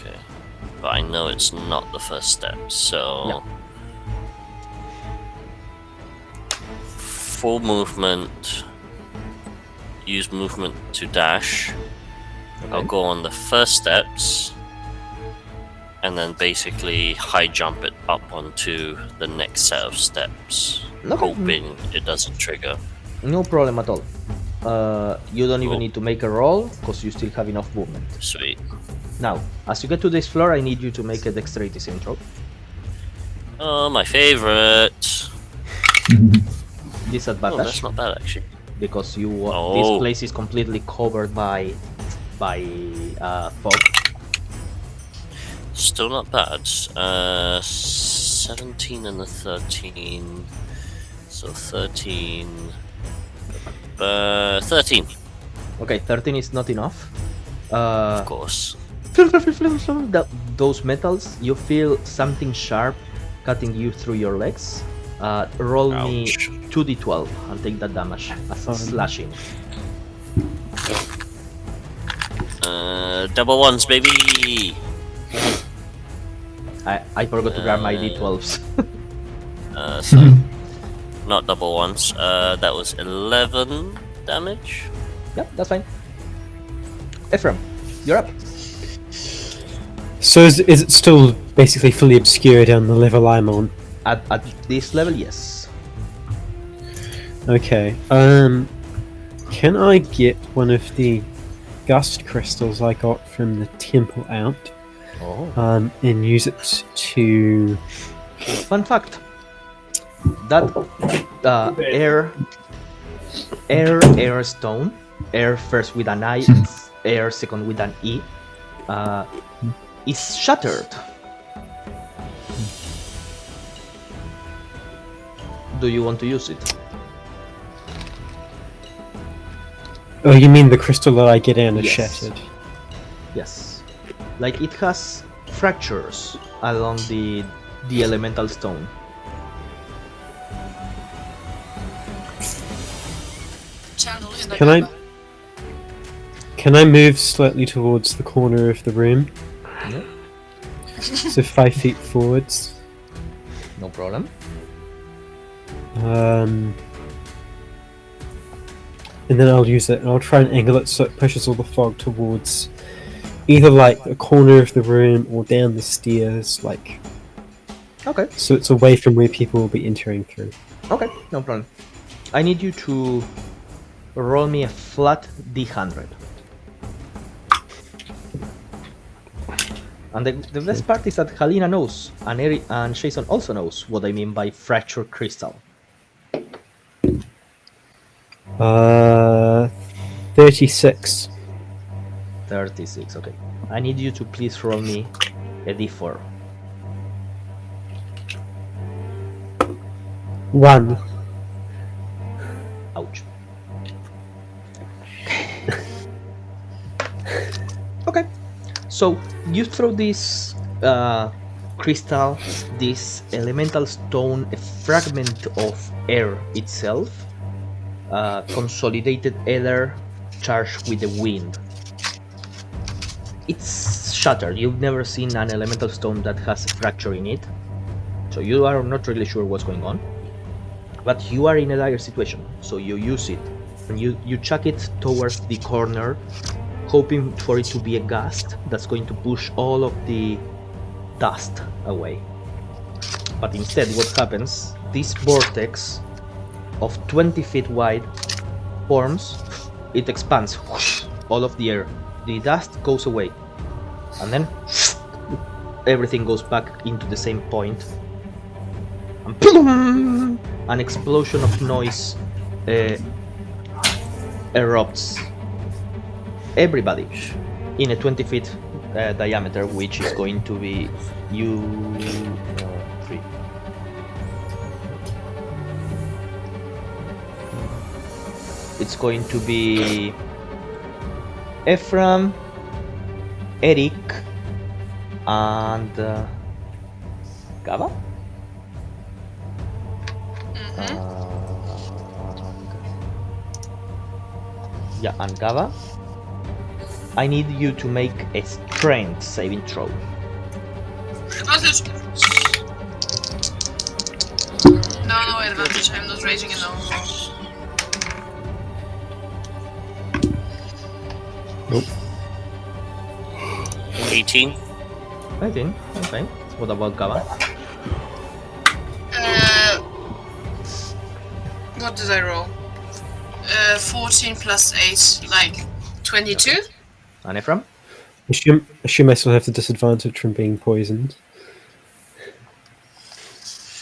Okay, but I know it's not the first step, so. Yeah. Full movement. Use movement to dash. Okay. I'll go on the first steps. And then basically high jump it up onto the next set of steps, Okay. hoping it doesn't trigger. No problem at all. You don't even Cool. need to make a roll because you still have enough movement. Sweet. Now, as you get to this floor, I need you to make a dexterity saving throw. Oh, my favorite. Disadvantage. Oh, that's not bad actually. Because you this Oh. place is completely covered by fog. Still not bad. 17 and a 13. So 13. 13, Okay, 13 is not enough. of course. Those metals, you feel something sharp cutting you through your legs. Roll me Ouch. 2d12 and take that damage as a slashing. Double ones, baby! I forgot to grab my d12s. So not double ones. That was 11 damage. Yeah, that's fine. Ephraim, you're up. So is it still basically fully obscure down the level I'm on? At this level, yes. Okay. Can I get one of the gust crystals I got from the temple out? Oh. And use it to. Fun fact. That air stone, air first with an I, air second with an E, is shattered. Do you want to use it? Oh, you mean the crystal that I get in is Yes. shattered? Yes. Like it has fractures along the elemental stone. Channel in the Can I- Gabba. Can I move slightly towards the corner of the room? Yeah. So 5 feet forwards. No problem. And then I'll use it and I'll try and angle it so it pushes all the fog towards either like a corner of the room or down the stairs, like Okay. so it's away from where people will be entering through. Okay, no problem. I need you to roll me a flat D100. And the best part is that Halina knows, and Eri and Jason also knows what I mean by fractured crystal. 36. 36, okay. I need you to please roll me a D4. 1. Ouch. Okay, so you throw this crystal, this elemental stone, a fragment of air itself, consolidated ether charged with the wind. It's shattered. You've never seen an elemental stone that has a fracture in it, so you are not really sure what's going on. But you are in a dire situation, so you use it, and you chuck it towards the corner, hoping for it to be a gust that's going to push all of the dust away. But instead, what happens, this vortex of 20 feet wide forms, it expands, whoosh, all of the air, the dust goes away, and then everything goes back into the same point, and boom, an explosion of noise erupts. Everybody in a 20 feet diameter, which is going to be you 3. It's going to be Ephraim, Eric, and Gaba? Yeah, and Gaba, I need you to make a strength saving throw. Advantage. No advantage. I'm not raging at all. Nope. 18. 19. Okay. What about Gaba? What did I roll? 14 plus 8, like 22? And Ephraim? Assume I still have the disadvantage from being poisoned.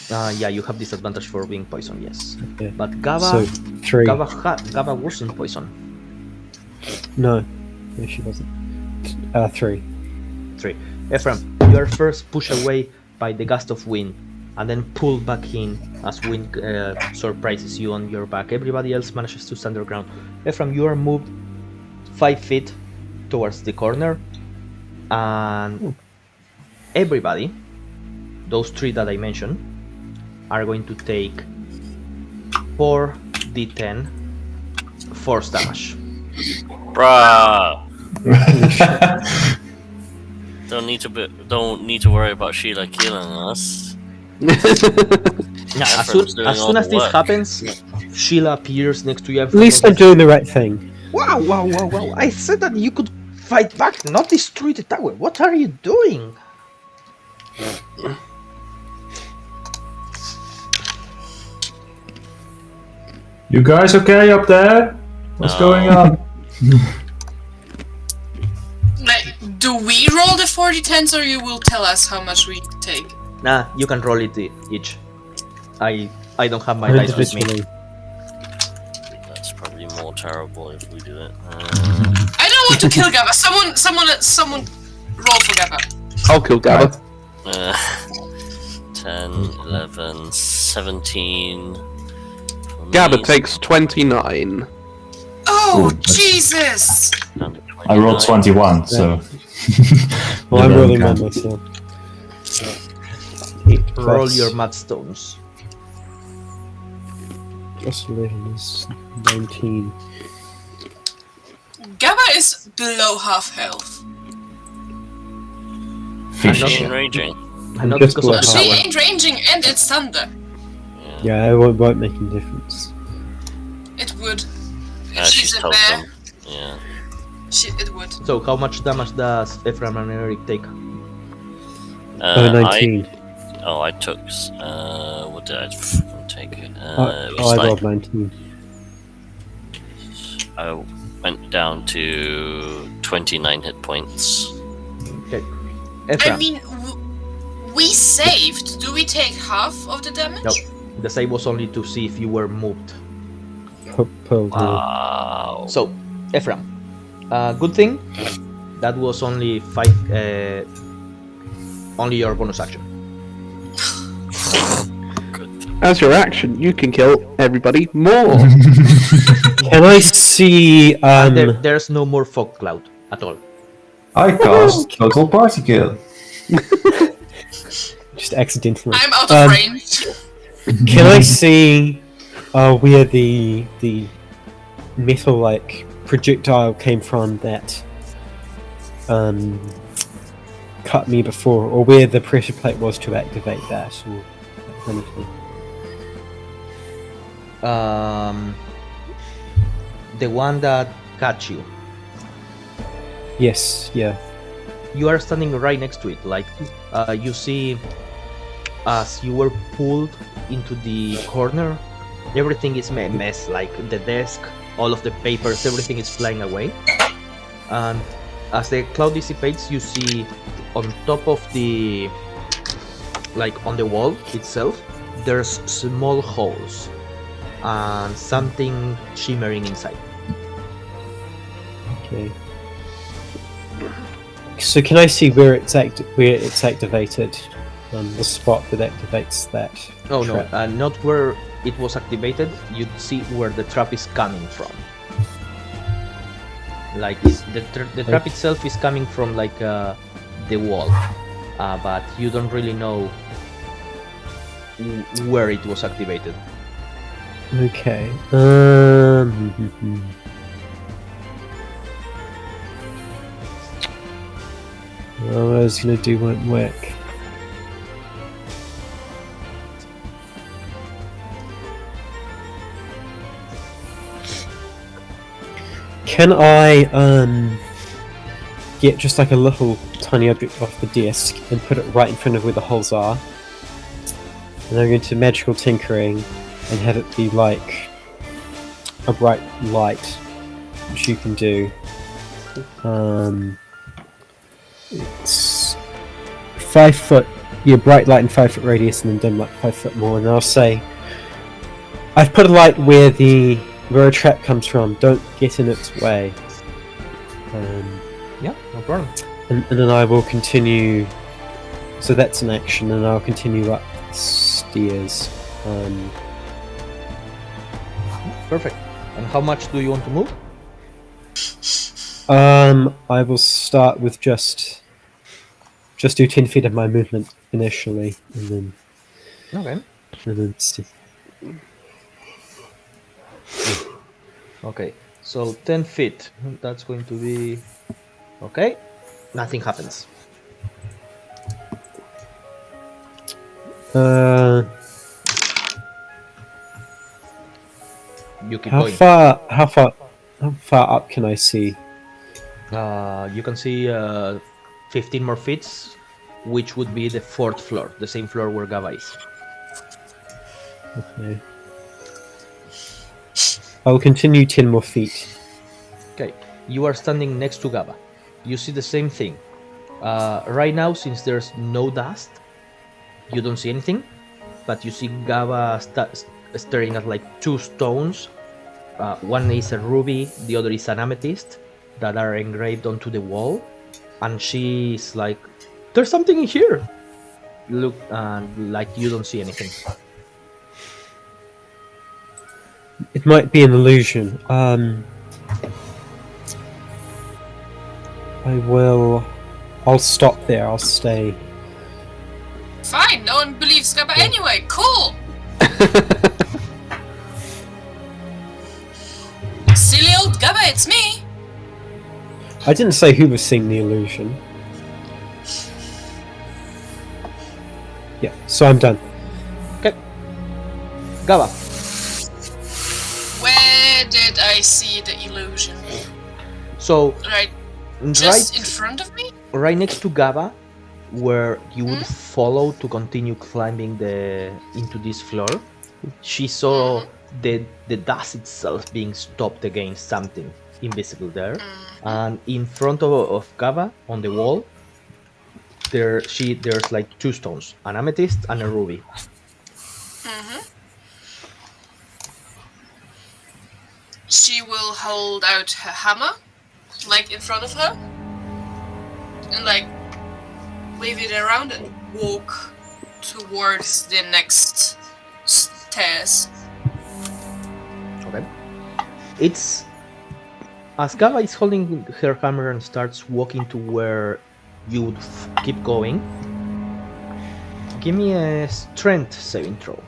Yeah, you have disadvantage for being poisoned, yes. Okay. But Gaba, So 3. Gaba wasn't poisoned. No, she wasn't. 3. 3. Ephraim, you are first pushed away by the gust of wind, and then pulled back in as wind surprises you on your back. Everybody else manages to stand their ground. Ephraim, you are moved 5 feet towards the corner, and everybody, those 3 that I mentioned, are going to take 4d10 force damage. Bruh. Don't need to worry about Sheila killing us. Yeah, as soon as this work. happens, Sheila appears next to you. At least I'm doing the right thing. Wow! I said that you could fight back, not destroy the tower. What are you doing? You guys okay up there? What's going on? Like, do we roll the 40-10s or you will tell us how much we take? Nah, you can roll it each. I don't have my dice with me. Individually. That's probably more terrible if we do it. I don't want to kill Gaba. Someone roll for Gaba. I'll kill Gaba. 10, 11, 17. for Gaba me, takes 29. Oh, Ooh, that's- Jesus! down to I rolled 29. 21, so. Well, I'm You rolling can. mine myself. Roll Plus- your mudstones. Plus 11 is 19. Gaba is below half health. Fish. not- She ain't raging. And not Just because of below the half. She tower. ain't ranging and it's thunder. Yeah, it won't make any difference. It would. If She's she's a told bear, them. Yeah. it would. So how much damage does Ephraim and Eric take? 19. I took. What did I fucking take? It I was like rolled 19. I went down to 29 hit points. Okay. I Ephraim, mean, we saved. Do we take half of the damage? no. The save was only to see if you were moved. Pearl Wow. So, Ephraim, good thing that was only 5. Only your bonus action. As your action, you can kill everybody more. Can I see There's no more fog cloud at all. I cast Total Party Kill. just accidentally? I'm out of range. Can I see where the metal like projectile came from that cut me before, or where the pressure plate was to activate that, or that kind of thing? The one that cut you. Yes, yeah. You are standing right next to it. Like you see, as you were pulled into the corner, everything is a mess. Like the desk, all of the papers, everything is flying away. And as the cloud dissipates, you see on top of the, like on the wall itself, there's small holes and something shimmering inside. Okay. So can I see where it's activated? The spot that activates that. Oh no, trap? not where it was activated. You'd see where the trap is coming from. Like the trap itself is coming from like the wall, but you don't really know where it was activated. Okay. What I was gonna do won't work. Can I get just like a little tiny object off the desk and put it right in front of where the holes are? And I'm going to magical tinkering and have it be like a bright light, which you can do. It's 5 foot, yeah, bright light in 5 foot radius, and then dim light 5 foot more. And I'll say, I've put a light where a trap comes from. Don't get in its way. Yeah, no problem. And then I will continue. So that's an action, and I'll continue up the stairs. Perfect. And how much do you want to move? I will start with just do 10 feet of my movement initially, and then see. Okay, so 10 feet. That's going to be... Okay, nothing happens. You keep going. How far up can I see? You can see 15 more feet, which would be the 4th floor, the same floor where Gaba is. Okay. I will continue 10 more feet. Okay, you are standing next to Gaba. You see the same thing. Right now, since there's no dust, you don't see anything, but you see Gaba staring at like 2 stones. One is a ruby, the other is an amethyst, that are engraved onto the wall, and she's like, "There's something in here." Look, like you don't see anything. It might be an illusion. I'll stop there. I'll stay. Fine, no one believes Gabba anyway. Cool. Silly old Gabba, it's me. I didn't say who was seeing the illusion. Yeah, so I'm done. Okay, Gaba. Where did I see the illusion? So Right, just right in front of me? right next to Gaba, where you would follow to continue climbing into this floor, she saw the dust itself being stopped against something invisible there, and in front of Gaba on the wall, there's like 2 stones, an amethyst and a ruby. She will hold out her hammer, like in front of her, and like wave it around and walk towards the next stairs. Okay. It's as Gaba is holding her hammer and starts walking to where you would keep going. Give me a strength saving throw.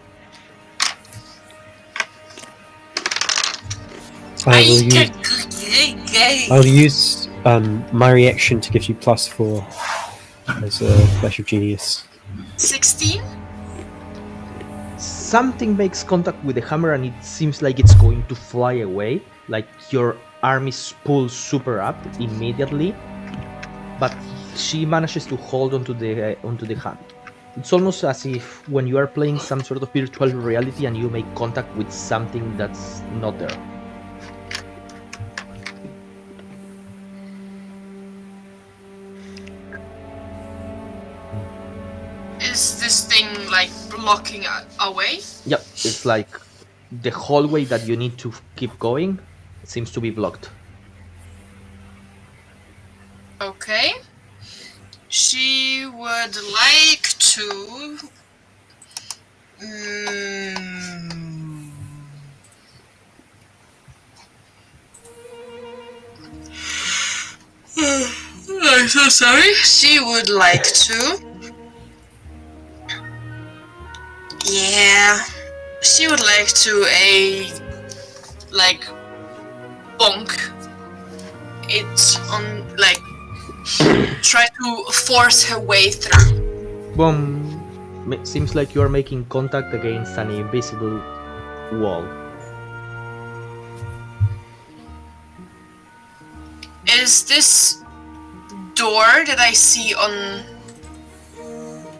I'll use my reaction to give you +4 as a flash of genius. 16? Something makes contact with the hammer and it seems like it's going to fly away, like your arm is pulled super up immediately, but she manages to hold onto the hand. It's almost as if when you are playing some sort of virtual reality and you make contact with something that's not there. Is this thing like blocking our way? Yep, it's like the hallway that you need to keep going seems to be blocked. Okay. She would like to... I'm so sorry. She would like to... Yeah. She would like to bonk it on, try to force her way through. Boom. Seems like you are making contact against an invisible wall. Is this door that I see on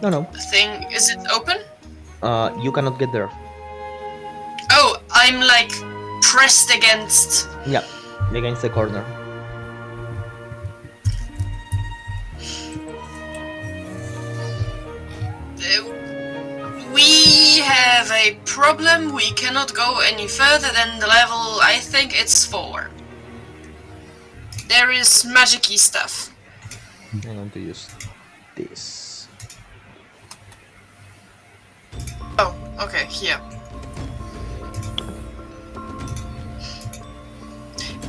No. the thing, is it open? You cannot get there. Oh, I'm pressed against. Yeah, against the corner. We have a problem. We cannot go any further than the level, I think it's 4. There is magic-y stuff. I'm going to use this. Oh, okay, here.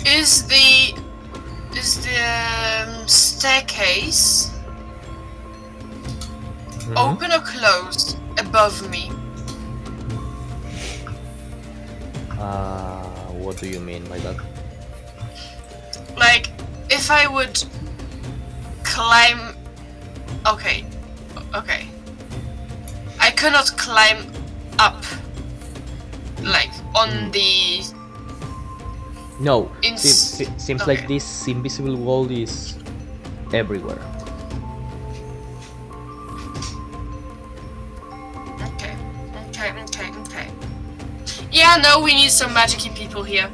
Is the staircase open or closed above me? What do you mean by that? If I would climb... Okay. I cannot climb up, on the... No, seems like Okay. this invisible wall is everywhere. Okay. Yeah, no, we need some magic-y people here.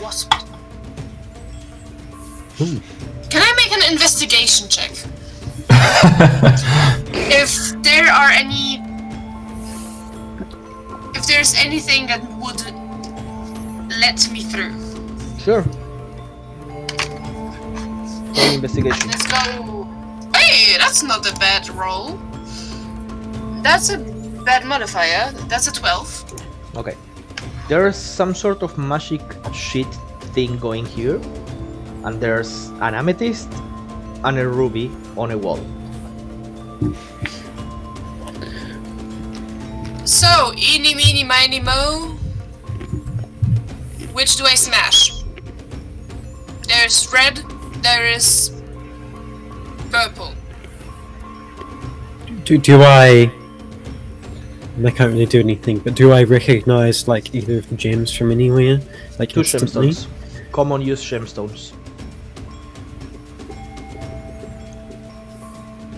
Wasp. Can I make an investigation check? If there's anything that would let me through. Sure. Roll investigation. Let's go. Hey, that's not a bad roll. That's a bad modifier. That's a 12. Okay. There's some sort of magic shit thing going here, and there's an amethyst and a ruby on a wall. So, eeny, meeny, miny, mo. Which do I smash? There's red, there is purple. Do I can't really do anything, but do I recognize either of the gems from anywhere? Two Instantly? gemstones. Common use gemstones.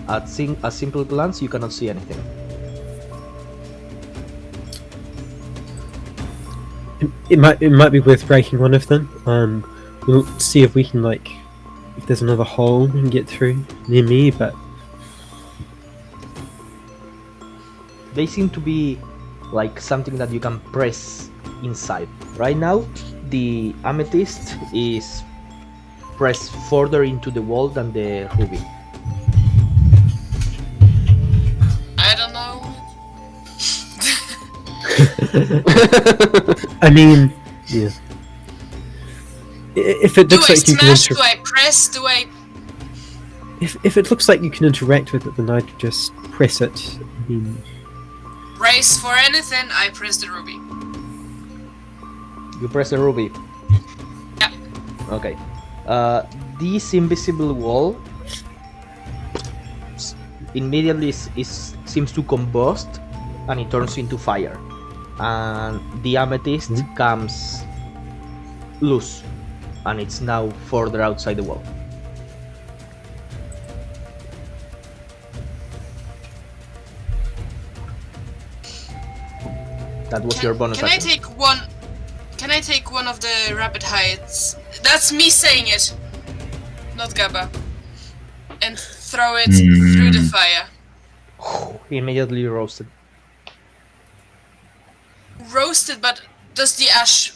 At a simple glance, you cannot see anything. It might be worth breaking one of them. We'll see if we can if there's another hole and get through near me, but They seem to be something that you can press inside. Right now, the amethyst is pressed further into the wall than the ruby. I don't know. I mean, yeah. If it Do looks I like you can smash? Do I press? Do I... if it looks like you can interact with it, then I'd just press it. I mean, Race for anything, I press the ruby. You press the ruby. Yeah. Okay. This invisible wall immediately seems to combust, and it turns into fire. And the amethyst comes loose, and it's now further outside the wall. That was your bonus Can I action. take one of the rabbit hides? That's me saying it, not Gabba. And throw it through the fire. Immediately roasted. Roasted, but does the ash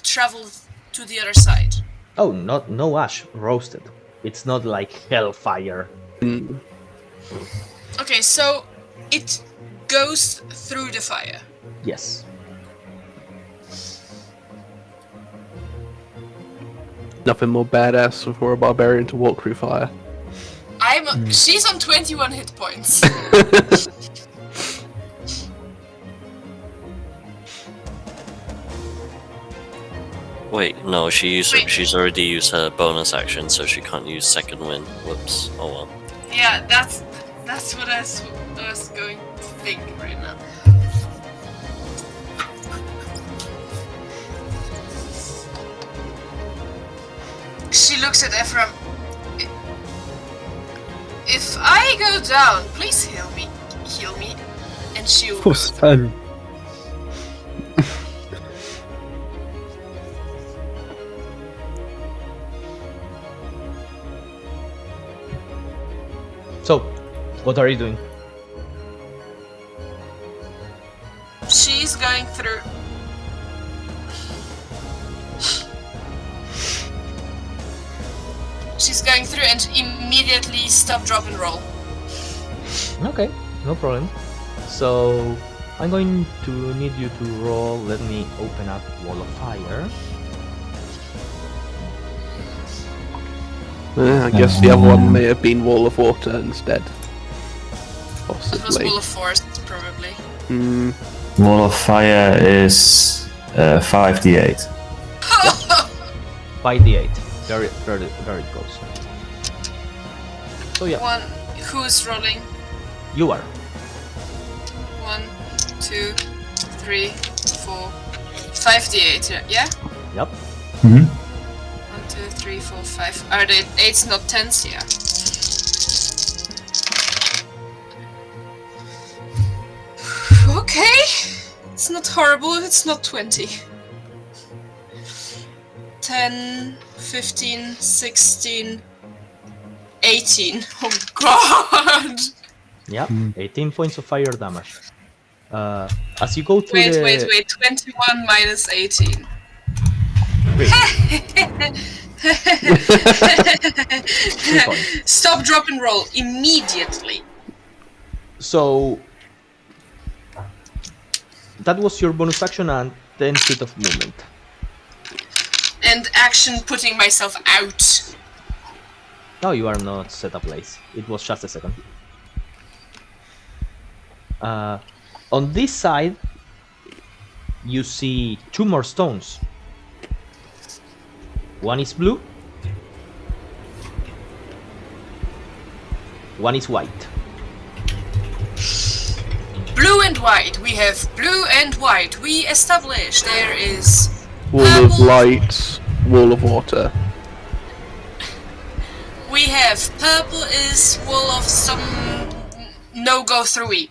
travel to the other side? Oh, no ash, roasted. It's not like hellfire. Okay, so it goes through the fire. Yes. Nothing more badass for a barbarian to walk through fire. She's on 21 hit points. Wait, no, she's already used her bonus action, so she can't use second wind. Whoops. Oh well. Yeah, that's what I was going to think right now. She looks at Ephraim. If I go down, please heal me. And she'll. Of course. So, what are you doing? She's going through. She's going through and immediately stop, drop, and roll. Okay, no problem. So, I'm going to need you to roll. Let me open up Wall of Fire. I guess the other one may have been Wall of Water instead. It was Possibly. Wall of Force, probably. Wall of Fire is 5d8. 5d8. Very, very, very close. So yeah, One. Who's rolling? you are. 1, 2, 3, 4, 5d8. Yeah. Yep. Mm-hmm. 1, 2, 3, 4, 5. Are they 8s, not 10s? Yeah. Okay. It's not horrible if it's not 20. 10, 15, 16, 18. Oh god! Yep. 18 points of fire damage. As you go through Wait. 21 minus 18. Stop, drop, and roll immediately. So that was your bonus action and 10 feet of movement. And action putting myself out. No, you are not set a place. It was just a second. On this side, you see two more stones. One is blue. One is white. Blue and white. We have blue and white. We established there is Wall of purple. Light, Wall of Water. We have purple is wall of some no go through.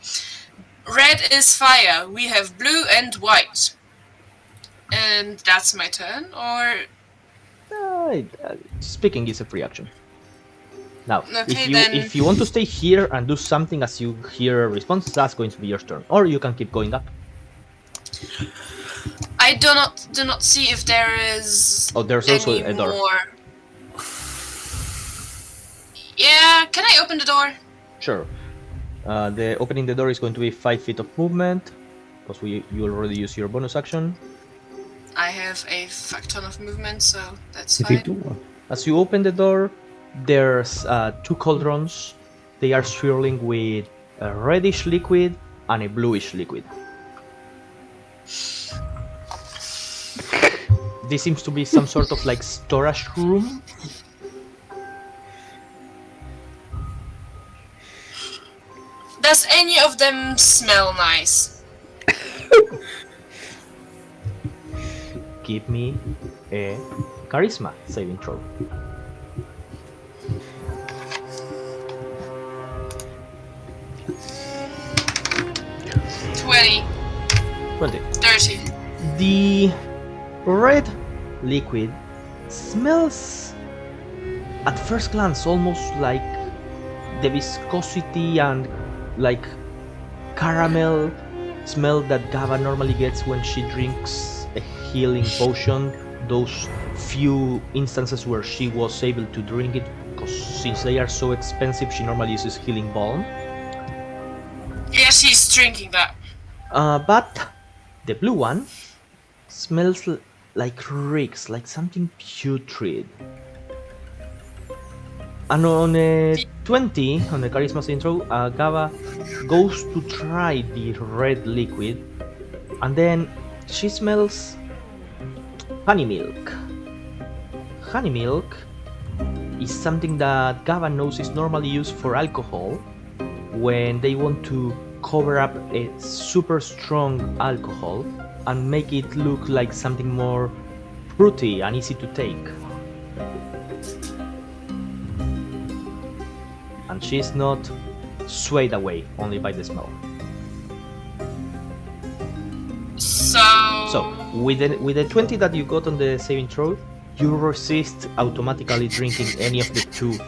Red is fire. We have blue and white. And that's my turn, or Speaking is a free action. Now, Okay, then- if you want to stay here and do something as you hear a response, that's going to be your turn. Or you can keep going up. I do not see if there is. Oh, there's also any a door. more. Yeah, can I open the door? Sure. The opening the door is going to be 5 feet of movement, because you already used your bonus action. I have a fuck ton of movement, so that's If you fine. do As you open the door, there's two cauldrons. They are swirling with a reddish liquid and a bluish liquid. This seems to be some sort of like storage room. Does any of them smell nice? Give me a charisma saving throw. Twenty. 20. 30. The red liquid smells at first glance almost like the viscosity and like caramel smell that Gava normally gets when she drinks a healing potion. Those few instances where she was able to drink it, because since they are so expensive, she normally uses healing balm. Yeah, she's drinking that. But the blue one smells like reeks, like something putrid. And on a 20, on the charisma saving throw, Gava goes to try the red liquid, and then she smells honey milk. Honey milk is something that Gava knows is normally used for alcohol when they want to cover up a super strong alcohol and make it look like something more fruity and easy to take. And she's not swayed away only by the smell. So with the 20 that you got on the saving throw, you resist automatically drinking any of the 2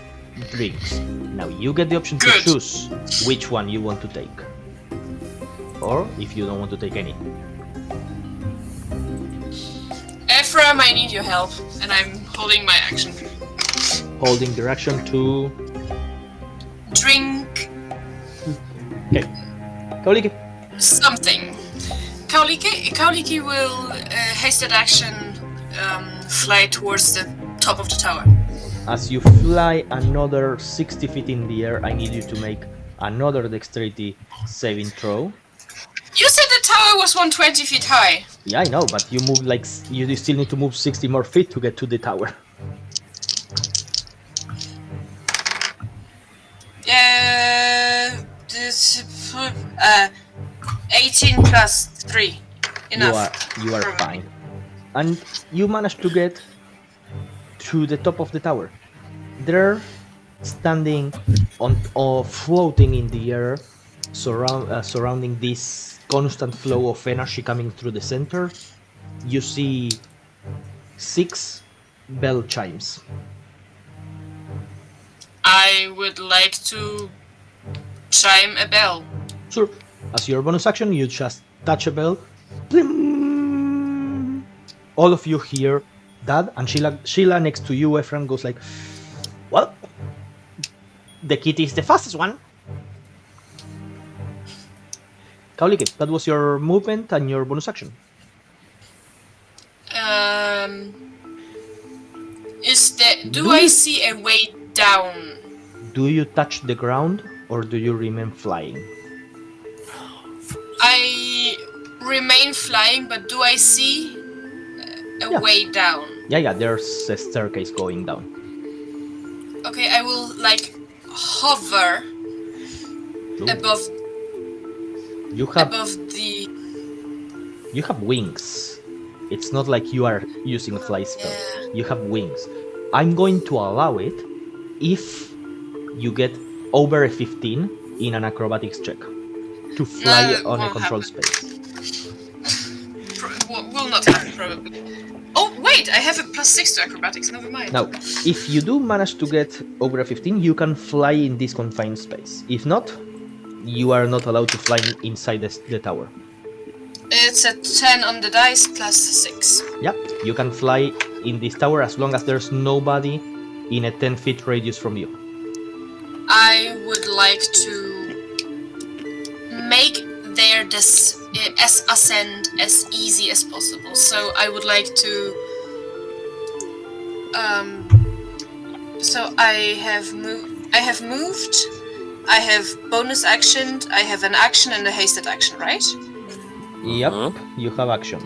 drinks. Now you get the option to choose which one you want to take, or if you don't want to take any. Ephraim, I need your help, and I'm holding my action. Holding the action to drink. Okay, Kauliki. Something. Kauliki will hasted action fly towards the top of the tower. As you fly another 60 feet in the air, I need you to make another dexterity saving throw. You said the tower was 120 feet high. Yeah, I know, but you move like you still need to move 60 more feet to get to the tower. This 18 plus 3. Enough. You are fine. And you manage to get to the top of the tower. There, standing on or floating in the air, surrounding this constant flow of energy coming through the center, you see 6 bell chimes. I would like to chime a bell. Sure. As your bonus action, you just touch a bell. Blim! All of you hear that, and Sheila next to you, Ephraim, goes like, well, the kitty is the fastest one. Kauliki, that was your movement and your bonus action. Do I see a way down? Do you touch the ground or do you remain flying? I remain flying, but do I see a way down? Yeah, there's a staircase going down. Okay, I will hover above. You have wings. It's not like you are using a fly spell. Yeah. You have wings. I'm going to allow it if you get over a 15 in an acrobatics check to fly on a controlled space. Will not happen, probably. Oh, wait, I have a +6 to acrobatics, never mind. Now, if you do manage to get over a 15, you can fly in this confined space. If not, you are not allowed to fly inside the tower. It's a 10 on the dice +6. Yep, you can fly in this tower as long as there's nobody in a 10-foot radius from you. I would like to make their ascent as easy as possible. So I would like to. So I have moved. I have bonus actioned. I have an action and a hasted action, right? Yep, you have action.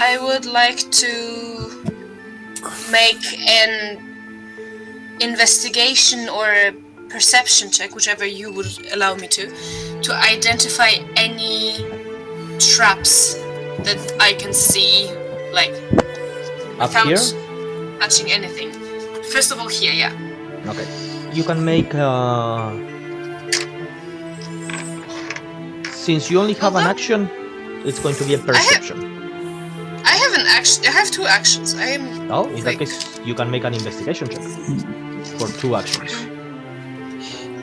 I would like to make an investigation or a perception check, whichever you would allow me to identify any traps that I can see, Up here? touching anything. First of all, here, yeah. Okay. You can make since you only have an action, it's going to be a perception. I have an action. I have 2 actions. I am. Oh, in that case, you can make an investigation check for 2 actions.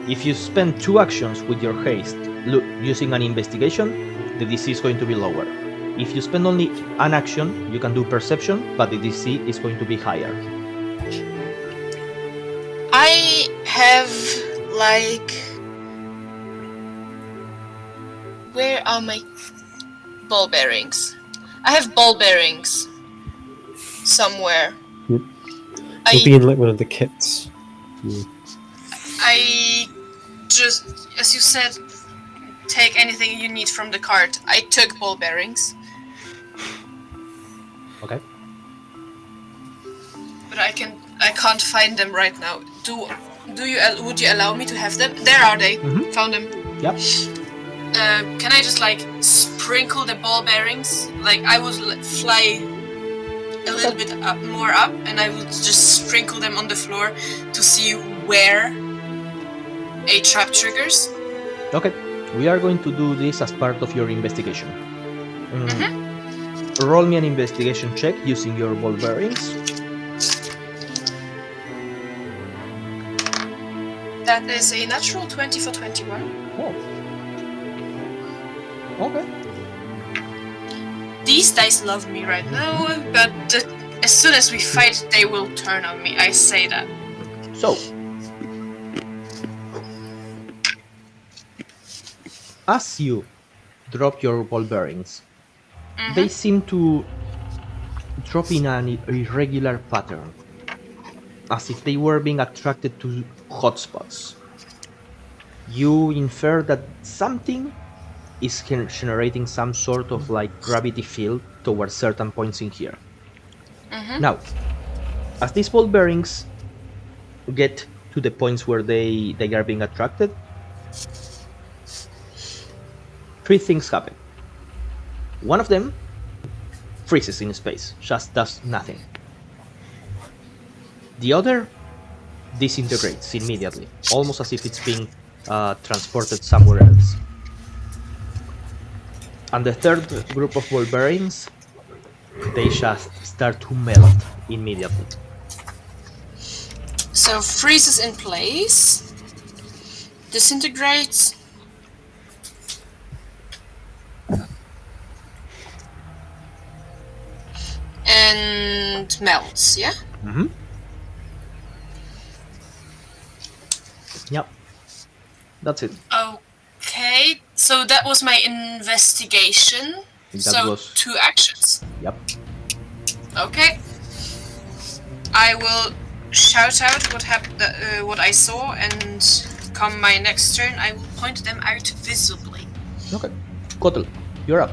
If you spend 2 actions with your haste using an investigation, the DC is going to be lower. If you spend only an action, you can do perception, but the DC is going to be higher. I have where are my? ball bearings. I have ball bearings somewhere. Yep. I It'll be in like one of the kits. I just, as you said, take anything you need from the cart. I took ball bearings, Okay. but I can't find them right now. Would you allow me to have them? There are they. Mhm. Found them. Yep. Can I just like sprinkle the ball bearings? Like I would fly a little bit more up, and I would just sprinkle them on the floor to see where a trap triggers. Okay. We are going to do this as part of your investigation. Roll me an investigation check using your ball bearings. That is a natural 20 for 21. Oh. Okay. These dice love me right now, but as soon as we fight, they will turn on me. I say that. So, as you drop your ball bearings, they seem to drop in an irregular pattern, as if they were being attracted to hotspots. You infer that something is generating some sort of like gravity field towards certain points in here. Now, as these ball bearings get to the points where they are being attracted, three things happen. One of them freezes in space, just does nothing. The other disintegrates immediately, almost as if it's being transported somewhere else. And the third group of ball bearings, they just start to melt immediately. So freezes in place, disintegrates, and melts. Yeah. Yep. That's it. Okay. So that was my investigation. That was 2 actions. Yep. Okay. I will shout out what I saw, and come my next turn, I will point them out visibly. Okay. Kotel, you're up.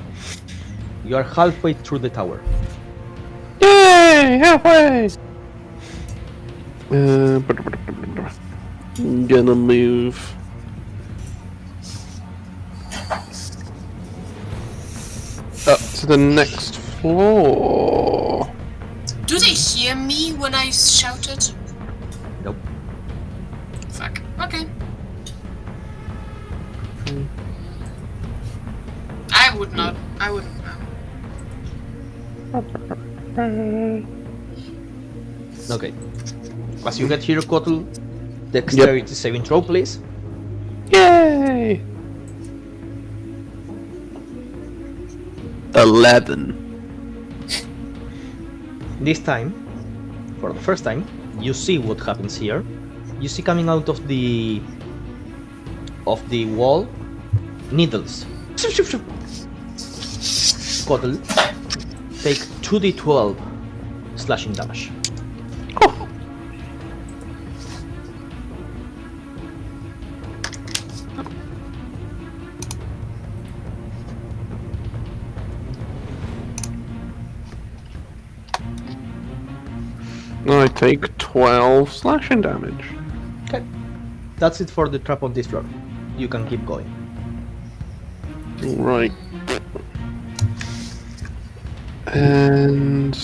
You are halfway through the tower. Yay! Halfway! I'm gonna move. Up to the next floor. Do they hear me when I shouted? Nope. Fuck. Okay. I wouldn't know. Okay. As you get here, Kotel, dexterity saving throw, please. Yay! 11. This time, for the first time, you see what happens here. You see coming out of the wall needles. Kotel, take 2d12 slashing damage. I take 12 slashing damage. Okay. That's it for the trap on this floor. You can keep going. Right. And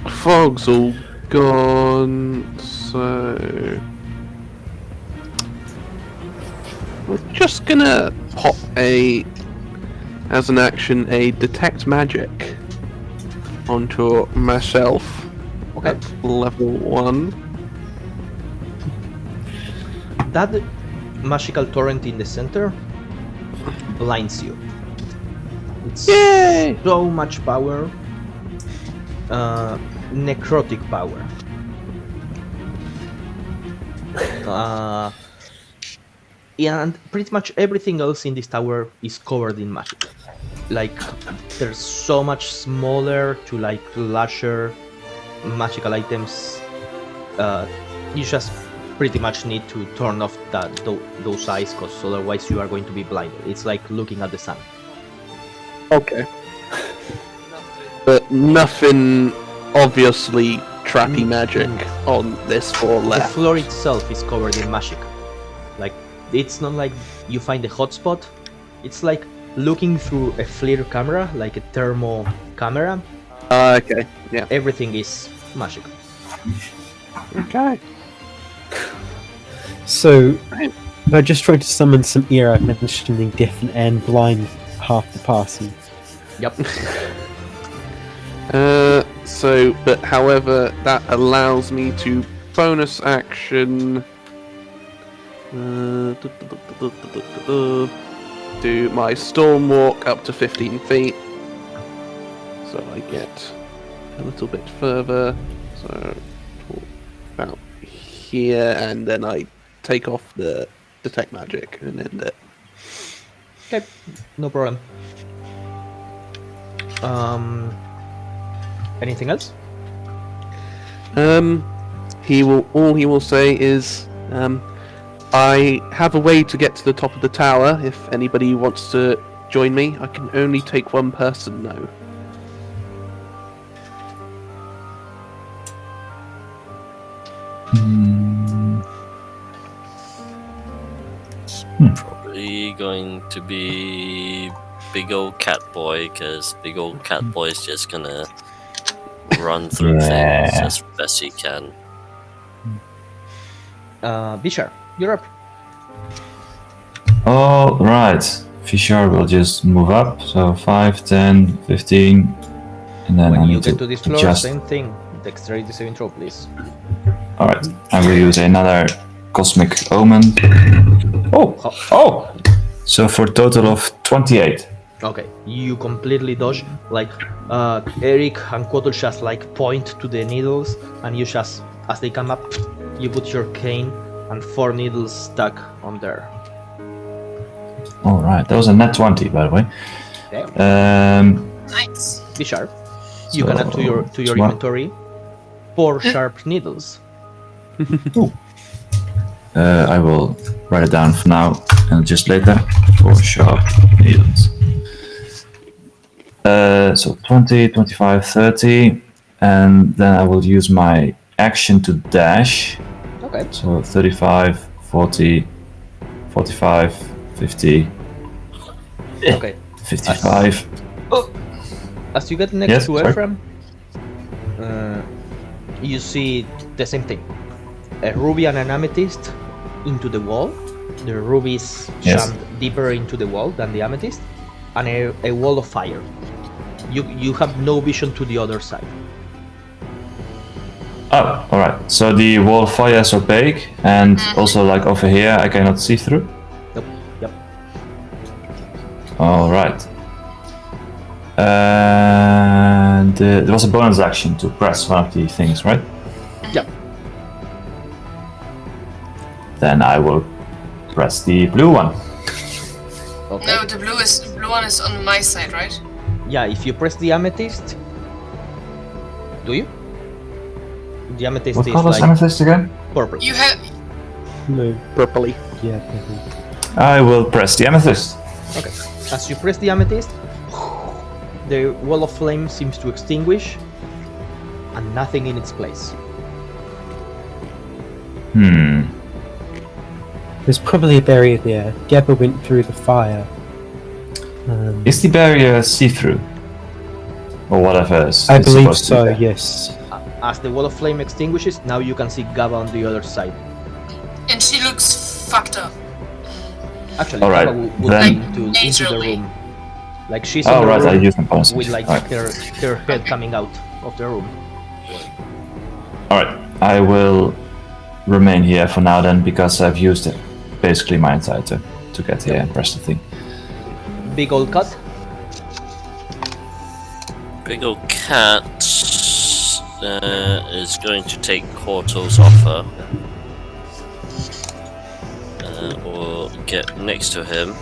fog's all gone, so we're just gonna pop as an action, a detect magic onto myself. Okay. At level 1. That magical torrent in the center blinds you. It's Yay! so much power. Necrotic power. and pretty much everything else in this tower is covered in magic. Like, there's so much smaller to like larger magical items. You just pretty much need to turn off those eyes, because otherwise you are going to be blinded. It's like looking at the sun. Okay. But nothing obviously trappy magic on this floor The left. floor itself is covered in magic. Like, it's not like you find a hotspot. It's like looking through a FLIR camera, like a thermo camera. Okay, yeah. Everything is magic. Okay. So, I just tried to summon some era mentioning deafened and blind half the party. Yep. But however, that allows me to bonus action do my storm walk up to 15 feet. So I get a little bit further. So about here, and then I take off the detect magic and end it. Okay, no problem. Anything else? All he will say is, I have a way to get to the top of the tower. If anybody wants to join me, I can only take one person though. Probably going to be big old cat boy, because big old cat boy is just gonna run through things as best he can. Bishar, you're up. All right. Fisher will just move up. So 5, 10, 15, and then When I you need get to this floor, adjust. same thing. Dexterity saving throw, please. All right. I will use another cosmic omen. Oh. So for a total of 28. Okay, you completely dodge. Like, Eric and Quotl just like point to the needles, and you just, as they come up, you put your cane and 4 needles stuck on there. All right. That was a net 20, by the way. Nice. Be sharp. You can add to your one. inventory 4 sharp needles. I will write it down for now and just later for sharp needles. So 20, 25, 30, and then I will use my action to dash. Okay. So 35, 40, 45, 50, Okay. 55. As you get next Yes, to sorry. Ephraim, you see the same thing. A ruby and an amethyst into the wall. The ruby is Yes. jammed deeper into the wall than the amethyst, and a wall of fire. You have no vision to the other side. Oh, all right. So the wall of fire is opaque, and also like over here, I cannot see through. Nope. Yep. All right. And there was a bonus action to press one of the things, right? Yep. Then I will press the blue one. Okay. No, the blue one is on my side, right? Yeah, if you press the amethyst, do you? The amethyst What is color is like amethyst again? purple. You have. No, Purpley. yeah, purple. I will press the amethyst. Okay. As you press the amethyst, the wall of flame seems to extinguish, and nothing in its place. There's probably a barrier there. Gabba went through the fire. Is the barrier see-through? Or whatever is I it's believe supposed to be so, there? yes. As the wall of flame extinguishes, now you can see Gaba on the other side. And she looks fucked up. Actually, All right, Gaba would then- be into the Majorly. room. Like she's in Oh, the right, I room used my bonus with action. like Alright. her head coming out of the room. Alright, I will remain here for now then, because I've used it basically my entire turn to get here and press the thing. Big old cut. Big old cat is going to take Corto's offer. will get next to him,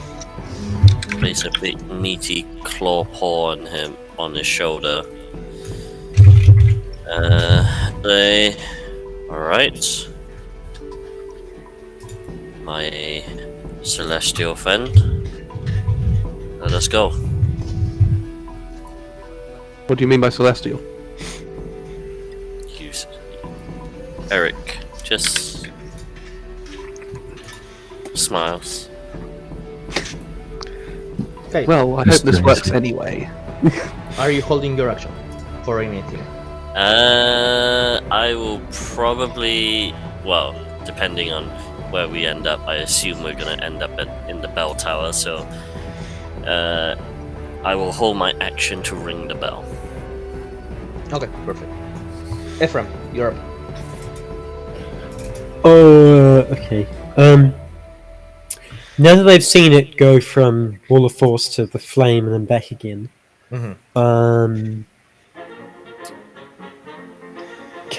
place a big meaty claw paw on his shoulder. Say, alright, my celestial friend, let us go. What do you mean by celestial? Eric just smiles. Okay. Well, I hope this works anyway. Are you holding your action for anything? I will probably, well, depending on where we end up, I assume we're gonna end up in the bell tower, so I will hold my action to ring the bell. Okay, perfect. Ephraim, you're up. Okay. Now that I've seen it go from wall of force to the flame and then back again, can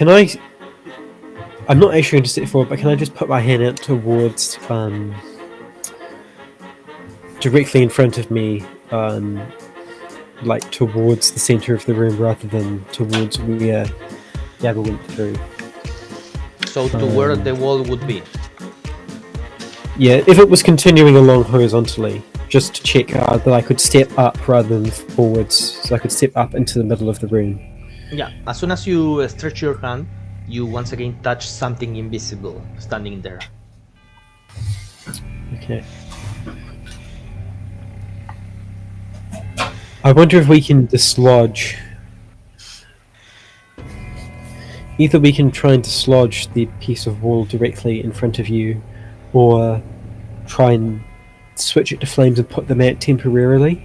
I? I'm not actually going to step forward, but can I just put my hand out towards, directly in front of me, like towards the center of the room rather than towards where Yabba went through? So to where the wall would be? Yeah, if it was continuing along horizontally, just to check that I could step up rather than forwards, so I could step up into the middle of the room. Yeah, as soon as you stretch your hand, you once again touch something invisible standing there. Okay. I wonder if we can dislodge... Either we can try and dislodge the piece of wall directly in front of you, or try and switch it to flames and put them out temporarily.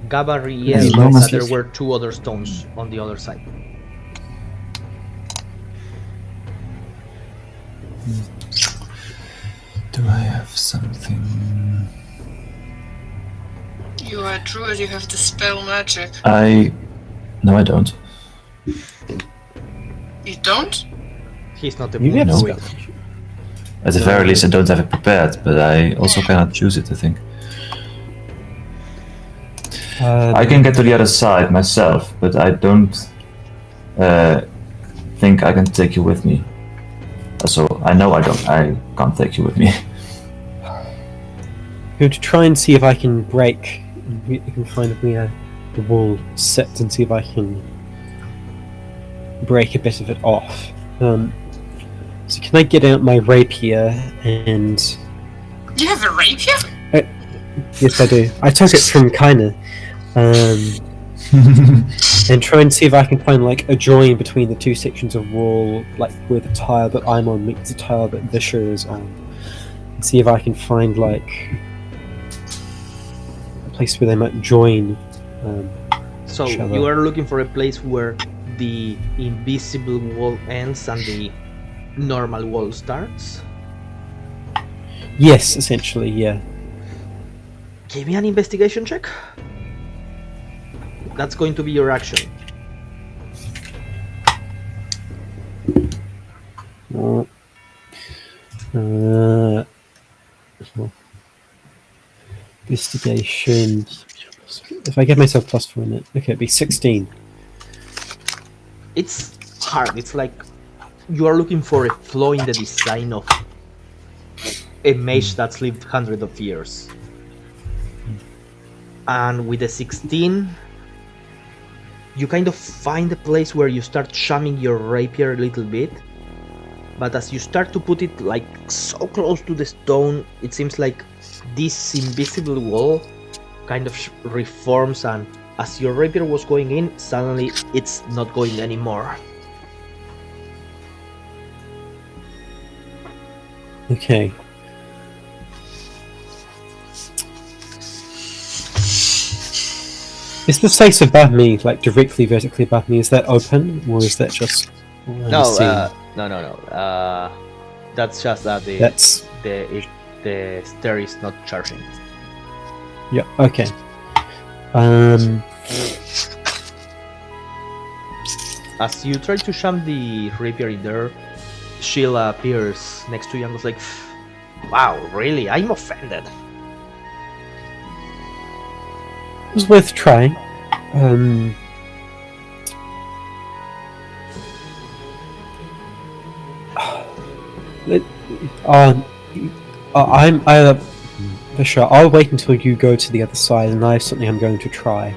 Gabba realized that there were two other stones on the other side. Do I have something? You are druid, you have to spell magic. No, I don't. You don't? He's not a You have druid. At the very least, I don't have it prepared, but I also cannot choose it, I think. I can get to the other side myself, but I don't think I can take you with me. So I know I can't take you with me. Going to try and see if I can break. I can find where the wall sits and see if I can break a bit of it off. So can I get out my rapier and? You have a rapier? Yes, I do. I took it from Kaina. And try and see if I can find like a join between the two sections of wall, like where the tile that I'm on meets the tile that Vischer is on. And see if I can find like a place where they might join. So each other. you are looking for a place where the invisible wall ends and the normal wall starts? Yes, essentially, yeah. Give me an investigation check. That's going to be your action. Investigation. If I give myself +4 in it, okay, it'd be 16. It's hard. It's like you are looking for a flaw in the design of a mage that's lived hundreds of years. And with a 16, you kind of find a place where you start shamming your rapier a little bit, but as you start to put it like so close to the stone, it seems like this invisible wall kind of reforms, and as your rapier was going in, suddenly it's not going anymore. Okay. Is the space above me, like directly vertically above me, is that open, or is that just? No. That's just that the stair is not charging. Yeah. Okay. As you try to sham the rapier in there, Sheila appears next to you and goes like, "Wow, really? I'm offended." It was worth trying. Sure, I'll wait until you go to the other side, and I have something I'm going to try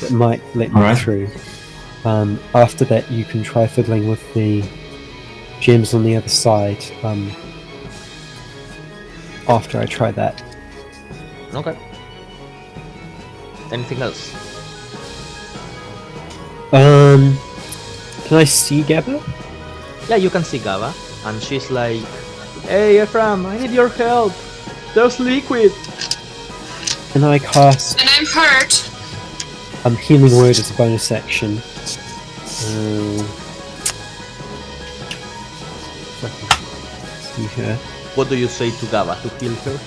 that might let me Alright. through. After that, you can try fiddling with the gems on the other side. After I try that. Okay. Anything else? Can I see Gabba? Yeah, you can see Gava, and she's like, "Hey, Ephraim, I need your help. There's liquid." And I cast And I'm hurt. Healing Word as a bonus action. See here. What do you say to Gava to heal her?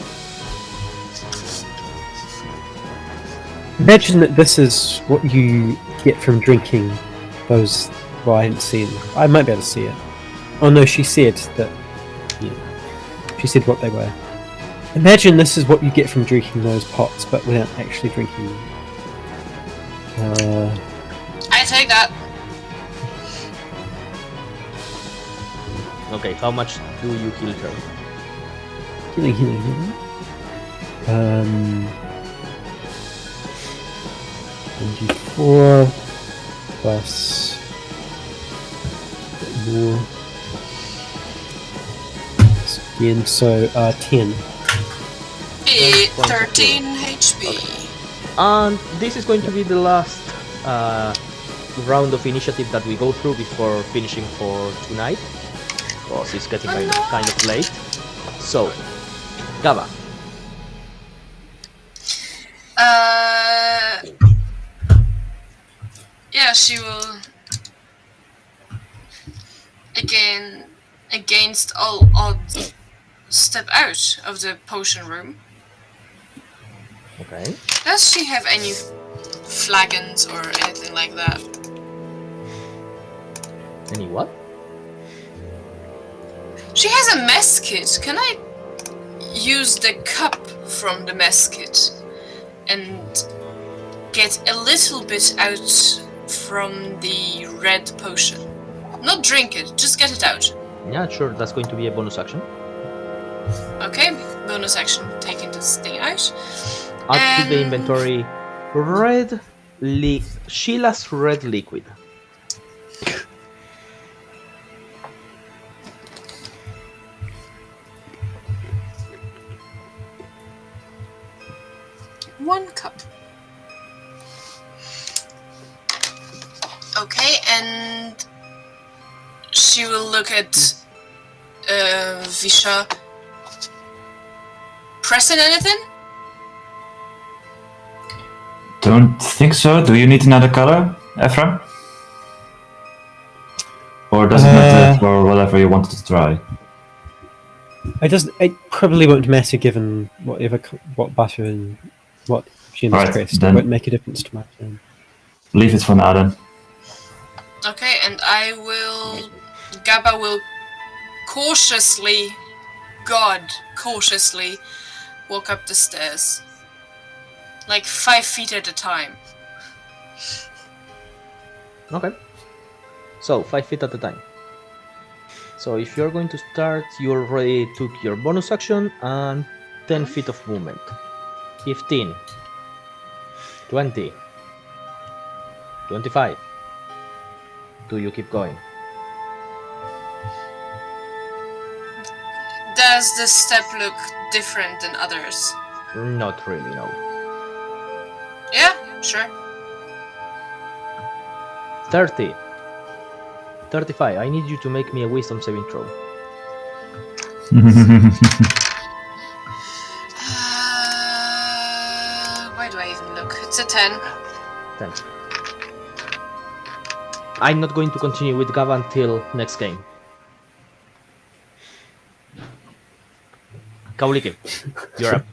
Imagine that this is what you get from drinking those. Well, I didn't see them. I might be able to see it. Oh no, she said that. Yeah, she said what they were. Imagine this is what you get from drinking those pots, but without actually drinking them. I take that. Okay, how much do you heal her? Healing. 24 plus more. Again, so 10. 13 HP. And this is going to be the last round of initiative that we go through before finishing for tonight, because it's getting kind of late. So, Gava. Yeah, she will against all odds step out of the potion room. Okay. Does she have any flagons or anything like that? Any what? She has a mess kit. Can I use the cup from the mess kit and get a little bit out from the red potion? Not drink it, just get it out. Yeah, sure, that's going to be a bonus action. Okay, bonus action, taking this thing out. Add to the inventory Sheila's red liquid. One cup. Okay, and she will look at Visha. Pressing anything? Don't think so. Do you need another color, Ephraim? Or does it matter for whatever you wanted to try? It probably won't matter given what butter and what Jim has pressed. It won't make a difference to my plan. Leave it for now then. Okay, and Gabba will cautiously walk up the stairs. Like 5 feet at a time. Okay. So, 5 feet at a time. So, if you're going to start, you already took your bonus action and 10 feet of movement. 15. 20. 25. Do you keep going? Does the step look different than others? Not really, no. Yeah, sure. 30. 35. I need you to make me a wisdom saving throw. Why do I even look? It's a 10. 10. I'm not going to continue with Gava until next game. Kauliki, you're up.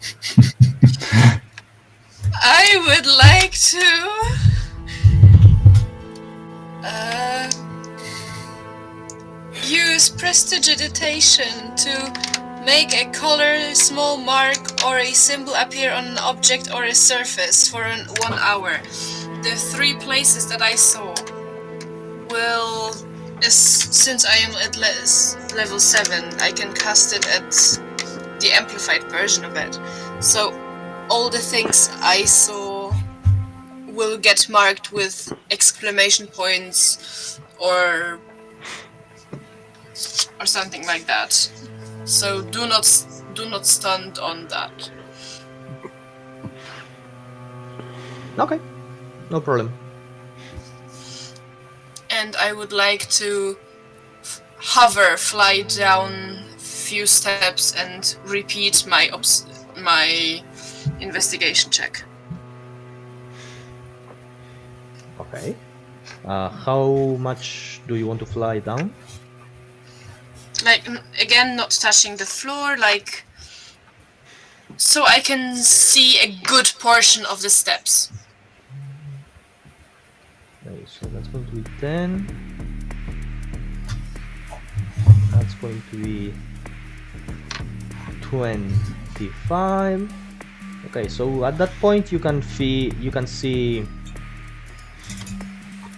I would like to use prestidigitation to make a color, small mark, or a symbol appear on an object or a surface for 1 hour. The 3 places that I saw will, since I am at level 7, I can cast it at the amplified version of it. So all the things I saw will get marked with exclamation points or something like that. So do not stand on that. Okay, no problem. And I would like to fly down few steps and repeat my investigation check. Okay. How much do you want to fly down? Like, again, not touching the floor, like, so I can see a good portion of the steps. Okay, so that's going to be 10. That's going to be 25. Okay, so at that point you can see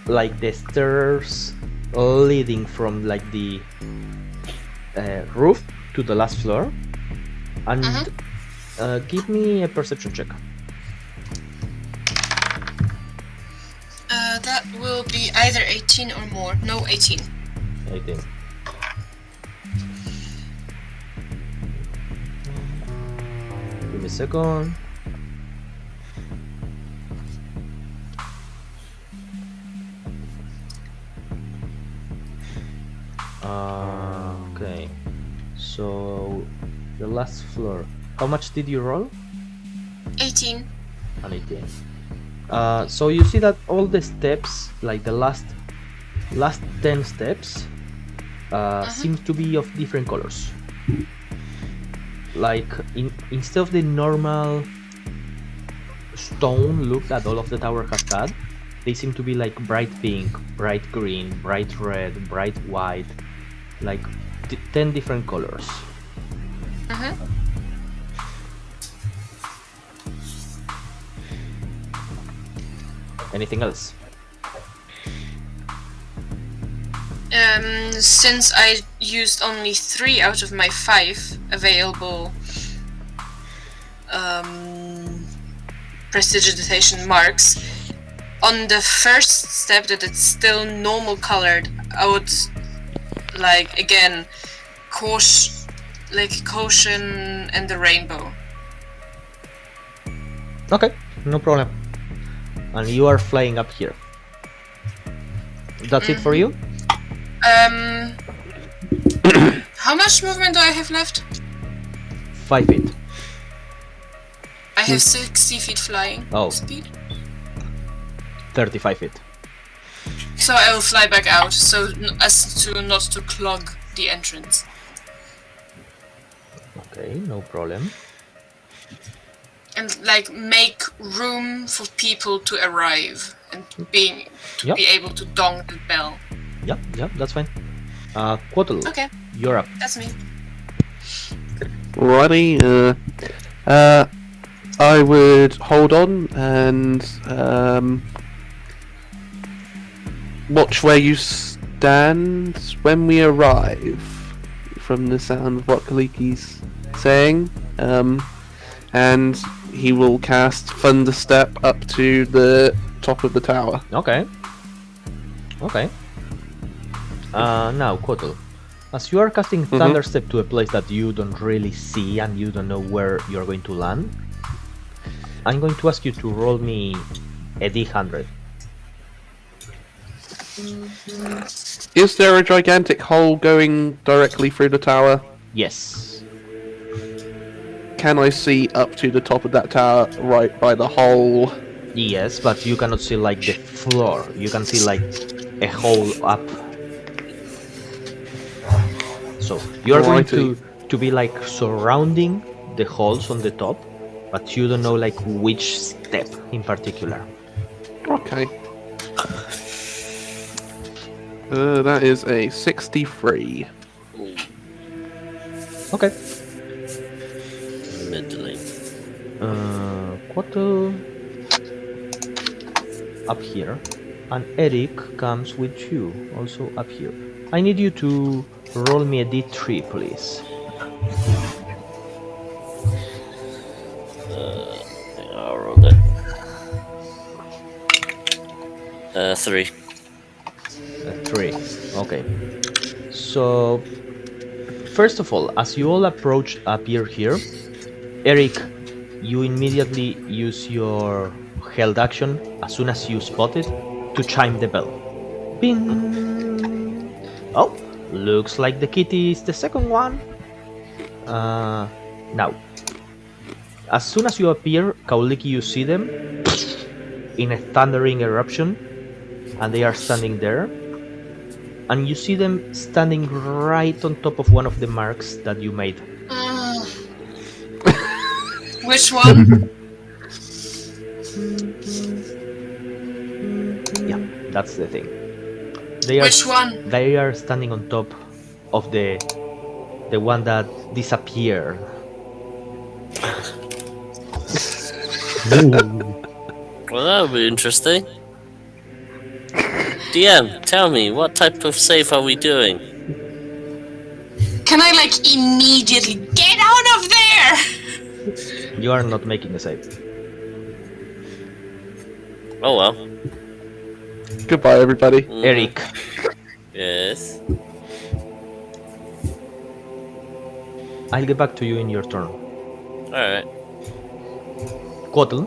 like the stairs leading from like the roof to the last floor, and give me a perception check. That will be either 18 or more. No, 18. 18. Give me a second. Okay, so the last floor. How much did you roll? 18. An 18. So you see that all the steps, like the last 10 steps, seem to be of different colors. Like instead of the normal stone look that all of the tower has had, they seem to be like bright pink, bright green, bright red, bright white, like 10 different colors. Anything else? Since I used only 3 out of my 5 available prestidigitation marks, on the first step that it's still normal colored, I would like again caution and the rainbow. Okay, no problem. And you are flying up here. That's it for you? How much movement do I have left? 5 feet. I have 60 feet flying speed. 35 feet. So I will fly back out, so as to not to clog the entrance. Okay, no problem. And like make room for people to arrive and be able to dong the bell. Yep, that's fine. Quaddle, Okay, you're up. that's me. Righty, I would hold on and watch where you stand when we arrive, from the sound of what Kaliki's saying, and he will cast Thunderstep up to the top of the tower. Okay. Now, Quaddle, as you are casting Thunderstep to a place that you don't really see and you don't know where you're going to land, I'm going to ask you to roll me a D100. Is there a gigantic hole going directly through the tower? Yes. Can I see up to the top of that tower right by the hole? Yes, but you cannot see like the floor. You can see like a hole up. So you are going to be like surrounding the holes on the top, but you don't know like which step in particular. Okay. That is a 63. Okay. Middling. Quattle up here, and Eric comes with you, also up here. I need you to roll me a d3, please. I'll roll it. 3. 3. Okay. So, first of all, as you all appear here, Eric, you immediately use your held action as soon as you spot it to chime the bell. Bing! Oh, looks like the kitty is the second one. Now, as soon as you appear, Kauliki, you see them in a thundering eruption, and they are standing there. And you see them standing right on top of one of the marks that you made. Which one? Yeah, that's the thing. Which one? They are standing on top of the one that disappeared. Well, that would be interesting. DM, tell me, what type of save are we doing? Can I like immediately get out of there? You are not making a save. Oh well. Goodbye, everybody. Eric, Yes. I'll get back to you in your turn. Alright. Quattle,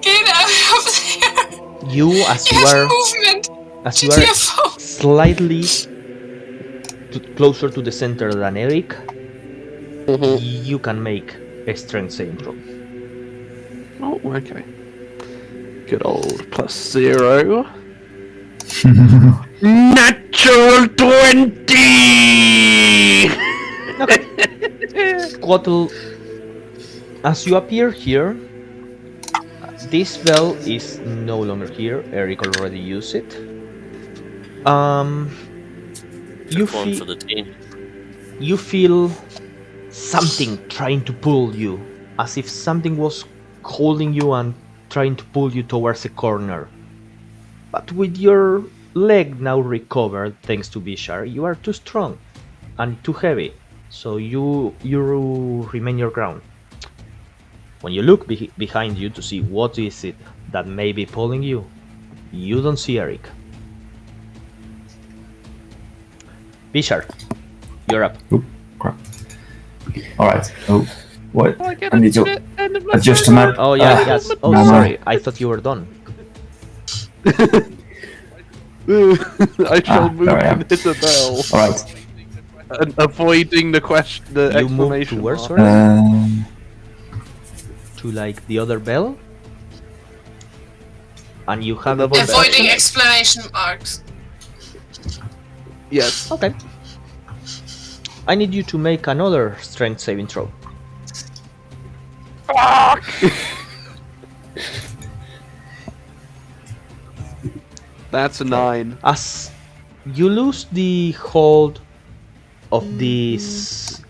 Get out of there! you as You you have are movement! as you are GTFO! slightly closer to the center than Eric, you can make a strength saving throw. Oh, okay. Good old +0. Natural 20! Quattle, as you appear here, this bell is no longer here. Eric already used it. You Took one feel for the team. you feel something trying to pull you, as if something was holding you and trying to pull you towards a corner. But with your leg now recovered, thanks to Bishar, you are too strong and too heavy, so you remain your ground. When you look behind you to see what is it that may be pulling you, you don't see Eric. Bishar, you're up. Oh, crap. Alright. Oh, what? I need to adjust the map. Oh yeah, yes. Oh, no, no. sorry. I thought you were done. I shall move there I am. and hit a bell. Alright. And avoiding the question, the You move exclamation towards mark. her to like the other bell, and you have a bonus Avoiding action. exclamation marks. Yes. Okay. I need you to make another strength saving throw. That's a 9. As you lose the hold of this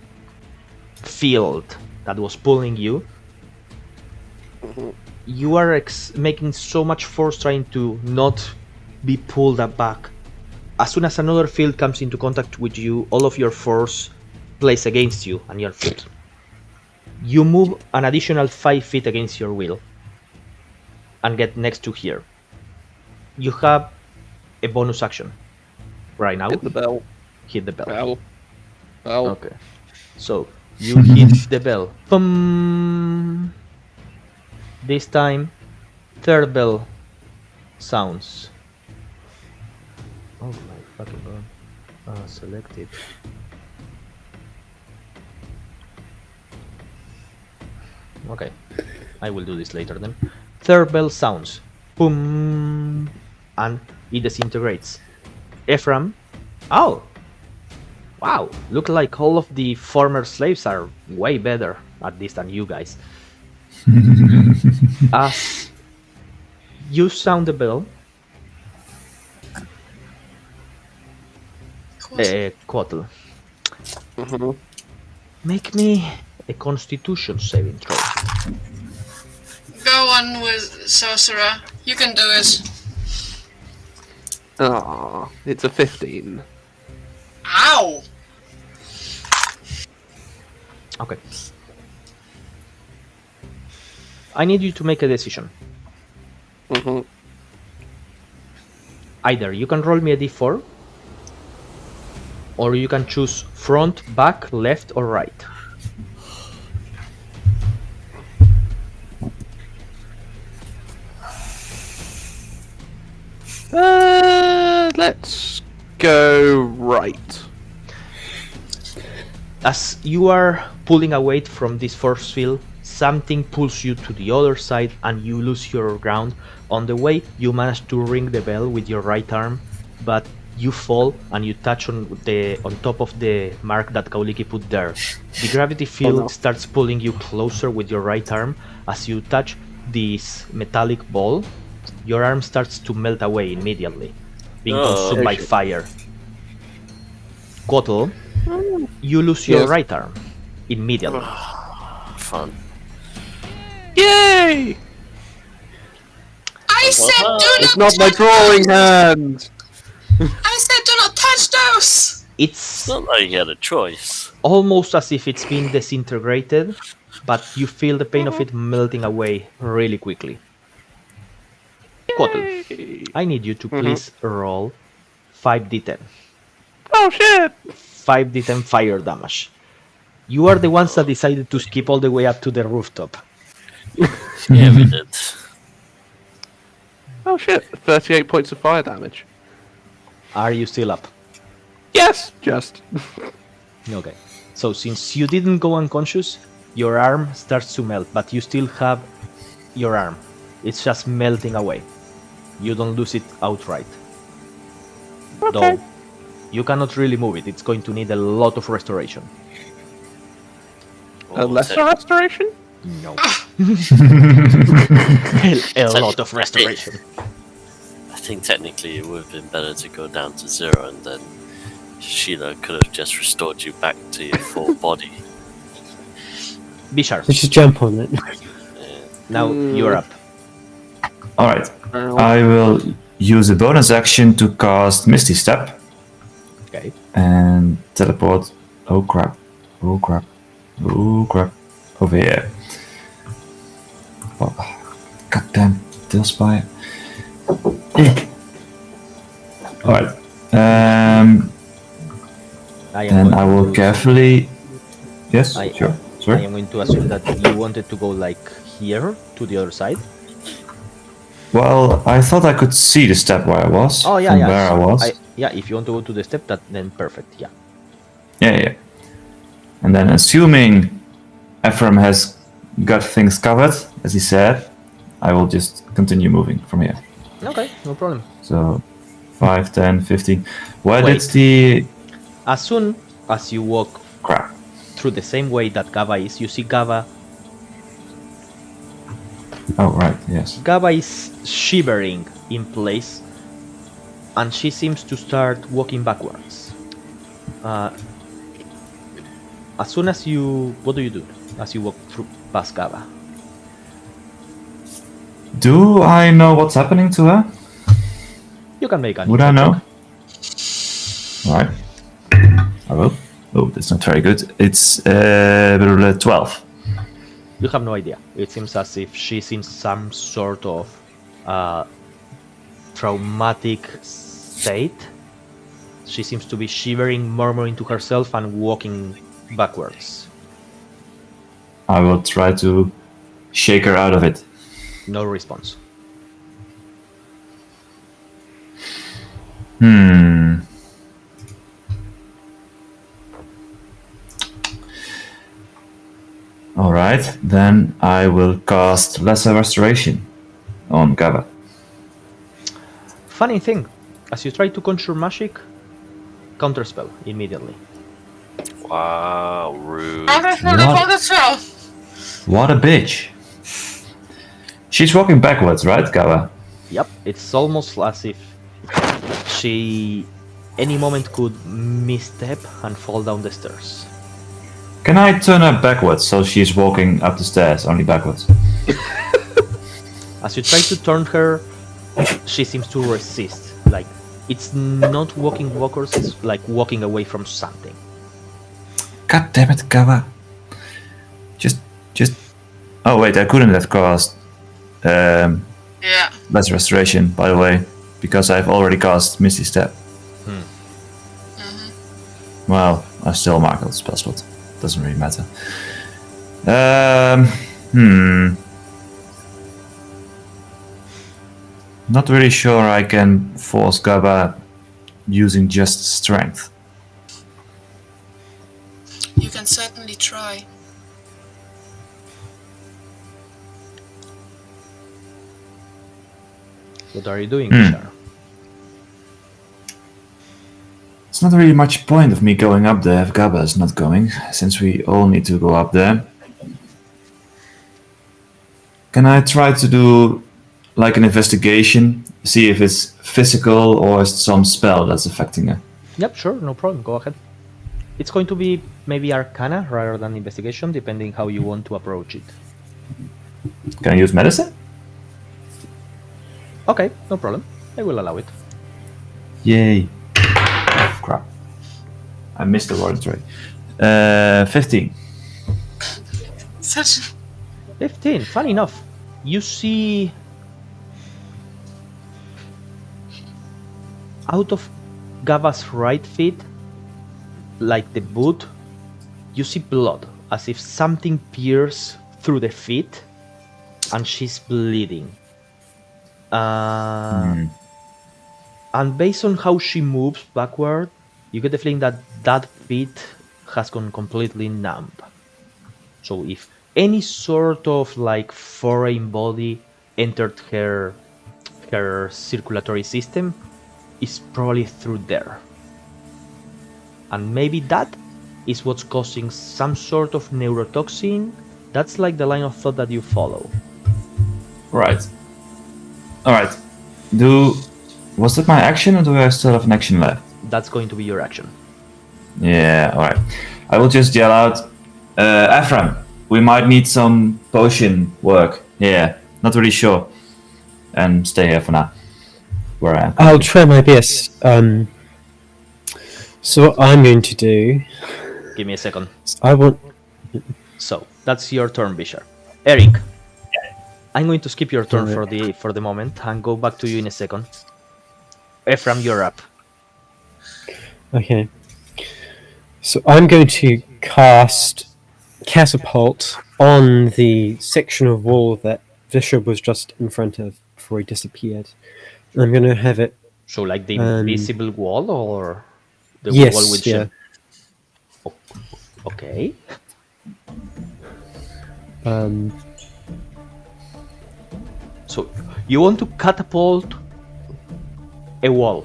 field that was pulling you, you are making so much force trying to not be pulled back. As soon as another field comes into contact with you, all of your force plays against you and your foot. You move an additional 5 feet against your will and get next to here. You have a bonus action right now. Hit the bell. Hit the bell. Bell. Bell. Okay. So you hit the bell. Boom. This time, third bell sounds. Oh my fucking god. Selected. Okay. I will do this later then. Third bell sounds. Boom. And it disintegrates. Ephraim. Oh! Wow, look like all of the former slaves are way better at this than you guys. As you sound the bell, Quattle, Mhm. Make me a Constitution saving throw. Go on with Sorcerer. You can do it. Ah, it's a 15. Ow! Okay. I need you to make a decision. Mhm. Either you can roll me a d4, or you can choose front, back, left, or right. Let's go right. As you are pulling away from this force field, something pulls you to the other side and you lose your ground. On the way, you manage to ring the bell with your right arm, but you fall and you touch on top of the mark that Kauliki put there. The gravity field starts pulling you closer with your right arm. As you touch this metallic ball, your arm starts to melt away immediately, being consumed by fire. Kotal, you lose your right arm immediately. Fun. Yay! I said do It's not not my touch drawing those! hand! I said do not touch those! It's It's not like you had a choice. almost as if it's been disintegrated, but you feel the pain of it melting away really quickly. Kotal, I need you to please roll 5d10. Oh shit! 5d10 fire damage. You are the ones that decided to skip all the way up to the rooftop. Yeah, we did. Oh shit! 38 points of fire damage. Are you still up? Yes! Just. Okay. So since you didn't go unconscious, your arm starts to melt, but you still have your arm. It's just melting away. You don't lose it outright. Okay. Though you cannot really move it. It's going to need a lot of restoration. A lesser restoration? No. a lot of restoration. I think technically it would have been better to go down to 0 and then Sheila could have just restored you back to your full body. Be sharp. Let's just jump on it. Now you're up. Alright. I will use a bonus action to cast Misty Step Okay. and teleport. Oh crap. Oh crap. Oh crap. Over here. Oh, goddamn Tail Spire. Alright. Then I will carefully. Yes, sure. I Sorry. am going to assume that you wanted to go like here to the other side. Well, I thought I could see the step where I was. Oh yeah, from yeah. where I was. If you want to go to the step, then perfect. Yeah. Yeah. And then assuming Ephraim has got things covered, as he said, I will just continue moving from here. Okay, no problem. So 5, 10, 15. Where Wait. did the As soon as you walk crap? through the same way that Gava is, you see Gava. Oh right, yes. Gava is shivering in place, and she seems to start walking backwards. As soon as you, what do you do as you walk through past Gava? Do I know what's happening to her? You can make an. Would I info know? Right. I will. Oh, that's not very good. It's 12. You have no idea. It seems as if she's in some sort of traumatic state. She seems to be shivering, murmuring to herself, and walking backwards. I will try to shake her out of it. No response. Alright, then I will cast Lesser Restoration on Gava. Funny thing, as you try to conjure magic, counterspell immediately. Wow, rude. What a bitch. She's walking backwards, right, Gava? Yep, it's almost as if she any moment could misstep and fall down the stairs. Can I turn her backwards so she's walking up the stairs, only backwards? As you try to turn her, she seems to resist. Like, it's not walking backwards, it's like walking away from something. God damn it, Gaba. Just. Oh wait, I couldn't have cast Yeah. Bless Restoration, by the way, because I've already cast Misty Step. Well, I still mark out the spell slot. Doesn't really matter. Not really sure I can force Gaba using just strength. You can certainly try. What are you doing, Bishar? It's not really much point of me going up there if Gaba is not going, since we all need to go up there. Can I try to do like an investigation, see if it's physical or is it some spell that's affecting her? Yep, sure, no problem, go ahead. It's going to be maybe Arcana rather than Investigation, depending how you want to approach it. Can I use medicine? Okay, no problem. I will allow it. Yay. Oh, crap. I missed the warrant tray. 15. Such 15, fun enough. You see... out of Gava's right feet, like the boot, you see blood, as if something pierced through the feet, and she's bleeding. And based on how she moves backward, you get the feeling that that feet has gone completely numb. So if any sort of like foreign body entered her circulatory system, it's probably through there. And maybe that is what's causing some sort of neurotoxin. That's like the line of thought that you follow. Right. Alright. Was that my action or do I still have an action left? That's going to be your action. Yeah, alright. I will just yell out, Ephraim, we might need some potion work. Yeah, not really sure. And stay here for now. Where I am. I'll try my best. So what I'm going to do... Give me a second. I want... So, that's your turn, Bishar. Eric. I'm going to skip your turn for the moment and go back to you in a second. Ephraim, you're up. Okay. So I'm going to cast Catapult on the section of wall that Vischer was just in front of before he disappeared. I'm going to have it... So like the invisible wall or the yes, wall with... yeah. Okay. So you want to catapult a wall?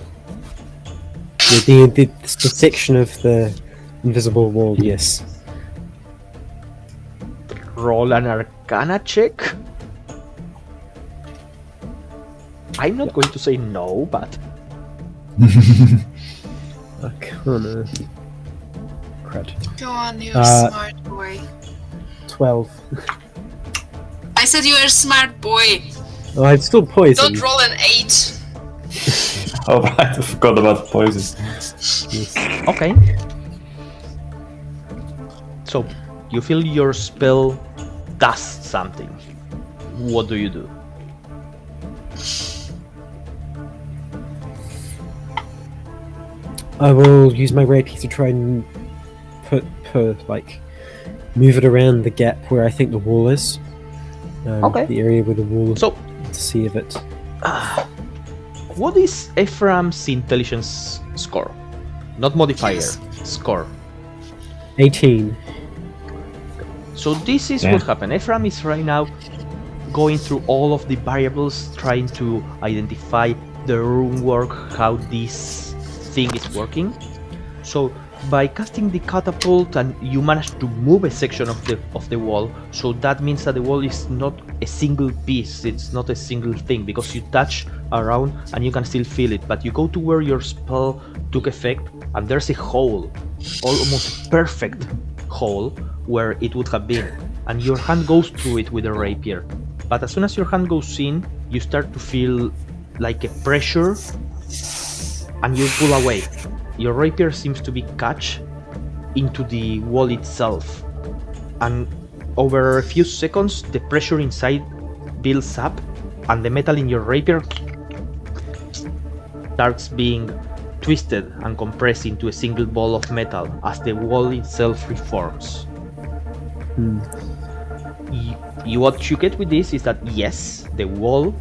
The section of the invisible wall, yes. Roll an Arcana check. I'm not going to say no, but... Arcana. Crud. Go on, you're a smart boy. 12. I said you're a smart boy. Oh, I'm still poisoned. Don't roll an 8. Oh right, I forgot about poison. Yes. Okay. So, you feel your spell does something. What do you do? I will use my rapier to try and move it around the gap where I think the wall is. Okay. The area where the wall is. So, to see if it... what is Ephraim's intelligence score? Not modifier, Yes. score. 18. So this is what happened. Ephraim is right now going through all of the variables, trying to identify the rune work, how this thing is working. So by casting the catapult, and you manage to move a section of the wall, so that means that the wall is not a single piece, it's not a single thing, because you touch around and you can still feel it, but you go to where your spell took effect and there's a hole, almost perfect hole where it would have been, and your hand goes through it with a rapier. But as soon as your hand goes in, you start to feel like a pressure and you pull away. Your rapier seems to be catch into the wall itself, and over a few seconds the pressure inside builds up and the metal in your rapier starts being twisted and compressed into a single ball of metal as the wall itself reforms. What you get with this is that yes, the wall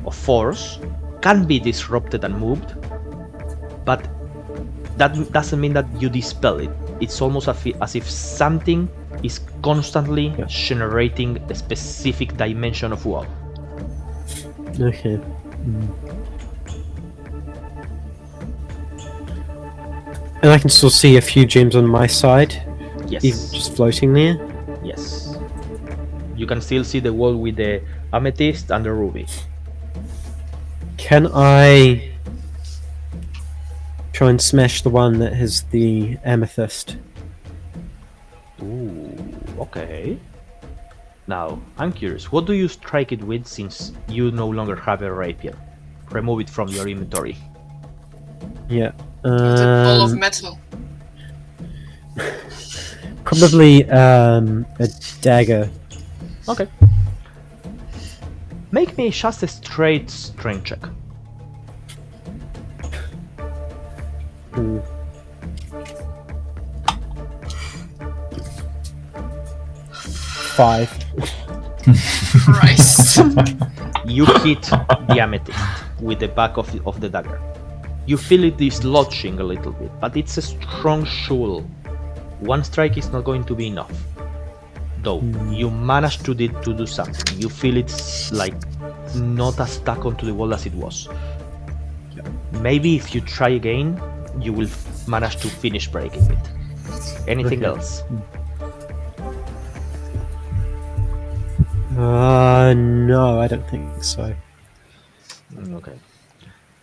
of force can be disrupted and moved, but that doesn't mean that you dispel it. It's almost as if something is constantly generating a specific dimension of wall. Okay. And I can still see a few gems on my side, Yes. even just floating there. Yes. You can still see the wall with the amethyst and the ruby. Can I try and smash the one that has the amethyst? Ooh, okay. Now, I'm curious, what do you strike it with since you no longer have a rapier? Remove it from your inventory. Yeah. It's a ball of metal. Probably a dagger. Okay. Make me just a straight strength check. Ooh. Five. Christ. You hit the amethyst with the back of the dagger. You feel it dislodging a little bit, but it's a strong jewel. One strike is not going to be enough. Though, you manage to do something. You feel it's like not as stuck onto the wall as it was. Maybe if you try again, you will manage to finish breaking it. Anything else? No, I don't think so. Okay.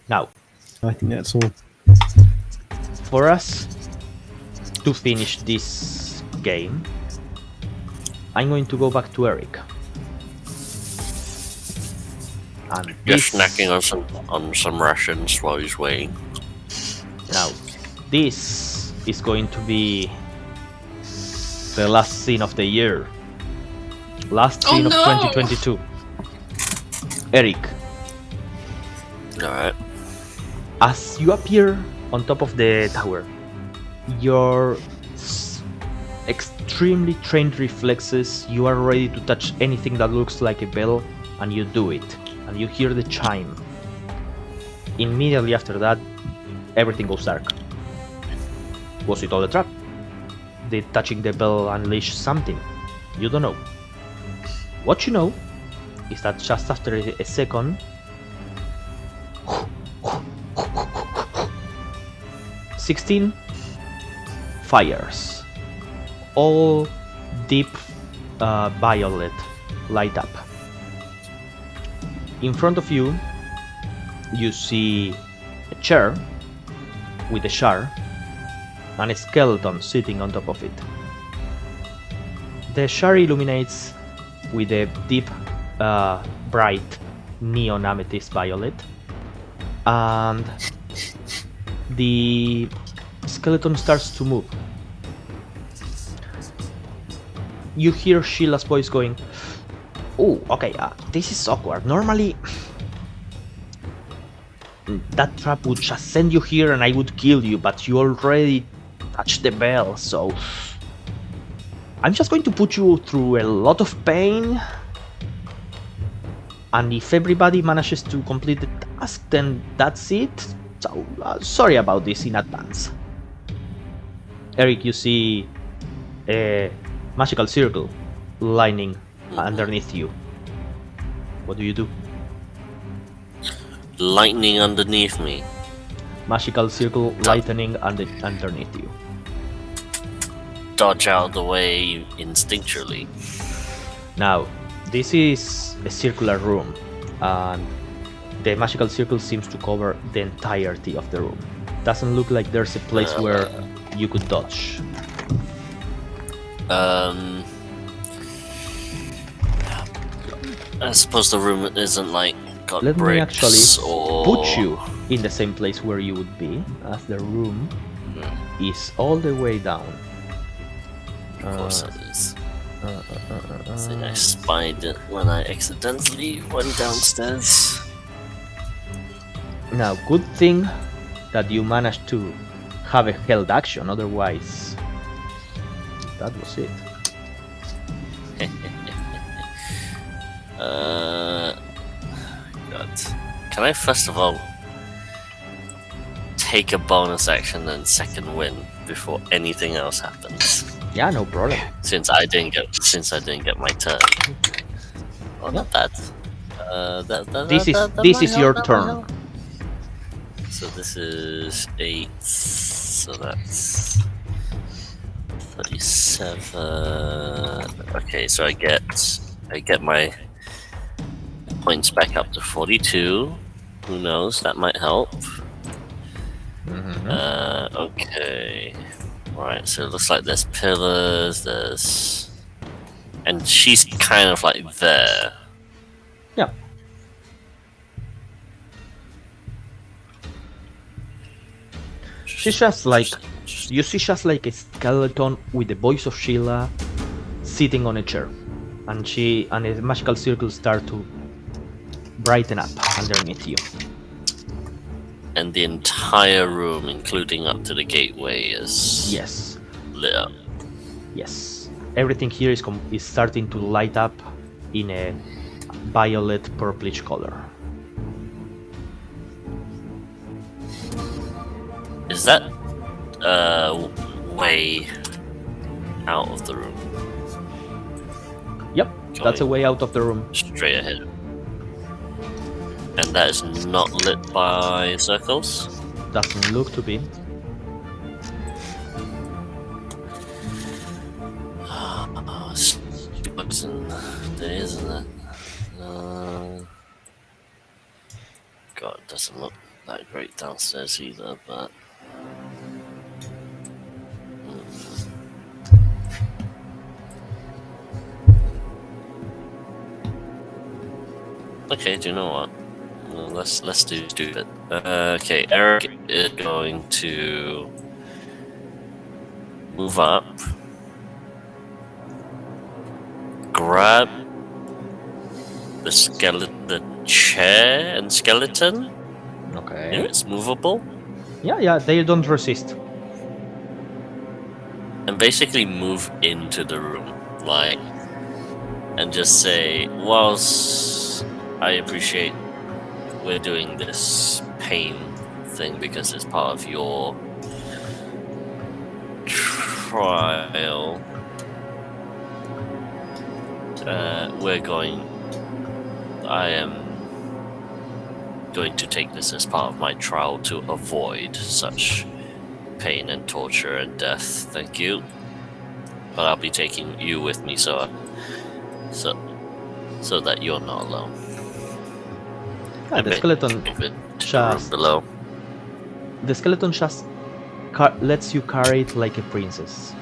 Now, I think that's all. for us to finish this game, I'm going to go back to Eric. And Just this- snacking on some rations while he's waiting. Now, this is going to be the last scene of the year. Last Oh scene of no! 2022. Eric, Alright. as you appear on top of the tower, your extremely trained reflexes, you are ready to touch anything that looks like a bell, and you do it. And you hear the chime. Immediately after that, everything goes dark. Was it all a trap? Did touching the bell unleash something? You don't know. What you know is that just after a second, 16 fires, all deep violet, light up. In front of you, you see a chair with a shard and a skeleton sitting on top of it. The shard illuminates with a deep, bright neon amethyst violet, and the skeleton starts to move. You hear Sheila's voice going, "Oh, okay, this is awkward. Normally, that trap would just send you here and I would kill you, but you already touched the bell, so I'm just going to put you through a lot of pain. And if everybody manages to complete the task, then that's it. So, sorry about this in advance." Eric, you see a magical circle lining underneath you. What do you do? Lightning underneath me. Magical circle lightening underneath you. dodge out of the way instinctually. Now, this is a circular room, and the magical circle seems to cover the entirety of the room. Doesn't look like there's a place where you could dodge. I suppose the room isn't like got Let me bricks actually or... put you in the same place where you would be, as the room is all the way down. Of course it is. I think I spied it when I accidentally went downstairs. Now, good thing that you managed to have a held action, otherwise that was it. God. Can I first of all take a bonus action and second win before anything else happens? Yeah, no problem. Since I didn't get my turn. Oh, not bad. This is your turn. So this is 8. So that's 37. Okay, so I get my points back up to 42. Who knows? That might help. Okay. Right, so it looks like there's pillars, and she's kind of like there. Yeah. She's just like, you see just like a skeleton with the voice of Sheila sitting on a chair. And the magical circles start to brighten up underneath you. And the entire room, including up to the gateway, is lit up. Yes. Everything here is starting to light up in a violet purplish color. Is that way out of the room? Yep, that's a way out of the room. Straight ahead. And that is not lit by circles? Doesn't look to be. What's in there, isn't it? God, it doesn't look that great downstairs either, but... Okay, do you know what? Well, let's do it. Okay, Eric is going to move up, grab the chair and skeleton. Okay. If it's movable. Yeah, they don't resist. And basically move into the room, like, and just say, whilst I appreciate we're doing this pain thing because it's part of your trial, I am going to take this as part of my trial to avoid such pain and torture and death. Thank you. But I'll be taking you with me so that you're not alone. Yeah, the skeleton just below. The skeleton just lets you carry it like a princess.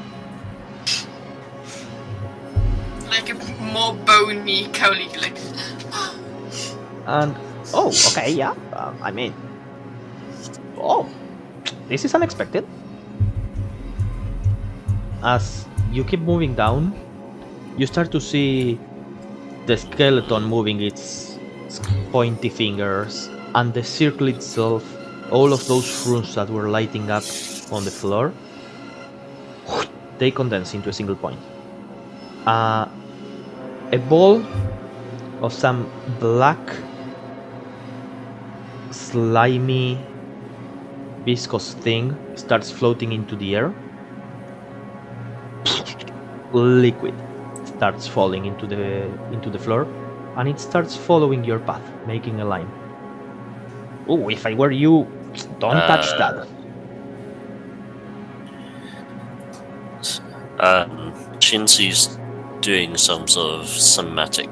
Like a more bony cowlie, like. And okay, yeah. I mean, this is unexpected. As you keep moving down, you start to see the skeleton moving its pointy fingers, and the circle itself, all of those runes that were lighting up on the floor, they condense into a single point. A ball of some black, slimy, viscous thing starts floating into the air. Liquid starts falling into the floor, and it starts following your path, making a line. Oh, if I were you, don't touch that. imagine she's doing some sort of somatic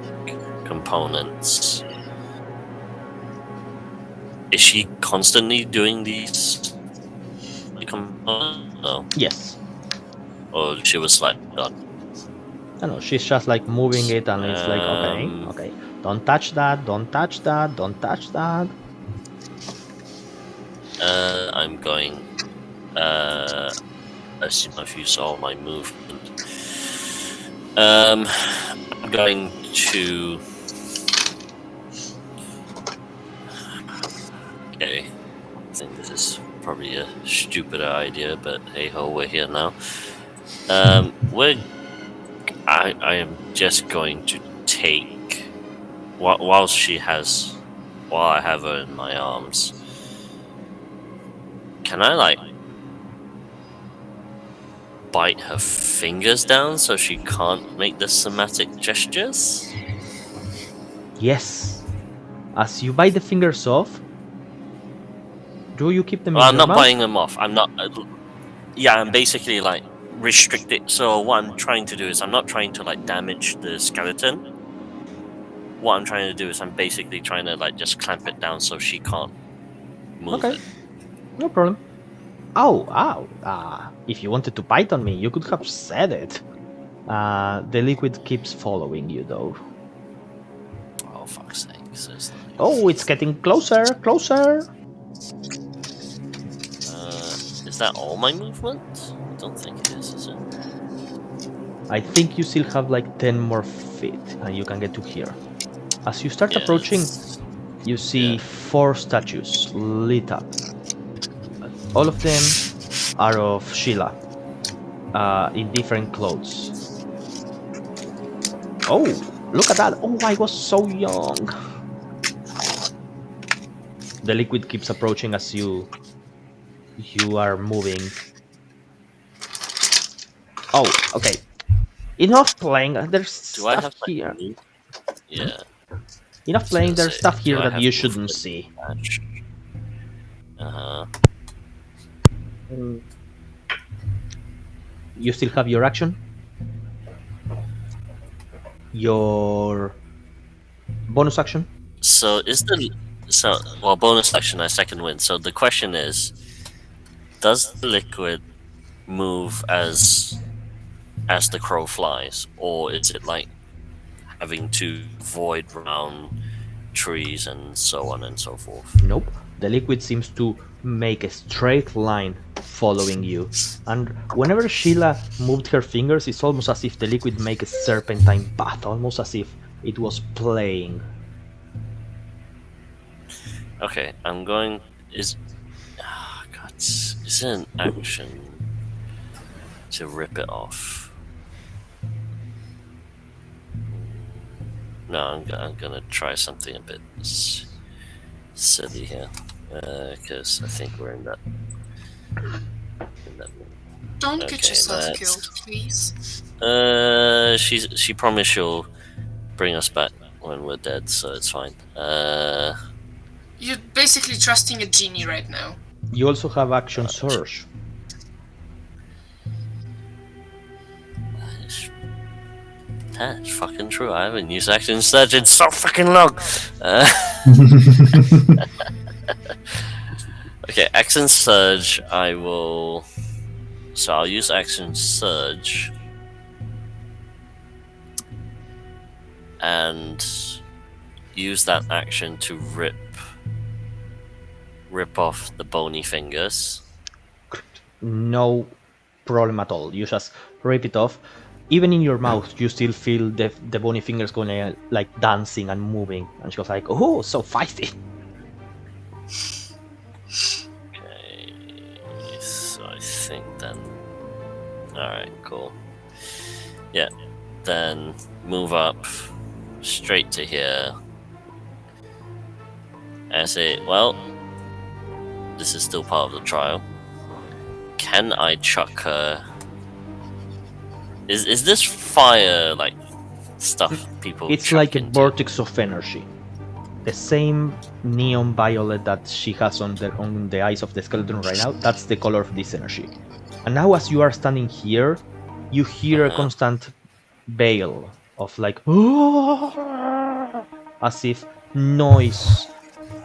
components. Is she constantly doing these components? No. Yes. Or she was like done. I know, she's just like moving it and it's like, okay. Don't touch that, don't touch that, don't touch that. I'm going. Let's see if you saw my movement. I'm going to. Okay, I think this is probably a stupider idea, but hey ho, we're here now. I am just going to take while I have her in my arms. Can I like bite her fingers down so she can't make the somatic gestures? Yes. As you bite the fingers off, do you keep them in I'm your not mouth? biting them off. I'm not. Yeah, I'm basically like restricted. So what I'm trying to do is I'm not trying to like damage the skeleton. What I'm trying to do is I'm basically trying to like just clamp it down so she can't move Okay. it. No problem. Ow. If you wanted to bite on me, you could have said it. The liquid keeps following you, though. Oh, fuck's sake. Seriously. Oh, it's getting closer. Is that all my movement? I don't think it is it? I think you still have like 10 more feet, and you can get to here. As you start Yeah, approaching, it's- you see 4 statues lit up. All of them are of Sheila, in different clothes. Oh, look at that! Oh, I was so young. The liquid keeps approaching as you are moving. Oh, okay. Enough playing. There's Do I stuff have my here. move? Yeah. Enough playing. There's say, stuff do here I that have you movement? shouldn't see. Uh-huh. You still have your action. Your bonus action. So bonus action, I second win. So the question is, does the liquid move as the crow flies, or is it like having to avoid round trees and so on and so forth? Nope. The liquid seems to make a straight line following you. And whenever Sheila moved her fingers, it's almost as if the liquid make a serpentine path, almost as if it was playing. Okay, I'm going. Is it an action to rip it off? No, I'm gonna try something a bit silly here, because I think we're in that. Don't Okay, get yourself that's- killed, please. She promised she'll bring us back when we're dead, so it's fine. You're basically trusting a genie right now. You also have action surge. That's fucking true. I haven't used action surge in so fucking long. Okay, action surge. I'll use action surge and use that action to rip off the bony fingers. No problem at all. You just rip it off. Even in your mouth, you still feel the bony fingers going like dancing and moving. And she was like, "Oh, so feisty." Okay, so I think then. Alright, cool. Yeah, then move up straight to here. And say, well, this is still part of the trial. Can I chuck her? Is this fire like stuff people? It's chuck like a into? vortex of energy. The same neon violet that she has on the eyes of the skeleton right now, that's the color of this energy. And now as you are standing here, you hear a constant veil of like as if noise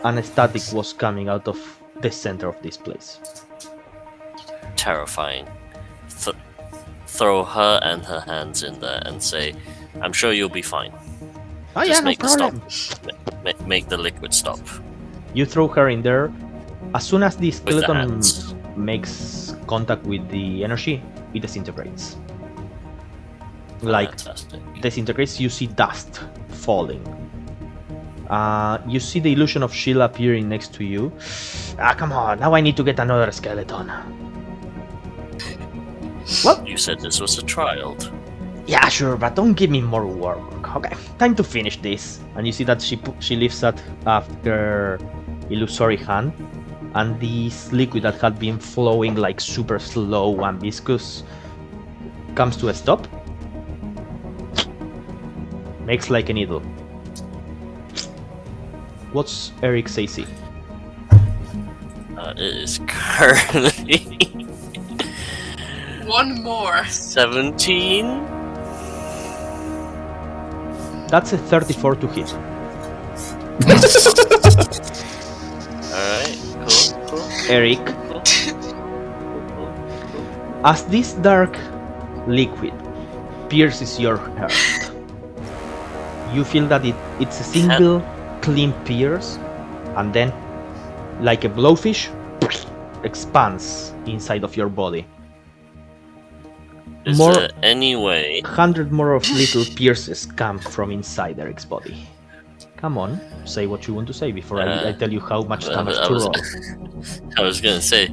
and static was coming out of the center of this place. Terrifying. Throw her and her hands in there and say, "I'm sure you'll be fine. Oh Just yeah, no make the problem. stop. Make the liquid stop." You throw her in there. As soon as the With the skeleton hands. makes contact with the energy, it disintegrates. Like Fantastic. disintegrates, you see dust falling. You see the illusion of Sheila appearing next to you. Come on, now I need to get another skeleton. Well, You said this was a child. yeah, sure, but don't give me more work. Okay, time to finish this. And you see that she lifts up her illusory hand, and this liquid that had been flowing like super slow and viscous comes to a stop. Makes like a needle. What's Eric's AC? It is currently One more. 17. That's a 34 to hit. Alright, cool. Eric, as this dark liquid pierces your heart, you feel that it's a single clean pierce, and then, like a blowfish, expands inside of your body. Is More- there any way? 100 more of little pierces come from inside Eric's body. Come on, say what you want to say before I tell you how much damage to roll. I was gonna say,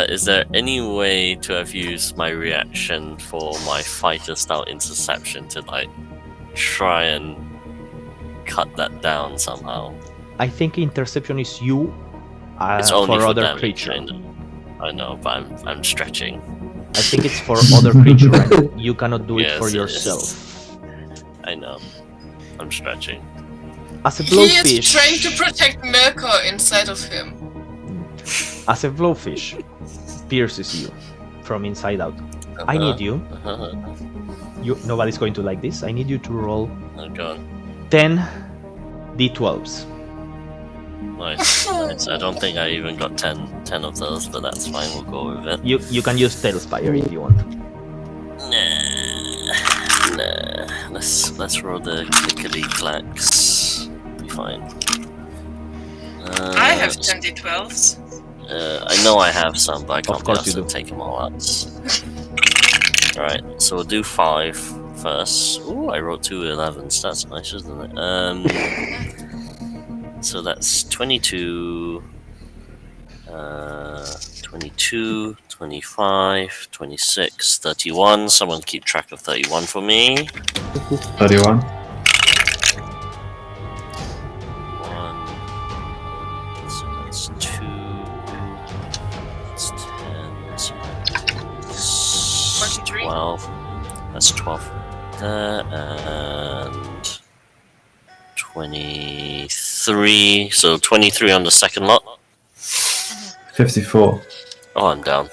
is there any way to have used my reaction for my fighter style interception to like try and cut that down somehow? I think interception is you It's only for other damage, creature. I know, but I'm stretching. I think it's for other creature, right? You cannot do it Yes, for it yourself. is. I know. I'm stretching. As a He blowfish, is trying to protect Mirko inside of him. as a blowfish pierces you from inside out. I need you. Nobody's going to like this. I need you to roll Oh god. 10 d12s. Nice. Nice. I don't think I even got 10 of those, but that's fine. We'll go with it. You can use Tailspire if you want. Nah. Let's roll the clickety clacks. Be fine. I have 10d12s. I know I have some, but I can't Of course be you asked to do. take them all out. Alright, so we'll do 5 first. Ooh, I wrote 2 11s. That's nice, isn't it? So that's 22, 22, 25, 26, 31. Someone keep track of 31 for me. 31. 1. So that's 2. That's 10. So that's 23. 12. That's 12 there, and 23. So 23 on the second lot. 54. Oh, I'm down.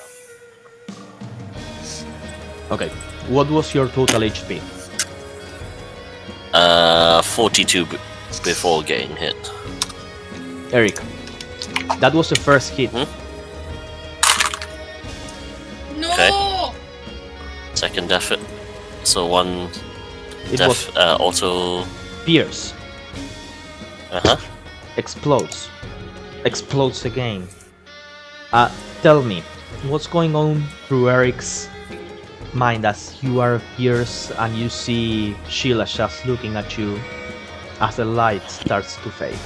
Okay. What was your total HP? 42 before getting hit. Eric, that was the first hit. No! Okay. Second effort. So 1 It was auto. pierce. Uh-huh. Explodes again. Tell me, what's going on through Eric's mind as you are pierced and you see Sheila just looking at you as the light starts to fade?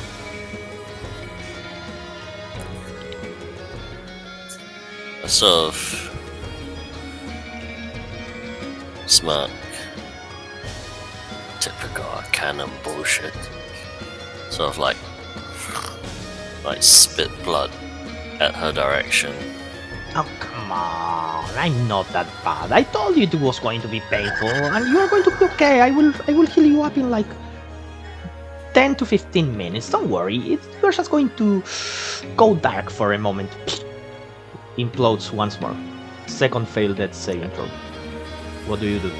A sort of smirk. Typical Arcane bullshit. Sort of like spit blood at her direction. Oh, come on. I'm not that bad. I told you it was going to be painful, and you're going to be okay. I will heal you up in like 10 to 15 minutes. Don't worry. You're just going to go dark for a moment. Implodes once more. Second failed death saving throw. What do you do?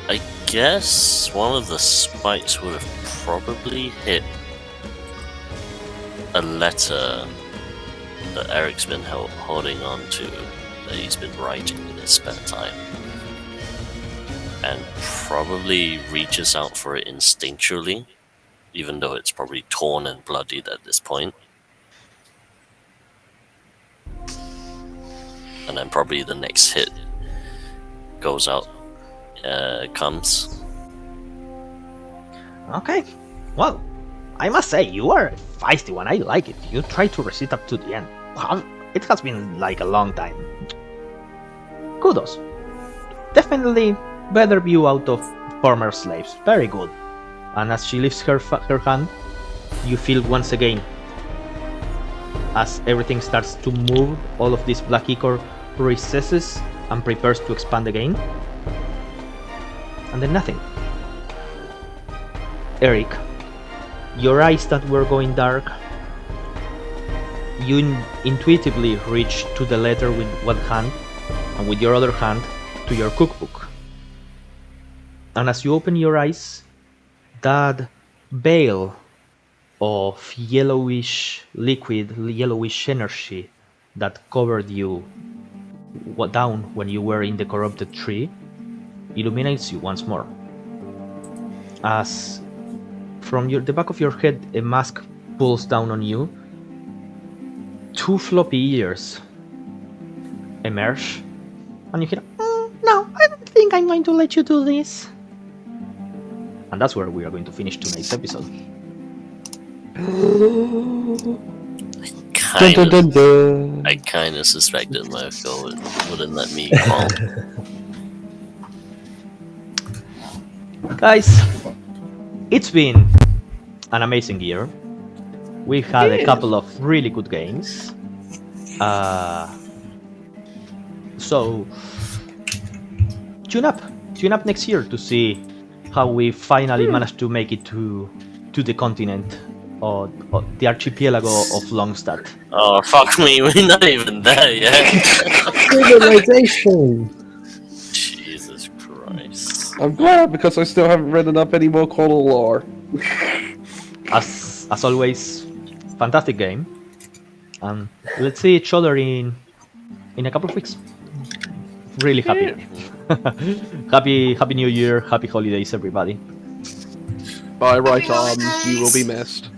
I guess one of the spikes would have probably hit a letter that Eric's been holding on to, that he's been writing in his spare time, and probably reaches out for it instinctually, even though it's probably torn and bloodied at this point. And then probably the next hit goes out, comes. Okay. Well, I must say, you are a feisty one. I like it. You try to resist up to the end. Wow, it has been like a long time. Kudos. Definitely better view out of former slaves. Very good. And as she lifts her hand, you feel once again, as everything starts to move, all of this black ichor recesses and prepares to expand again. And then nothing. Eric, your eyes that were going dark, you intuitively reach to the letter with one hand, and with your other hand to your cookbook. And as you open your eyes, that veil of yellowish liquid, yellowish energy that covered you down when you were in the corrupted tree illuminates you once more. As from the back of your head a mask pulls down on you, two floppy ears emerge, and you hear, no, I don't think I'm going to let you do this. And that's where we are going to finish tonight's episode. I kind of suspected Marco wouldn't let me call. Guys, it's been an amazing year. We had a couple of really good games. So tune up next year to see how we finally managed to make it to the continent, or the archipelago of Longstad. Oh, fuck me, we're not even there yet. Civilization! Jesus Christ. I'm glad, because I still haven't written up any more Coral lore. As always, fantastic game. And let's see each other in a couple of weeks. Really happy. Happy New Year, happy holidays, everybody. Bye, right arm. You will be missed.